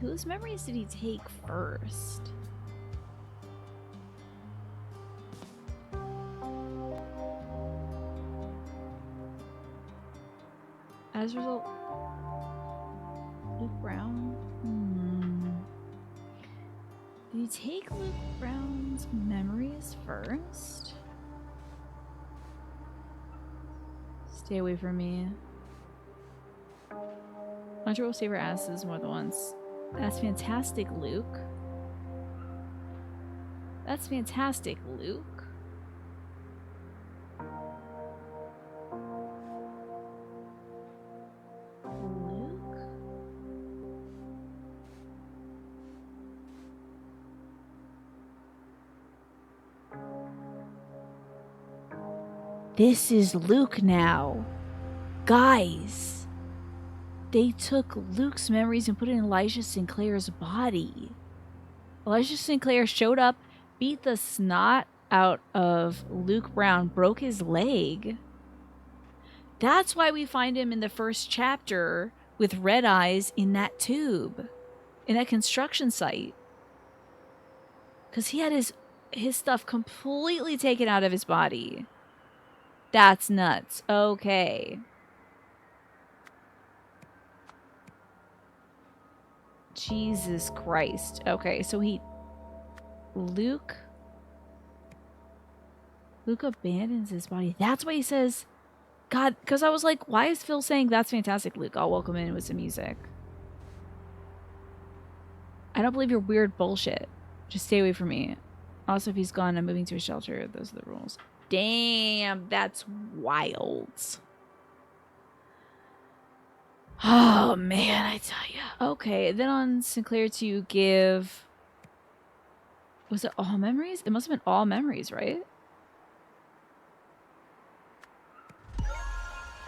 Whose memories did he take first? As a result, Luke Brown? Did you take Luke Brown's memories first? Stay away from me. Hunter will save her asses more than once. That's fantastic, Luke. That's fantastic, Luke. This is Luke now. Guys, they took Luke's memories and put it in Elijah Sinclair's body. Elijah Sinclair showed up, beat the snot out of Luke Brown, broke his leg. That's why we find him in the first chapter with red eyes in that tube, in that construction site. Because he had his stuff completely taken out of his body. That's nuts. Okay. Jesus Christ. Okay, so Luke abandons his body. That's why he says, God, because I was like, why is Phil saying that's fantastic, Luke? I'll welcome in with some music. I don't believe your weird bullshit. Just stay away from me. Also, if he's gone, I'm moving to a shelter. Those are the rules. Damn, that's wild. Oh, man, I tell you. Okay, then on Sinclair to give... Was it all memories? It must have been all memories, right?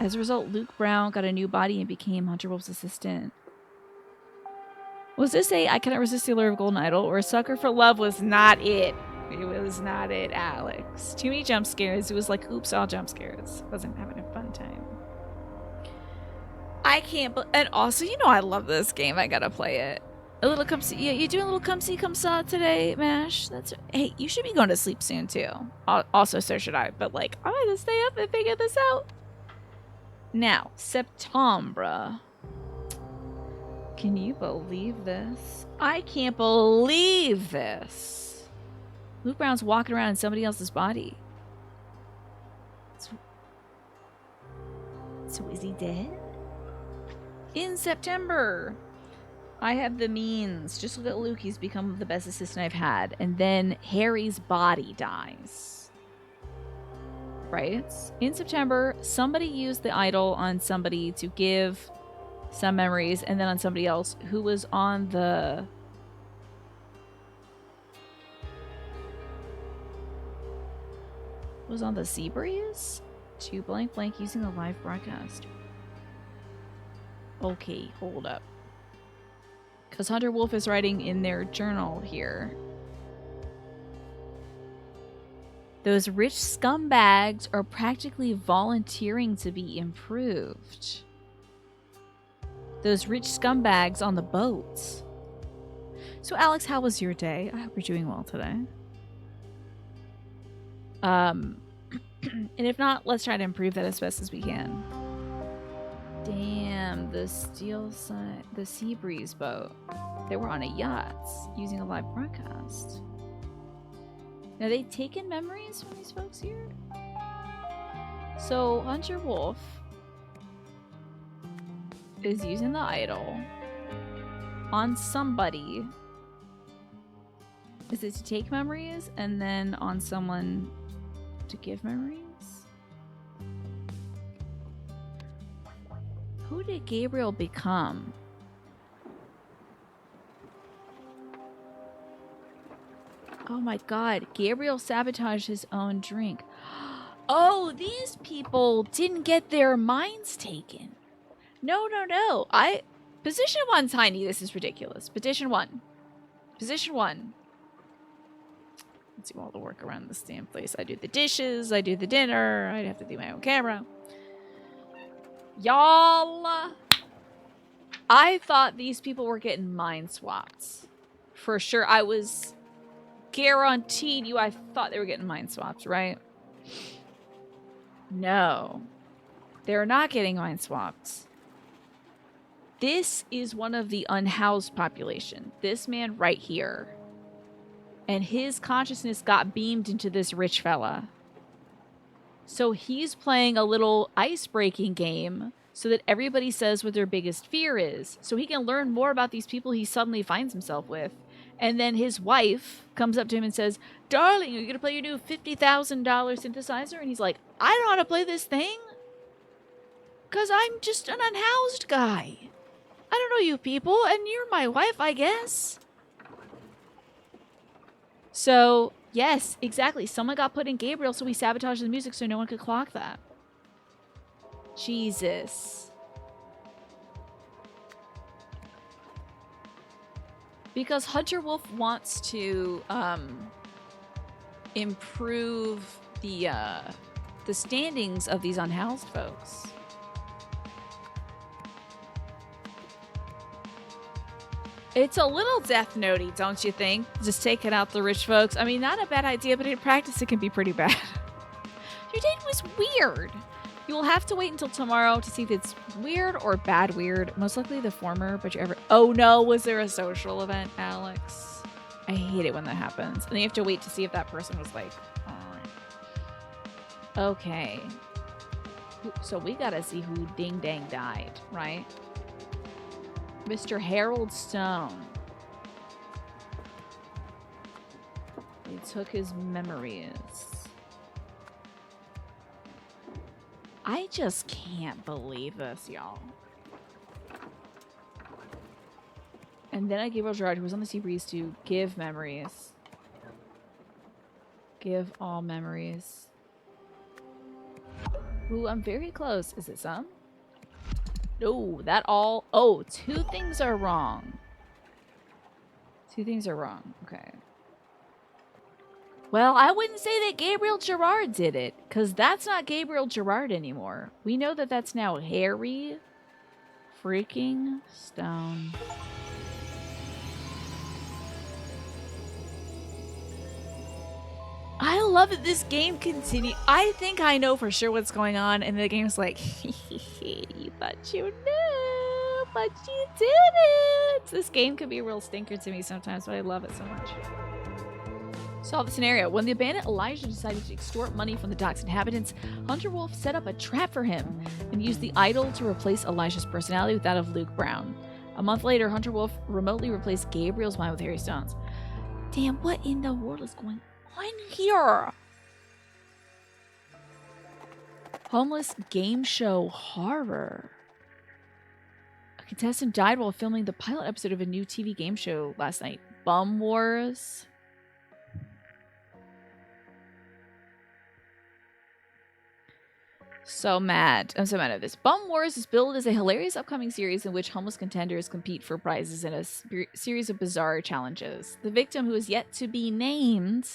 As a result, Luke Brown got a new body and became Hunter Wolf's assistant. Was this a I cannot resist the allure of golden idol or a sucker for love was not it? It was not it, Alex. Too many jump scares. It was like, oops, all jump scares. Wasn't having a fun time. I can't... And also, you know I love this game. I gotta play it. A little come see. Yeah, you doing a little come see, come saw today, Mash? That's hey. You should be going to sleep soon too. Also, so should I. But like, I'm gonna stay up and figure this out. Now, September. Can you believe this? I can't believe this. Luke Brown's walking around in somebody else's body. So is he dead? In September. I have the means. Just look at Luke. He's become the best assistant I've had. And then Harry's body dies. Right? In September, somebody used the idol on somebody to give some memories, and then on somebody else who was on the... was on the Sea Breeze? To blank blank using the live broadcast. Okay, hold up. Because Hunter Wolf is writing in their journal here. Those rich scumbags are practically volunteering to be improved. Those rich scumbags on the boats. So Alex, how was your day? I hope you're doing well today. And if not, let's try to improve that as best as we can. Damn, the the Sea Breeze boat. They were on a yacht using a live broadcast. Now, they taken memories from these folks here? So, Hunter Wolf is using the idol on somebody. Is it to take memories and then on someone to give memories? Who did Gabriel become? Oh my god, Gabriel sabotaged his own drink. Oh, these people didn't get their minds taken. No. Position 1, Tiny, this is ridiculous. Position 1. Position 1. Let's do all the work around this damn place. I do the dishes, I do the dinner, I'd have to do my own camera. Y'all, I thought these people were getting mind swapped. For sure, I was guaranteed you I thought they were getting mind swapped, right? No. They're not getting mind swapped. This is one of the unhoused population. This man right here. And his consciousness got beamed into this rich fella. So he's playing a little ice-breaking game so that everybody says what their biggest fear is. So he can learn more about these people he suddenly finds himself with. And then his wife comes up to him and says, "Darling, are you going to play your new $50,000 synthesizer?" And he's like, "I don't know how to play this thing. Because I'm just an unhoused guy. I don't know you people, and you're my wife, I guess." So, yes, exactly. Someone got put in Gabriel, so we sabotaged the music so no one could clock that. Jesus. Because Hunter Wolf wants to improve the standings of these unhoused folks. It's a little Death Note-y, don't you think? Just taking out the rich folks. I mean, not a bad idea, but in practice it can be pretty bad. Your date was weird. You will have to wait until tomorrow to see if it's weird or bad weird. Most likely the former, but you ever... Oh no, was there a social event, Alex? I hate it when that happens. And you have to wait to see if that person was like... Okay. So we gotta see who Ding Dang died, right? Mr. Harold Stone. They took his memories. I just can't believe this, y'all. And then I gave Gerard, who was on the Sea Breeze, to give memories. Give all memories. Ooh, I'm very close. Is it some? No, that all... Oh, 2 things are wrong. 2 things are wrong. Okay. Well, I wouldn't say that Gabriel Gerard did it, because that's not Gabriel Gerard anymore. We know that that's now Harry freaking Stone. love that this game continue. I think I know for sure what's going on, and the game's like, but you knew, but you didn't. This game could be a real stinker to me sometimes, but I love it so much. Solve the scenario. When the bandit Elijah decided to extort money from the dock's inhabitants, Hunter Wolf set up a trap for him and used the idol to replace Elijah's personality with that of Luke Brown. A month later, Hunter Wolf remotely replaced Gabriel's mind with Harry Stone's. Damn, what in the world is going on here? Homeless game show horror. A contestant died while filming the pilot episode of a new TV game show last night. Bum Wars. So mad. I'm so mad at this. Bum Wars is billed as a hilarious upcoming series in which homeless contenders compete for prizes in a series of bizarre challenges. The victim, who is yet to be named,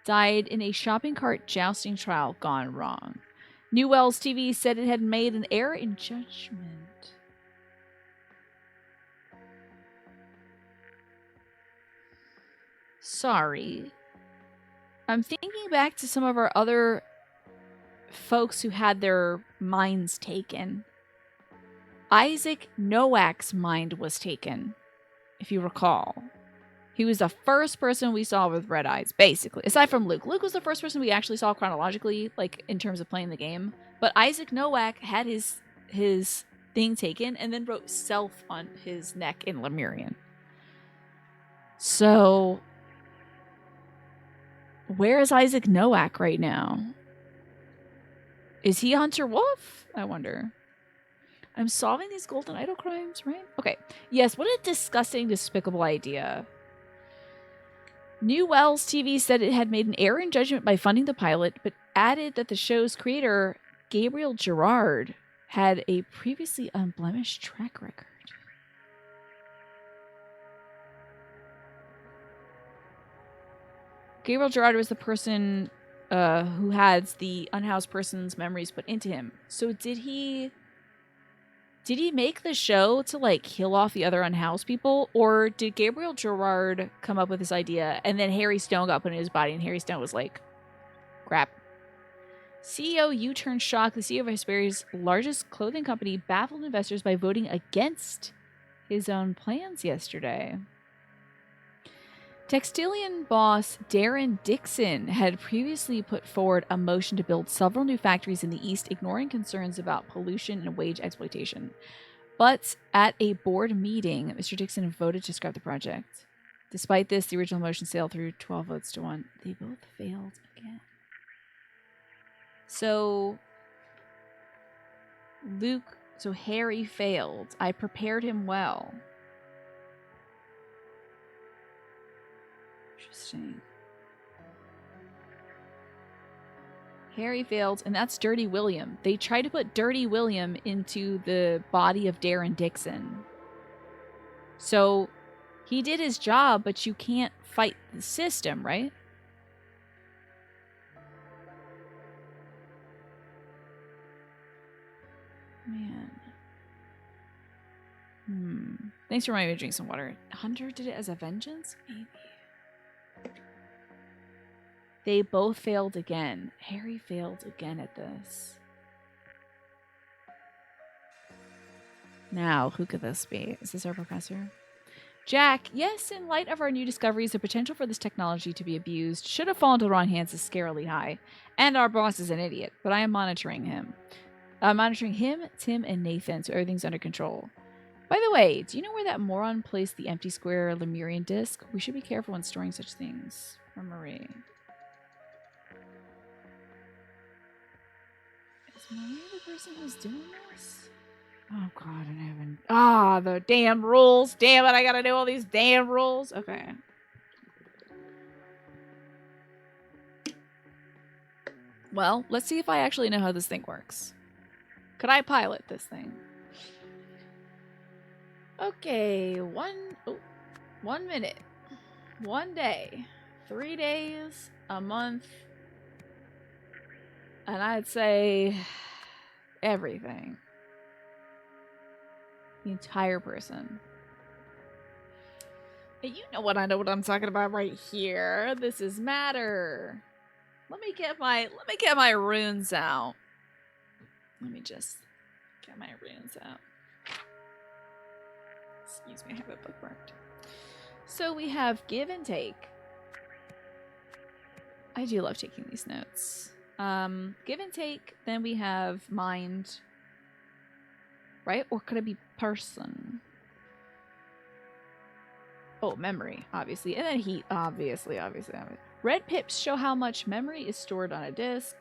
died in a shopping cart jousting trial gone wrong. New Wells TV said it had made an error in judgment. Sorry. I'm thinking back to some of our other folks who had their minds taken. Isaac Nowak's mind was taken, if you recall. He was the first person we saw with red eyes, basically. Aside from Luke. Luke was the first person we actually saw chronologically, like, in terms of playing the game. But Isaac Nowak had his thing taken and then wrote self on his neck in Lemurian. So, where is Isaac Nowak right now? Is he Hunter Wolf? I wonder. I'm solving these golden idol crimes, right? Okay. Yes, what a disgusting, despicable idea. New Wells TV said it had made an error in judgment by funding the pilot, but added that the show's creator, Gabriel Gerard, had a previously unblemished track record. Gabriel Gerard was the person who had the unhoused person's memories put into him. So did he make the show to, like, kill off the other unhoused people? Or did Gabriel Gerard come up with this idea and then Harry Stone got put in his body and Harry Stone was like, crap. CEO U-turn shock. The CEO of Hesperia's largest clothing company baffled investors by voting against his own plans yesterday. Textilian boss Darren Dixon had previously put forward a motion to build several new factories in the East, ignoring concerns about pollution and wage exploitation. But at a board meeting, Mr. Dixon voted to scrap the project. Despite this, the original motion sailed through 12 votes to 1. They both failed again. So Harry failed. I prepared him well. Interesting. Harry failed, and that's Dirty William. They tried to put Dirty William into the body of Darren Dixon. So he did his job, but you can't fight the system, right? Man. Thanks for reminding me to drink some water. Hunter did it as a vengeance? Maybe. They both failed again. Harry failed again at this. Now, who could this be? Is this our professor? Jack, yes, in light of our new discoveries, the potential for this technology to be abused should have fallen to the wrong hands is scarily high. And our boss is an idiot, but I am monitoring him. I'm monitoring him, Tim, and Nathan, so everything's under control. By the way, do you know where that moron placed the empty square Lemurian disc? We should be careful when storing such things. From Marie. Is Marie the person who's doing this? Oh god, in heaven. Ah, the damn rules. Damn it, I gotta do all these damn rules. Okay. Well, let's see if I actually know how this thing works. Could I pilot this thing? Okay, 1 minute. 1 day. 3 days. A month. And I'd say everything. The entire person. But you know what I know what I'm talking about right here. This is matter. Let me get my runes out. Let me just get my runes out. Excuse me, I have it bookmarked. So we have give and take. I do love taking these notes. Give and take, then we have mind. Right? Or could it be person? Oh, memory, obviously. And then heat, obviously. Red pips show how much memory is stored on a disk.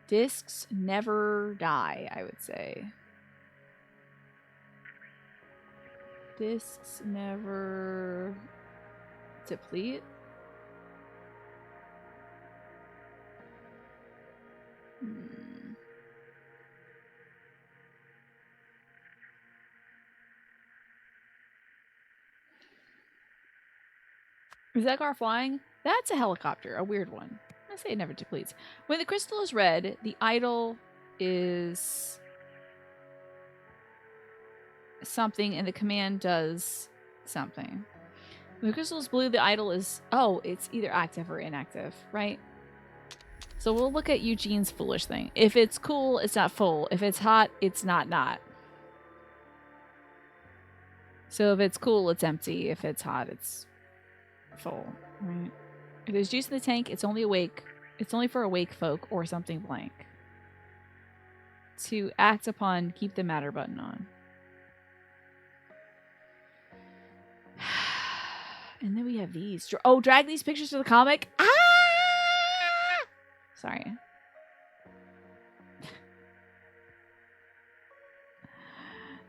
Discs never die, I would say. Discs never deplete. Is that car flying? That's a helicopter, a weird one. I say it never depletes. When the crystal is red, the idol is something and the command does something. When the crystal is blue, the idol is... Oh, it's either active or inactive, right? So we'll look at Eugene's foolish thing. If it's cool, it's not full. If it's hot, it's not. So if it's cool, it's empty. If it's hot, it's full, right? If there's juice in the tank, it's only awake. It's only for awake folk or something blank. To act upon, keep the matter button on. And then we have these. Oh, drag these pictures to the comic. Ah! Sorry.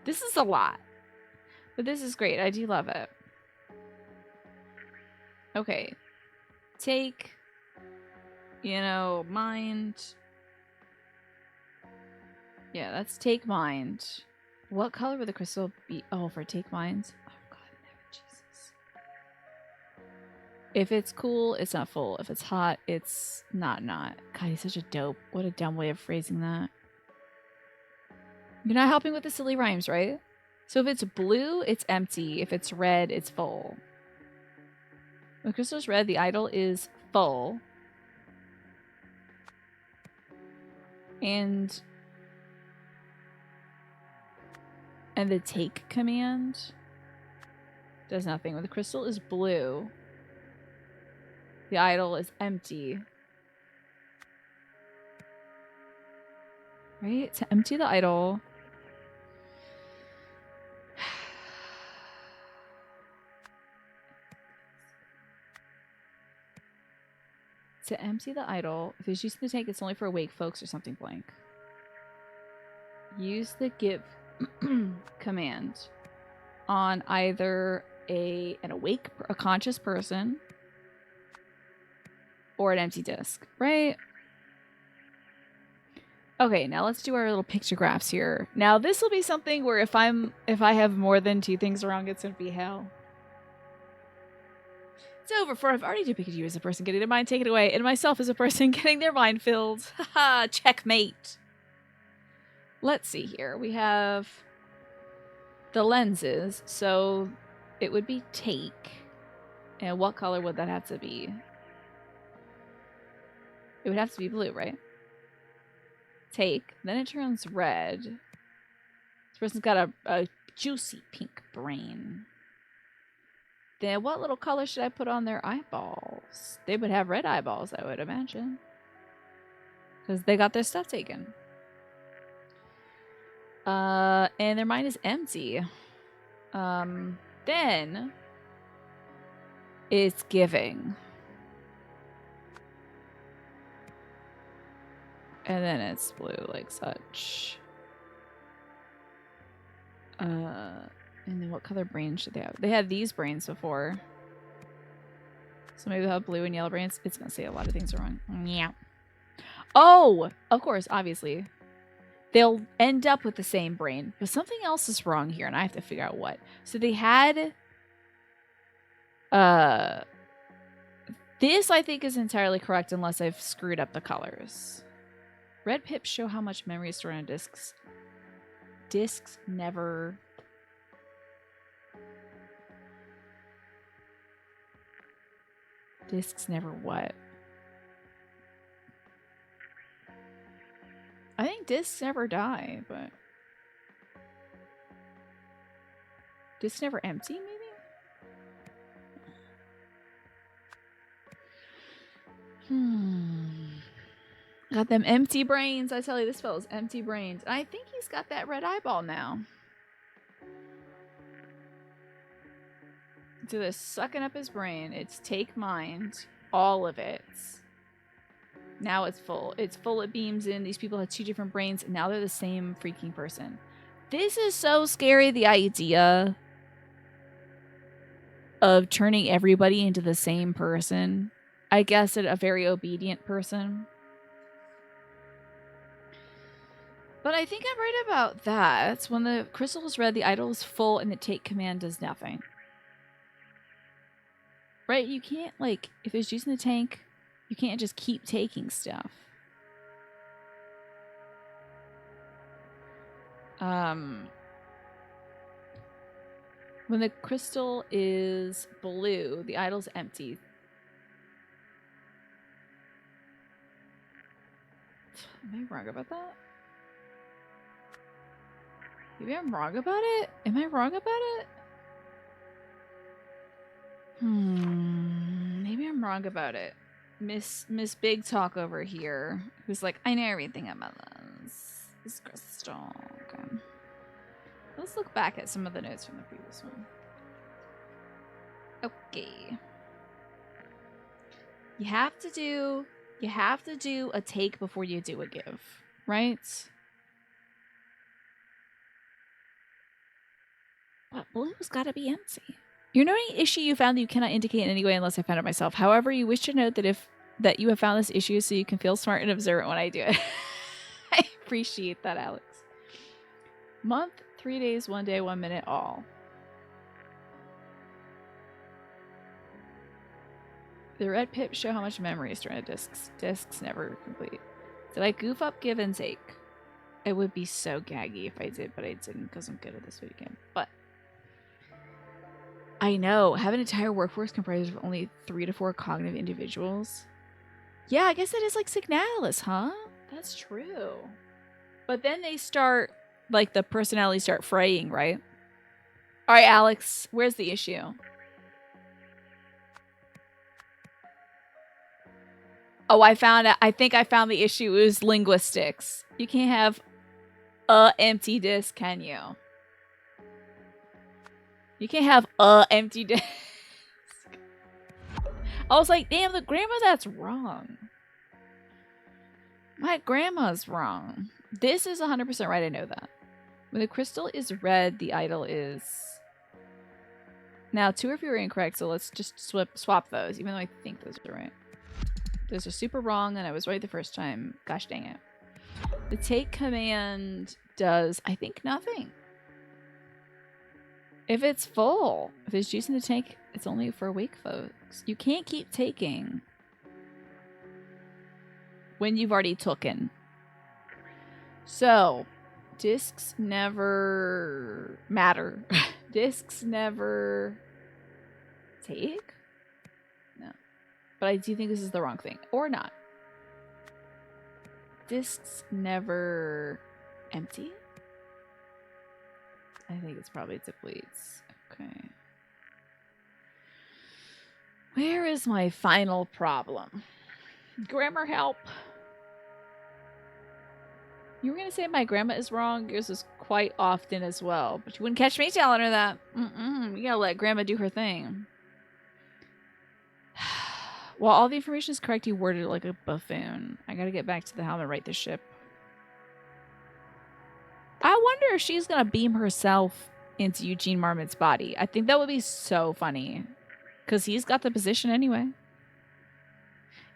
This is a lot. But this is great. I do love it. Okay. Take, mind. Yeah, that's take mind. What color would the crystal be? Oh, for take minds? Oh, God, never, Jesus. If it's cool, it's not full. If it's hot, it's not. God, he's such a dope. What a dumb way of phrasing that. You're not helping with the silly rhymes, right? So if it's blue, it's empty. If it's red, it's full. When the crystal is red, the idol is full. And the take command does nothing. When the crystal is blue, the idol is empty. Right? To empty the idol. To empty the idol, if it's used in the tank, it's only for awake folks or something blank. Use the give command on either a conscious person or an empty disk, right? Okay, now let's do our little pictographs here. Now this will be something where if I have more than 2 things wrong, it's gonna be hell. It's over, for I've already depicted you as a person getting their mind taken away, and myself as a person getting their mind filled. Haha, checkmate. Let's see here. We have the lenses, so it would be take. And what color would that have to be? It would have to be blue, right? Take. Then it turns red. This person's got a juicy pink brain. Then what little color should I put on their eyeballs? They would have red eyeballs, I would imagine. Because they got their stuff taken. And their mind is empty. Then it's giving. And then it's blue like such. And then what color brains should they have? They had these brains before. So maybe they'll have blue and yellow brains. It's going to say a lot of things wrong. Yeah. Oh! Of course, obviously. They'll end up with the same brain. But something else is wrong here, and I have to figure out what. So they had... This, I think, is entirely correct unless I've screwed up the colors. Red pips show how much memory is stored on discs. Discs never... Discs never what? I think discs never die, but discs never empty, maybe? Got them empty brains. I tell you, this fellow's empty brains. I think he's got that red eyeball now. So this sucking up his brain. It's take mind. All of it. Now it's full. It's full. It beams in. These people have 2 different brains, and now they're the same freaking person. This is so scary, the idea of turning everybody into the same person. I guess a very obedient person. But I think I'm right about that. When the crystal is red, the idol is full, and the take command does nothing. Right? You can't, like, if there's juice in the tank, you can't just keep taking stuff. When the crystal is blue, the idol's empty. Am I wrong about that? Maybe I'm wrong about it? Am I wrong about it? Maybe I'm wrong about it. Miss Big Talk over here, who's like, I know everything about this crystal. Okay. Let's look back at some of the notes from the previous one. Okay. You have to do a take before you do a give, right? But blue's gotta be empty. You're noting an issue you found that you cannot indicate in any way unless I found it myself. However, you wish to note that you have found this issue so you can feel smart and observant when I do it. I appreciate that, Alex. Month, 3 days, 1 day, 1 minute, all. The red pips show how much memory is stored in discs. Discs never complete. Did I goof up give and take? It would be so gaggy if I did, but I didn't because I'm good at this video game. But I know, have an entire workforce comprised of only 3 to 4 cognitive individuals. Yeah, I guess that is like Signalis, huh? That's true. But then they start, like, the personalities start fraying, right? All right, Alex, where's the issue? Oh, I think I found the issue. It was linguistics. You can't have a empty disc, can you? You can't have a empty disc. I was like, damn, the grammar, that's wrong. My grandma's wrong. This is 100% right, I know that. When the crystal is red, the idol is... Now, 2 of you are incorrect, so let's just swap those, even though I think those are right. Those are super wrong, and I was right the first time. Gosh dang it. The take command does, I think, nothing. If it's full, if there's juice in the tank, it's only for awake folks. You can't keep taking when you've already taken. So, discs never matter. Discs never take? No. But I do think this is the wrong thing. Or not. Discs never empty? I think it's probably depletes. Okay. Where is my final problem? Grammar help. You were going to say my grandma is wrong. Yours is quite often as well. But you wouldn't catch me telling her that. You gotta let grandma do her thing. While all the information is correct, you worded it like a buffoon. I gotta get back to the helm and right the ship. I wonder if she's gonna beam herself into Eugene Marmot's body. I think that would be so funny. Because he's got the position anyway.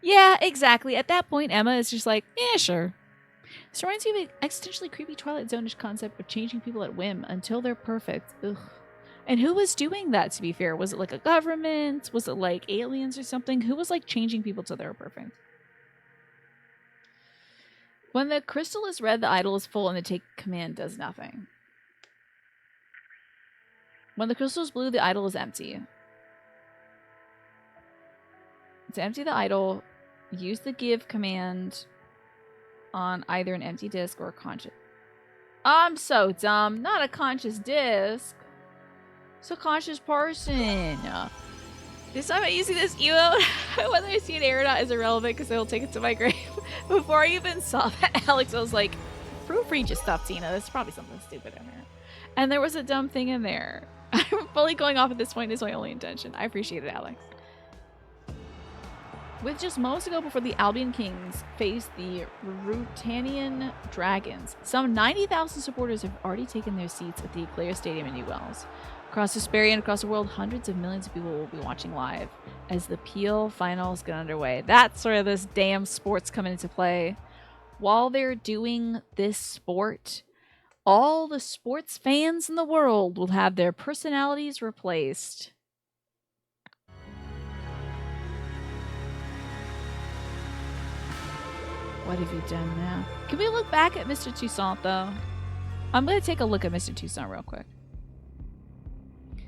Yeah, exactly. At that point, Emma is just like, yeah, sure. This reminds me of an existentially creepy Twilight Zone-ish concept of changing people at whim until they're perfect. Ugh. And who was doing that, to be fair? Was it like a government? Was it like aliens or something? Who was like changing people till they were perfect? When the crystal is red, the idol is full and the take command does nothing. When the crystal is blue, the idol is empty. To empty the idol, use the give command on either an empty disk or a conscious. I'm so dumb. Not a conscious disk. It's a conscious person. This time I'm using this emote. Whether I see an error or not is irrelevant because it'll take it to my grave. Before I even saw that, Alex was like, proofread your stuff, Tina. There's probably something stupid in there. And there was a dumb thing in there. I'm fully going off at this point. This is my only intention. I appreciate it, Alex. With just moments to go before the Albion Kings face the Rutanian Dragons, some 90,000 supporters have already taken their seats at the Eclair Stadium in New Wells. Across Disparity and across the world, hundreds of millions of people will be watching live as the Peel finals get underway. That's where this damn sport's coming into play. While they're doing this sport, all the sports fans in the world will have their personalities replaced. What have you done now? Can we look back at Mr. Toussaint, though? I'm going to take a look at Mr. Toussaint real quick.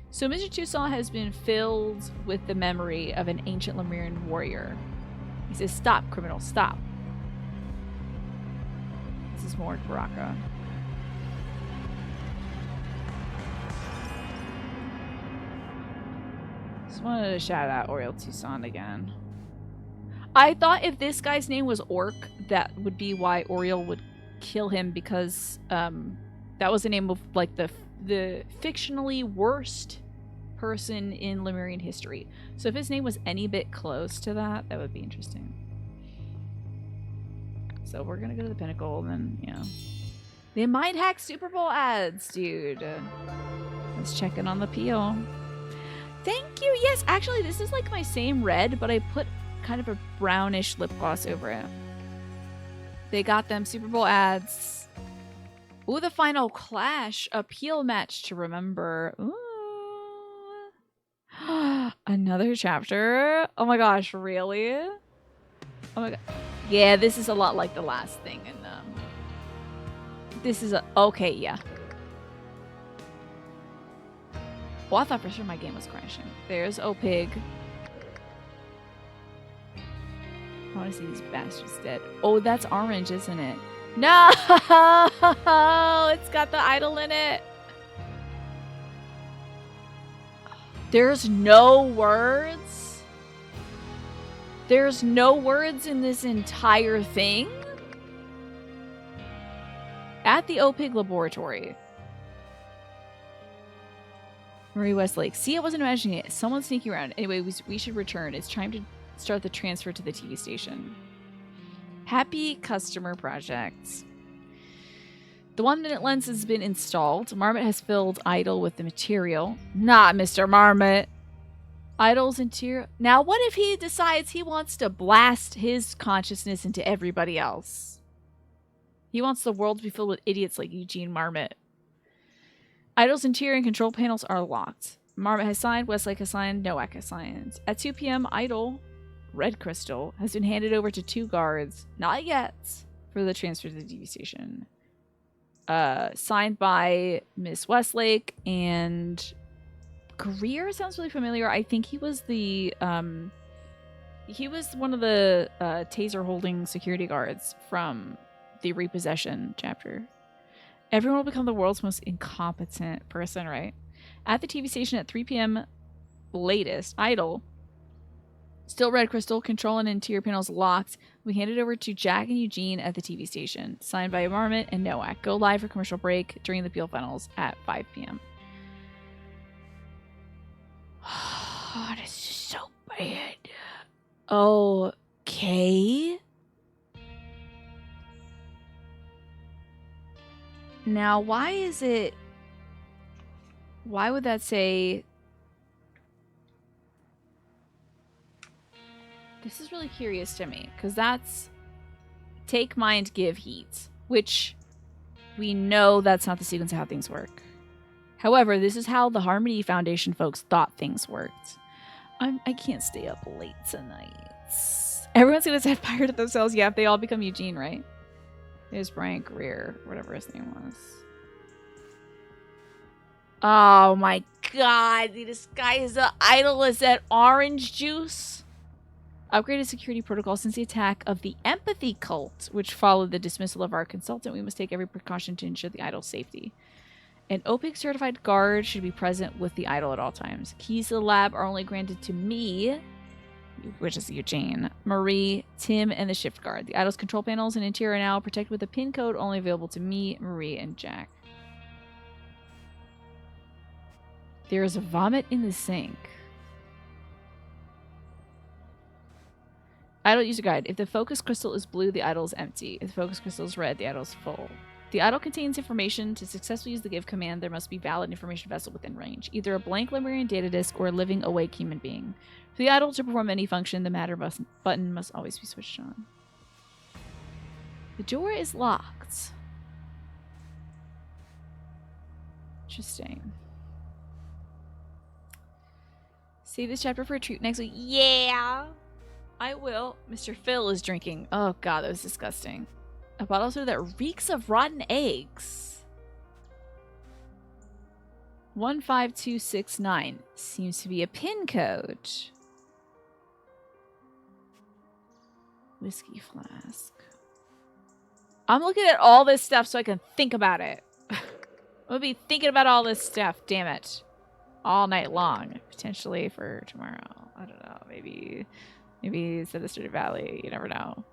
So Mr. Toussaint has been filled with the memory of an ancient Lemurian warrior. He says, stop, criminal, stop. This is Mord Baraka. Just wanted to shout out Oriel Toussaint again. I thought if this guy's name was Orc, that would be why Oriel would kill him, because that was the name of like the fictionally worst person in Lemurian history. So if his name was any bit close to that, that would be interesting. So we're gonna go to the Pinnacle, and then, you know, they might hack Super Bowl ads, dude. Let's check in on the Peel. Thank you. Yes, actually, this is like my same red, but I put kind of a brownish lip gloss over it. They got them Super Bowl ads. Ooh, the final clash. A Peel match to remember. Ooh. Another chapter. Oh my gosh, really? Oh my god. Yeah, this is a lot like the last thing. And this is a... Okay, yeah. Well, I thought for sure my game was crashing. There's O-Pig. I want to see these bastards dead. Oh, that's orange, isn't it? No! It's got the idol in it. There's no words? There's no words in this entire thing? At the O-Pig Laboratory. Marie Westlake. See, I wasn't imagining it. Someone's sneaking around. Anyway, we should return. It's time to start the transfer to the TV station. Happy customer projects. The 1-minute lens has been installed. Marmot has filled Idol with the material. Not Mr. Marmot. Idol's interior. Now, what if he decides he wants to blast his consciousness into everybody else? He wants the world to be filled with idiots like Eugene Marmot. Idol's interior and control panels are locked. Marmot has signed, Westlake has signed, Nowak has signed. At 2 p.m., Idol, Red Crystal, has been handed over to 2 guards, not yet, for the transfer to the TV station. Signed by Miss Westlake, and Greer sounds really familiar. I think he was the he was one of the taser holding security guards from the Repossession chapter. Everyone will become the world's most incompetent person, right? At the TV station at 3 p.m. latest, Idol, still Red Crystal, control and interior panels locked. We hand it over to Jack and Eugene at the TV station. Signed by Marmot and Nowak. Go live for commercial break during the Peel finals at 5 p.m. Oh, this is so bad. Okay. Now, why is it... Why would that say... This is really curious to me, because that's take mind, give heat, which we know that's not the sequence of how things work. However, this is how the Harmony Foundation folks thought things worked. I can't stay up late tonight. Everyone's gonna set fire to themselves. Yeah, if they all become Eugene, right? There's Brian Greer, whatever his name was. Oh my god, the disguise the idol is that orange juice? Upgraded security protocol since the attack of the empathy cult, which followed the dismissal of our consultant. We must take every precaution to ensure the idol's safety. An OPIC certified guard should be present with the idol at all times. Keys to the lab are only granted to me, which is Eugene, Marie, Tim, and the shift guard. The idol's control panels and interior are now protected with a pin code only available to me, Marie, and Jack. There is a vomit in the sink. Idol user guide. If the focus crystal is blue, the idol is empty. If the focus crystal is red, the idol is full. The idol contains information. To successfully use the give command, there must be valid information vessel within range. Either a blank librarian data disk or a living, awake human being. For the idol to perform any function, the matter button must always be switched on. The door is locked. Interesting. Save this chapter for a treat next week. Yeah! I will. Mr. Phil is drinking. Oh god, that was disgusting. A bottle of soda that reeks of rotten eggs. 15269 seems to be a pin code. Whiskey flask. I'm looking at all this stuff so I can think about it. I'm gonna be thinking about all this stuff, damn it. All night long. Potentially for tomorrow. I don't know. Maybe it's at the Stardew Valley. You never know.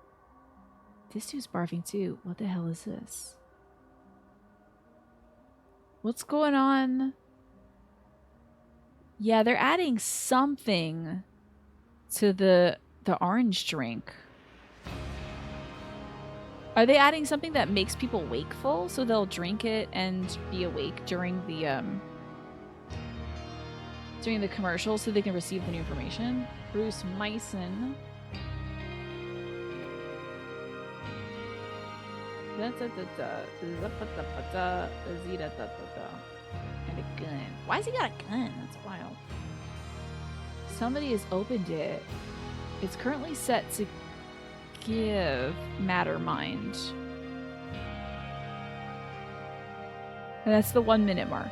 This dude's barfing too. What the hell is this? What's going on? Yeah, they're adding something to the orange drink. Are they adding something that makes people wakeful so they'll drink it and be awake during the commercial so they can receive the new information? Bruce Mason. And a gun. Why has he got a gun? That's wild. Somebody has opened it. It's currently set to give matter mind. And that's the 1 minute mark.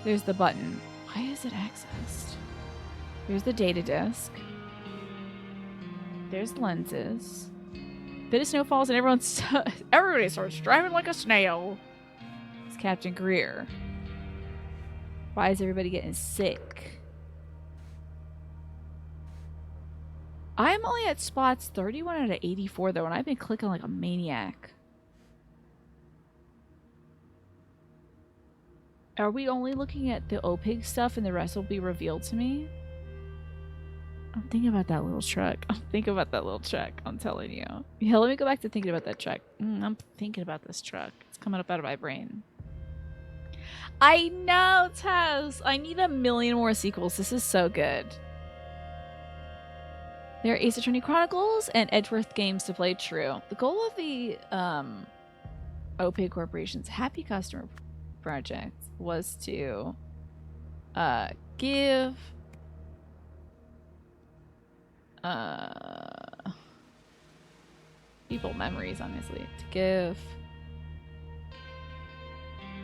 There's the button. Why is it accessed? There's the data disk. There's lenses. Then the snow falls and everybody starts driving like a snail. It's Captain Greer. Why is everybody getting sick? I'm only at spots 31 out of 84 though, and I've been clicking like a maniac. Are we only looking at the OPIG stuff and the rest will be revealed to me? I'm thinking about that little truck. I'm thinking about that little truck. I'm telling you. Yeah, let me go back to thinking about that truck. I'm thinking about this truck. It's coming up out of my brain. I know, Taz. I need a million more sequels. This is so good. There are Ace Attorney Chronicles and Edgeworth games to play. True. The goal of the OPIG Corporation's Happy Customer Project was to give people memories, honestly. To give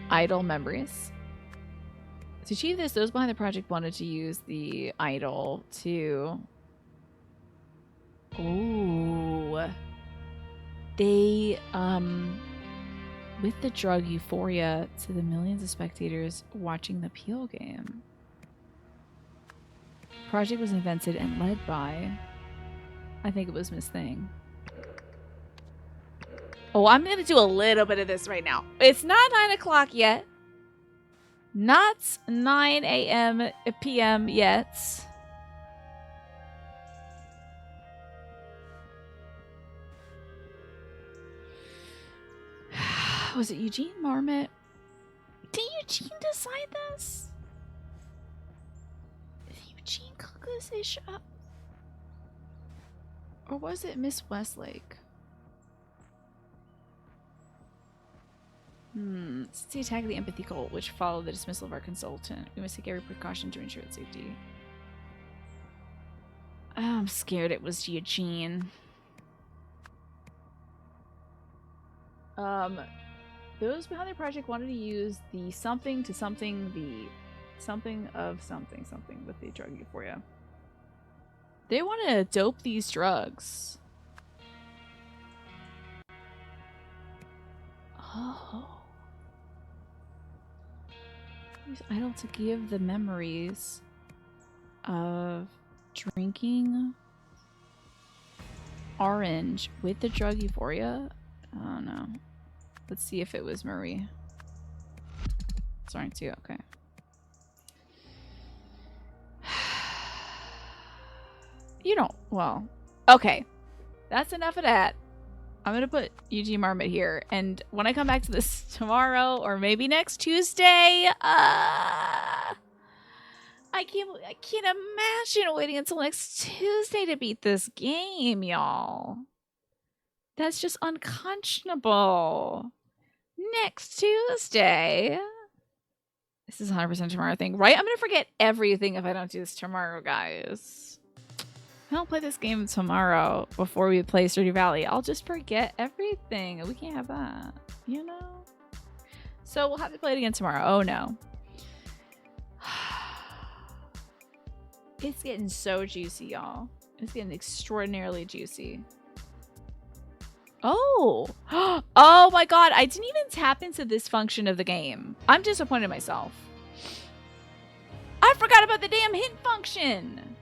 idle memories. To achieve this, those behind the project wanted to use the idol to... Ooh. They, with the drug euphoria to the millions of spectators watching the Peel game. Project was invented and led by... I think it was Miss Thing. Oh, I'm going to do a little bit of this right now. It's not 9 o'clock yet. Not 9 a.m. p.m. yet. Was it Eugene Marmot? Did Eugene decide this? Did Eugene cook this dish up? Or was it Miss Westlake? It's the attack of the empathy cult, which followed the dismissal of our consultant. We must take every precaution to ensure its safety. Oh, I'm scared it was Eugene. Those behind the project wanted to use the something to something, the something of something, something with the drug euphoria. They want to dope these drugs. Oh. Use idle to give the memories of drinking orange with the drug euphoria. I don't know. Let's see if it was Murray. Sorry, too. Okay. You don't. Well, okay. That's enough of that. I'm going to put Eugene Marmot here. And when I come back to this tomorrow or maybe next Tuesday, I can't imagine waiting until next Tuesday to beat this game, y'all. That's just unconscionable. Next Tuesday. This is 100% tomorrow thing, right? I'm going to forget everything if I don't do this tomorrow, guys. I don't play this game tomorrow before we play Stardew Valley. I'll just forget everything. We can't have that, you know? So we'll have to play it again tomorrow. Oh, no. It's getting so juicy, y'all. It's getting extraordinarily juicy. Oh. Oh my god. I didn't even tap into this function of the game. I'm disappointed in myself. I forgot about the damn hint function.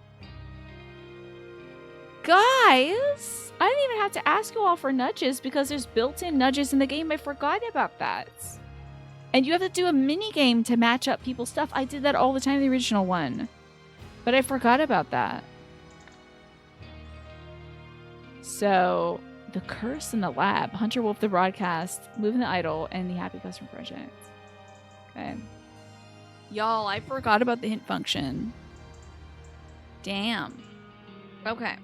Guys, I didn't even have to ask you all for nudges because there's built-in nudges in the game. I forgot about that. And you have to do a mini game to match up people's stuff. I did that all the time in the original one. But I forgot about that. So, the curse in the lab, Hunter Wolf the broadcast, moving the idol, and the happy customer project. Okay. Y'all, I forgot about the hint function. Damn. Okay.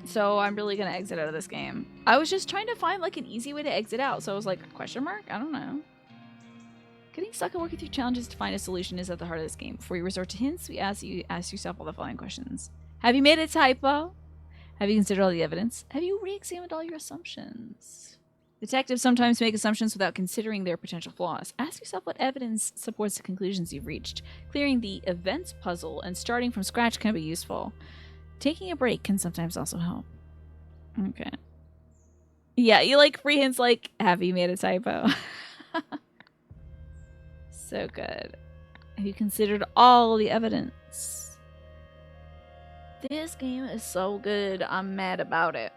So I'm really gonna exit out of this game. I was just trying to find like an easy way to exit out. So I was like, question mark? I don't know. Getting stuck and working through challenges to find a solution is at the heart of this game. Before you resort to hints, we ask yourself all the following questions. Have you made a typo? Have you considered all the evidence? Have you re-examined all your assumptions? Detectives sometimes make assumptions without considering their potential flaws. Ask yourself what evidence supports the conclusions you've reached. Clearing the events puzzle and starting from scratch can be useful. Taking a break can sometimes also help. Okay. Yeah, you like free hints like, have you made a typo? So good. Have you considered all the evidence? This game is so good. I'm mad about it.